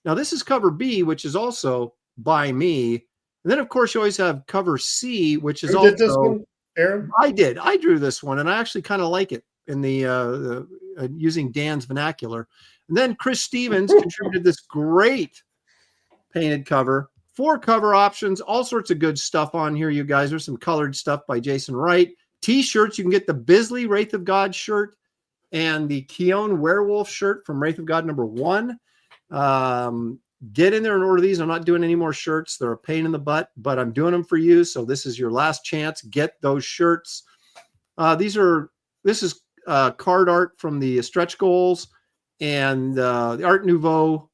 Now, this is cover B, which is also by me. And then, of course, you always have cover C, which is also... Did this one, Aaron? I did. I drew this one, and I actually kind of like it in the using Dan's vernacular. And then Chris Stevens contributed this great painted cover. 4 cover options, all sorts of good stuff on here, you guys. There's some colored stuff by Jason Wright. T-shirts, you can get the Bisley Wraith of God shirt and the Keown Werewolf shirt from Wraith of God #1. Get in there and order these. I'm not doing any more shirts. They're a pain in the butt, but I'm doing them for you. So this is your last chance. Get those shirts. These are This is card art from the stretch goals and the Art Nouveau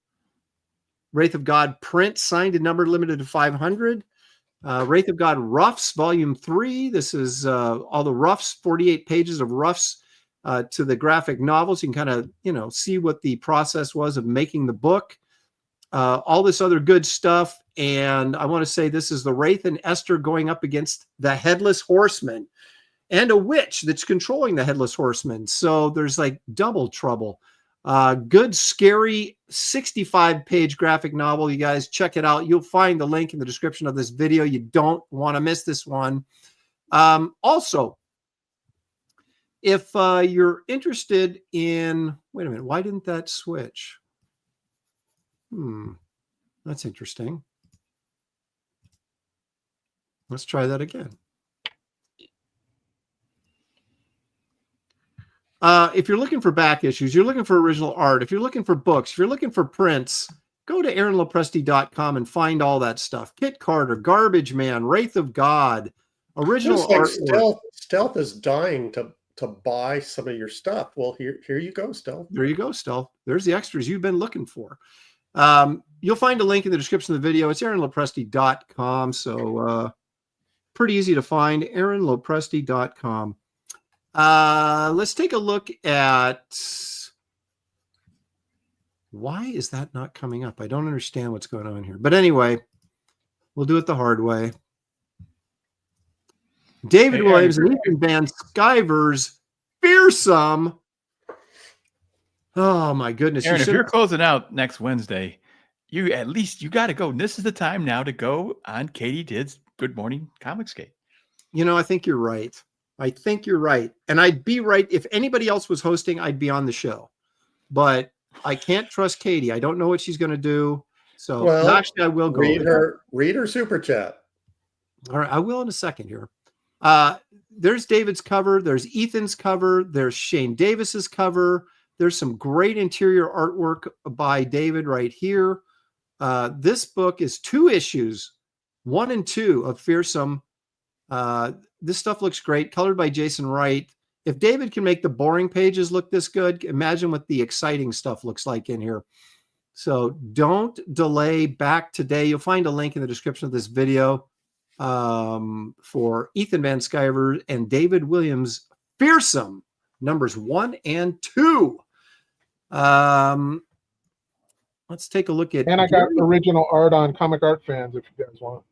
Wraith of God print, signed and numbered, limited to 500. Wraith of God Roughs, Volume 3. This is all the roughs, 48 pages of roughs to the graphic novels. You can kind of, see what the process was of making the book. All this other good stuff. And I want to say this is the Wraith and Esther going up against the Headless Horseman and a witch that's controlling the Headless Horseman. So there's like double trouble. Good, scary 65-page graphic novel. You guys check it out. You'll find the link in the description of this video. You don't want to miss this one. Also, if you're interested in, wait a minute, why didn't that switch? That's interesting. Let's try that again. If you're looking for back issues, you're looking for original art, if you're looking for books, if you're looking for prints, go to aaronlopresti.com and find all that stuff. Kit Carter, Garbage Man, Wraith of God, original art. Stealth is dying to buy some of your stuff. Well, here you go, Stealth. There you go, Stealth. There's the extras you've been looking for. You'll find a link in the description of the video. It's aaronlopresti.com. So pretty easy to find, aaronlopresti.com. Let's take a look at, why is that not coming up? I don't understand what's going on here. But anyway, we'll do it the hard way. David Williams and Ethan Van Sciver's Fearsome. Oh my goodness. Aaron, if you're closing out next Wednesday, you got to go. And this is the time now to go on Katie Did's Good Morning Comicscape. I think you're right. I think you're right. And I'd be right. If anybody else was hosting, I'd be on the show. But I can't trust Katie. I don't know what she's going to do. So actually, I will go. Read her super chat. All right. I will in a second here. There's David's cover. There's Ethan's cover. There's Shane Davis's cover. There's some great interior artwork by David right here. This book is 2 issues, 1 and 2 of Fearsome. This stuff looks great, colored by Jason Wright. If David can make the boring pages look this good, imagine what the exciting stuff looks like in here. So don't delay, back today. You'll find a link in the description of this video for Ethan Van Sciver and David Williams' Fearsome, numbers 1 and 2. Let's take a look at. And I got original art on Comic Art Fans if you guys want.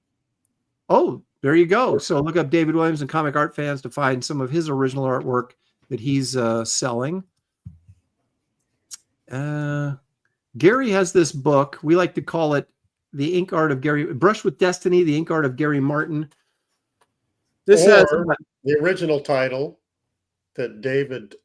Oh, there you go. So look up David Williams and Comic Art Fans to find some of his original artwork that he's selling. Gary has this book. We like to call it The Ink Art of Gary, Brush with Destiny, The Ink Art of Gary Martin. This has the original title that David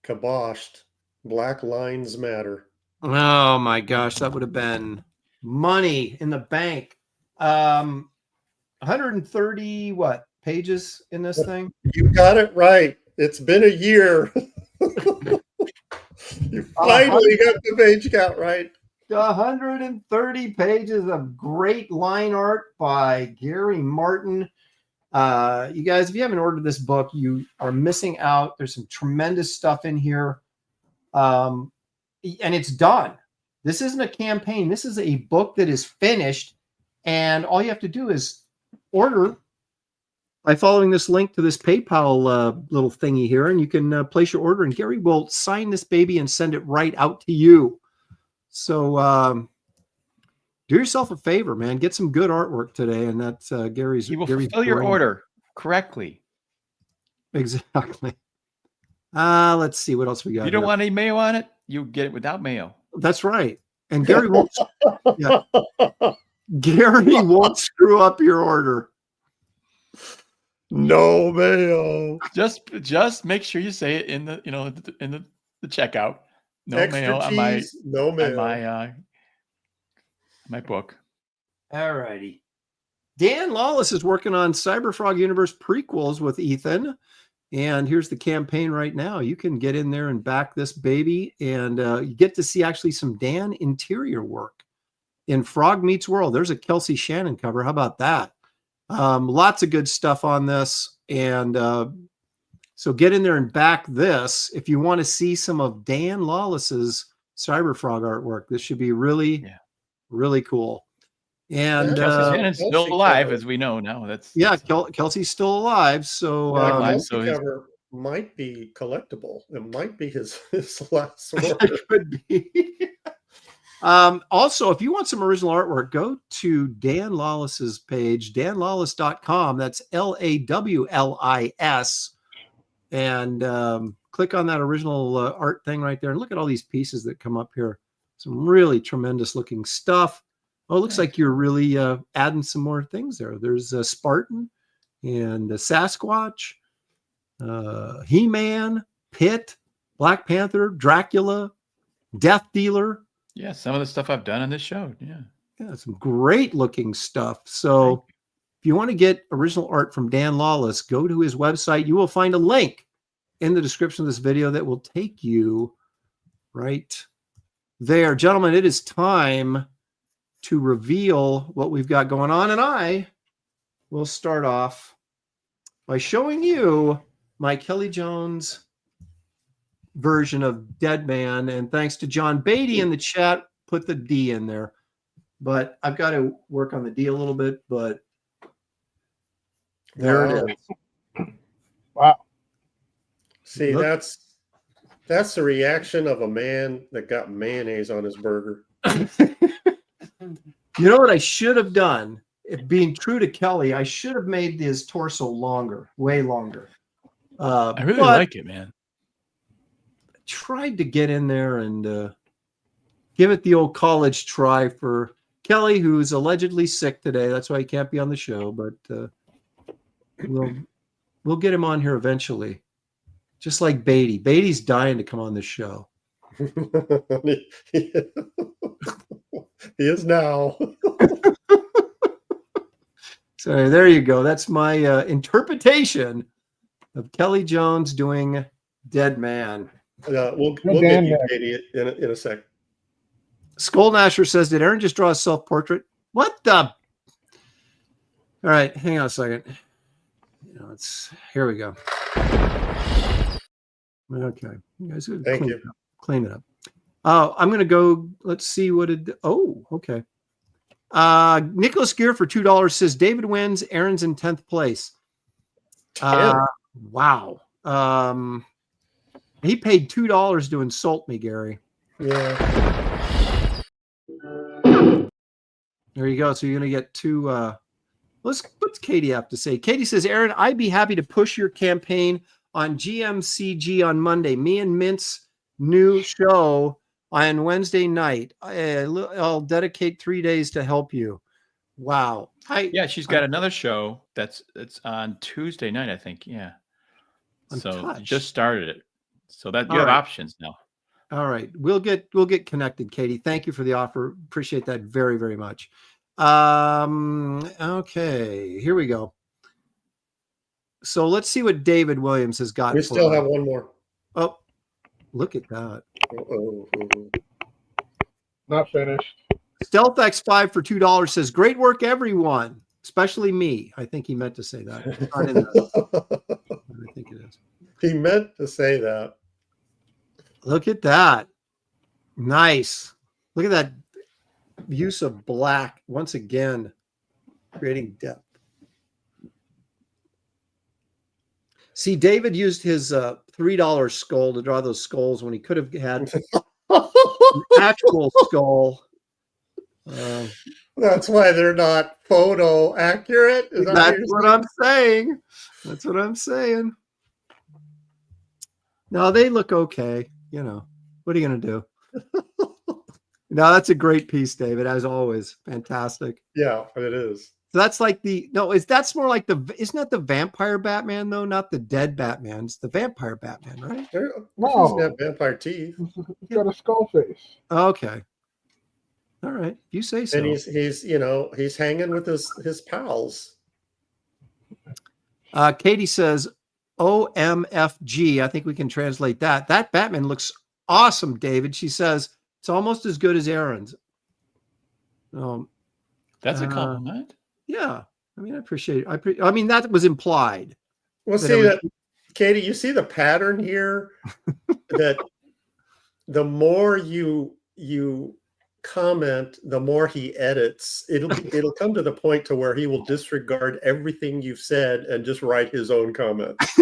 kiboshed, Black Lines Matter. Oh my gosh, that would have been money in the bank. 130 pages in this thing? You got it right. It's been a year. You finally got the page count right. 130 pages of great line art by Gary Martin. You guys, if you haven't ordered this book, you are missing out. There's some tremendous stuff in here. And it's done. This isn't a campaign. This is a book that is finished. And all you have to do is order by following this link to this PayPal little thingy here. And you can place your order. And Gary will sign this baby and send it right out to you. So do yourself a favor, man. Get some good artwork today. And that's Gary's. He will fulfill your order correctly. Exactly. Let's see what else we got. You don't want any mayo on it? You get it without mayo. That's right. And Gary won't. Yeah. Gary won't screw up your order. No mayo. Just make sure you say it in the in the checkout. No Extra mayo cheese, on my no mayo. on my book. All righty. Dan Lawless is working on Cyberfrog Universe prequels with Ethan. And here's the campaign right now. You can get in there and back this baby. And you get to see actually some Dan interior work in Frog Meets World. There's a Kelsey Shannon cover. How about that? Lots of good stuff on this. And So get in there and back this if you want to see some of Dan Lawless's Cyberfrog artwork. This should be really, really cool. And Kelsey Shannon's still Kelsey alive, cover. as we know now. That's Kelsey's still alive. So Kelsey cover might be collectible. It might be his last work. it could be. Also, if you want some original artwork, go to Dan Lawless's page, danlawless.com. That's LAWLIS. And click on that original art thing right there. And look at all these pieces that come up here. Some really tremendous looking stuff. Oh, it looks like you're really adding some more things there. There's a Spartan and a Sasquatch, He-Man, Pit, Black Panther, Dracula, Death Dealer. yeah, some of the stuff I've done on this show. Yeah, Some great looking stuff. So if you want to get original art from Dan Lawless, go to his website. You will find a link in the description of this video that will take you right there. Gentlemen, it is time to reveal what we've got going on. And I will start off by showing you my Kelley Jones version of Dead Man. And thanks to John Beatty in the chat, put the D in there. But I've got to work on the D a little bit, but there it is. Wow. See, that's the reaction of a man that got mayonnaise on his burger. You know what I should have done? If being true to Kelley, I should have made his torso longer, way longer. I really like it, man. I tried to get in there and give it the old college try for Kelley, who's allegedly sick today. That's why he can't be on the show, but we'll get him on here eventually. Just like Beatty. Beatty's dying to come on the show. He is now. So there you go. That's my interpretation of Kelley Jones doing Dead Man. We'll get you, Katie, in a sec. Skull Nasher says, did Aaron just draw a self-portrait? What the? All right, hang on a second. Here we go. Okay. You guys clean it up. I'm going to go. Let's see what it. Oh, okay. Nicholas Gear for $2 says David wins. Aaron's in 10th place. Wow. He paid $2 to insult me, Gary. Yeah. There you go. So you're going to get two. What's Katie have to say? Katie says, Aaron, I'd be happy to push your campaign on GMCG on Monday. Me and Mint's new show on Wednesday night. I'll dedicate 3 days to help you. Wow. She's got another show it's on Tuesday night, I think. Yeah. So just started it. So that you have options now. All right. We'll get connected, Katie. Thank you for the offer. Appreciate that very, very much. Okay, here we go. So let's see what David Williams has got. We still have one more. Oh, look at that. Not finished. Stealth X5 for $2 says, great work, everyone, especially me. I think he meant to say that. I think it is. He meant to say that. Look at that. Nice. Look at that use of black once again, creating depth. See, David used his $3 skull to draw those skulls when he could have had an actual skull. That's why they're not photo accurate. That's what I'm saying. That's what I'm saying. No, they look okay. You know, what are you going to do? No, that's a great piece, David, as always. Fantastic. Yeah, it is. So that's like that's more like isn't that the vampire Batman though? Not the dead Batman. It's the vampire Batman, right? No, he's got vampire teeth. He's got a skull face. Okay. All right. You say so. And he's hanging with his pals. Katie says OMFG. I think we can translate that. That Batman looks awesome, David. She says it's almost as good as Aaron's. That's a compliment. Yeah. I mean, I appreciate it. I mean, that was implied. Well, see Katie, you see the pattern here that the more you comment, the more he edits. It'll come to the point to where he will disregard everything you've said and just write his own comments.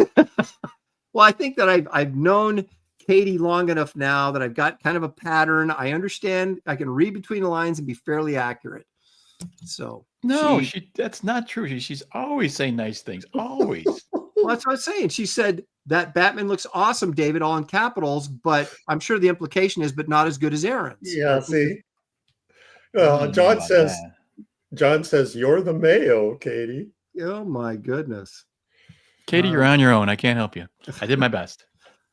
Well, I think that I've known Katie long enough now that I've got kind of a pattern. I understand. I can read between the lines and be fairly accurate. So no, that's not true. She's always saying nice things. Always. Well, that's what I'm saying. She said that Batman looks awesome, David, all in capitals, but I'm sure the implication is, but not as good as Aaron's. Yeah, see. Well, John says you're the Mayo, Katie. Oh my goodness. Katie, you're on your own. I can't help you. I did my best.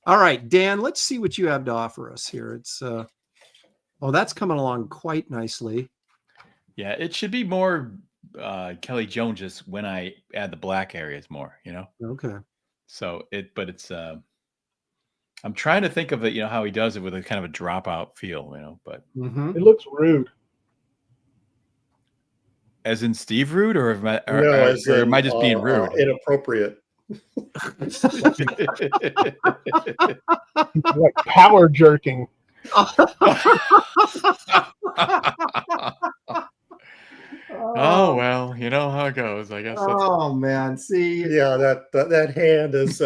All right, Dan, let's see what you have to offer us here. It's oh, that's coming along quite nicely. Yeah, it should be more Kelley Jones just when I add the black areas more, you know? Okay. So it's I'm trying to think of it, you know, how he does it with a kind of a dropout feel, you know, but it looks rude. As in Steve rude, or am I just being rude? Inappropriate. Like power jerking. Oh well, you know how it goes. I guess. Oh man, see, yeah, that hand is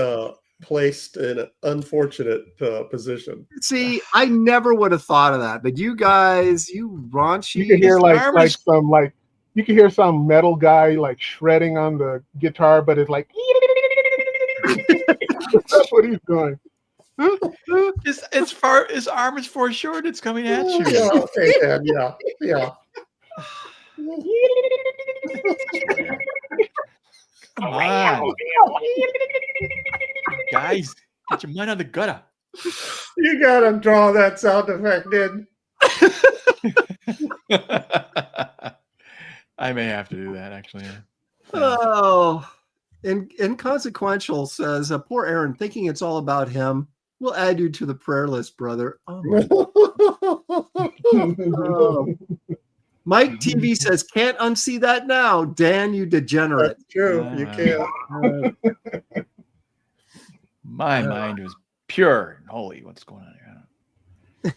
placed in an unfortunate position. See, I never would have thought of that, but you guys, you raunchy. You can hear you can hear some metal guy like shredding on the guitar, but it's like that's what he's doing. His arm is foreshortened. It's coming at you. Yeah, okay, Dan, yeah. Come on, guys, get your mind on the gutter. You gotta draw that sound effect in. I may have to do that actually. Oh, Inconsequential says, poor Aaron, thinking it's all about him. We'll add you to the prayer list, brother. Oh. Mike TV says, can't unsee that now. Dan, you degenerate. That's true. You can't. My mind was pure. Holy, what's going on here?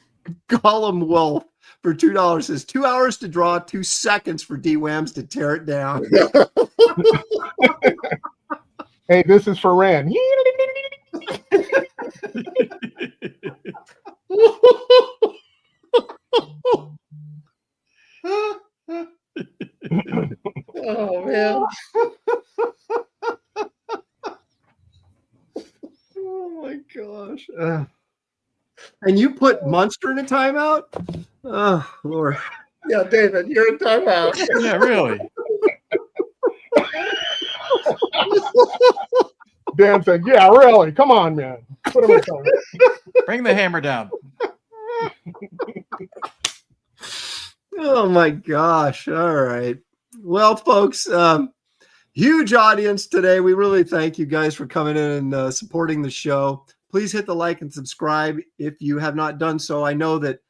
Gollum Wolf for $2 says 2 hours to draw, 2 seconds for D-Wams to tear it down. Hey, this is for Rand. Oh man. Oh my gosh. And you put Munster in a timeout? Oh Lord. Yeah, David, you're in timeout. Yeah, really. Dan said, yeah, really. Come on, man. Put him in time. Bring the hammer down. Oh my gosh. All right. Well, folks, huge audience today. We really thank you guys for coming in and supporting the show. Please hit the like and subscribe if you have not done so. I know that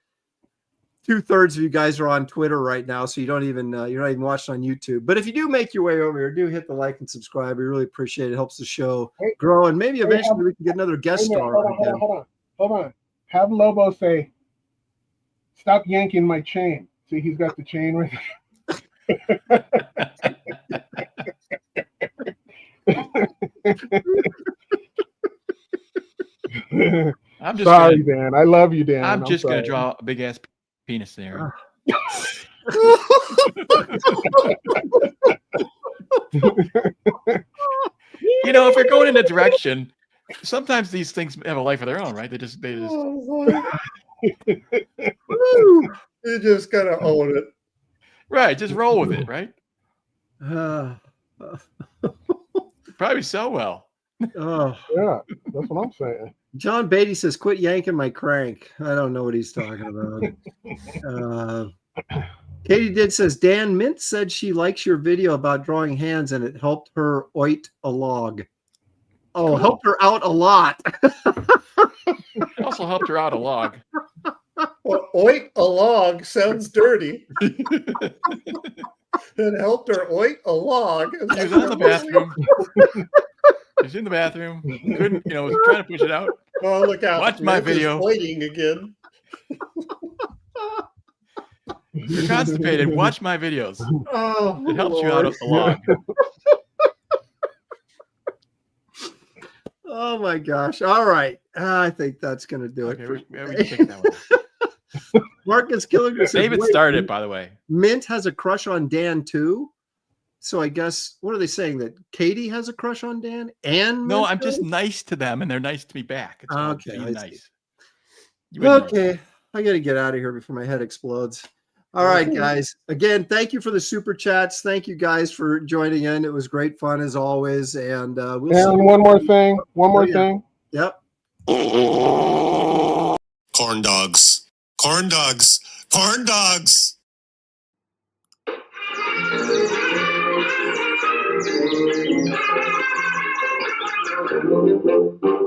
2/3 of you guys are on Twitter right now, so you don't even you're not even watching on YouTube. But if you do make your way over here, do hit the like and subscribe. We really appreciate it. It helps the show grow, and maybe eventually we can get another guest star. Hold on. Have Lobo say, "Stop yanking my chain." See, he's got the chain right there. I'm just sorry, Dan. I love you, Dan. I'm just going to draw a big ass penis there. You know, if you're going in a direction, sometimes these things have a life of their own, right? They just. You just gotta own it. Right, just roll with it, right? Probably sell well. Oh yeah, that's what I'm saying. John Beatty says, quit yanking my crank. I don't know what he's talking about. Katie says, Dan Mint said she likes your video about drawing hands and it helped her oit a log. Oh, cool. Helped her out a lot. It also helped her out a log. Well, oit a log sounds dirty. It helped her oit a log. She was in the bathroom. He's in the bathroom. Couldn't, was trying to push it out. Oh, look out. Watch my Rick is video. Pointing again. You're constipated. Watch my videos. Oh, It helps you out a lot. Oh my gosh. All right. I think that's going to do Okay, it. we can take that one. Marcus Killinger says, David "Wait, started, by the way. Mint has a crush on Dan too. So I guess, what are they saying? That Katie has a crush on Dan? And No, Mint I'm just does? nice to them, and they're nice to me back. It's all Okay, being I see. nice. You would know. Okay. I got to get out of here before my head explodes. All right, guys. Again, thank you for the super chats. Thank you guys for joining in. It was great fun as always. And we'll see And you. one more thing. One more yeah. thing. Yep. Corn dogs. Corn dogs. Corn dogs. Thank you.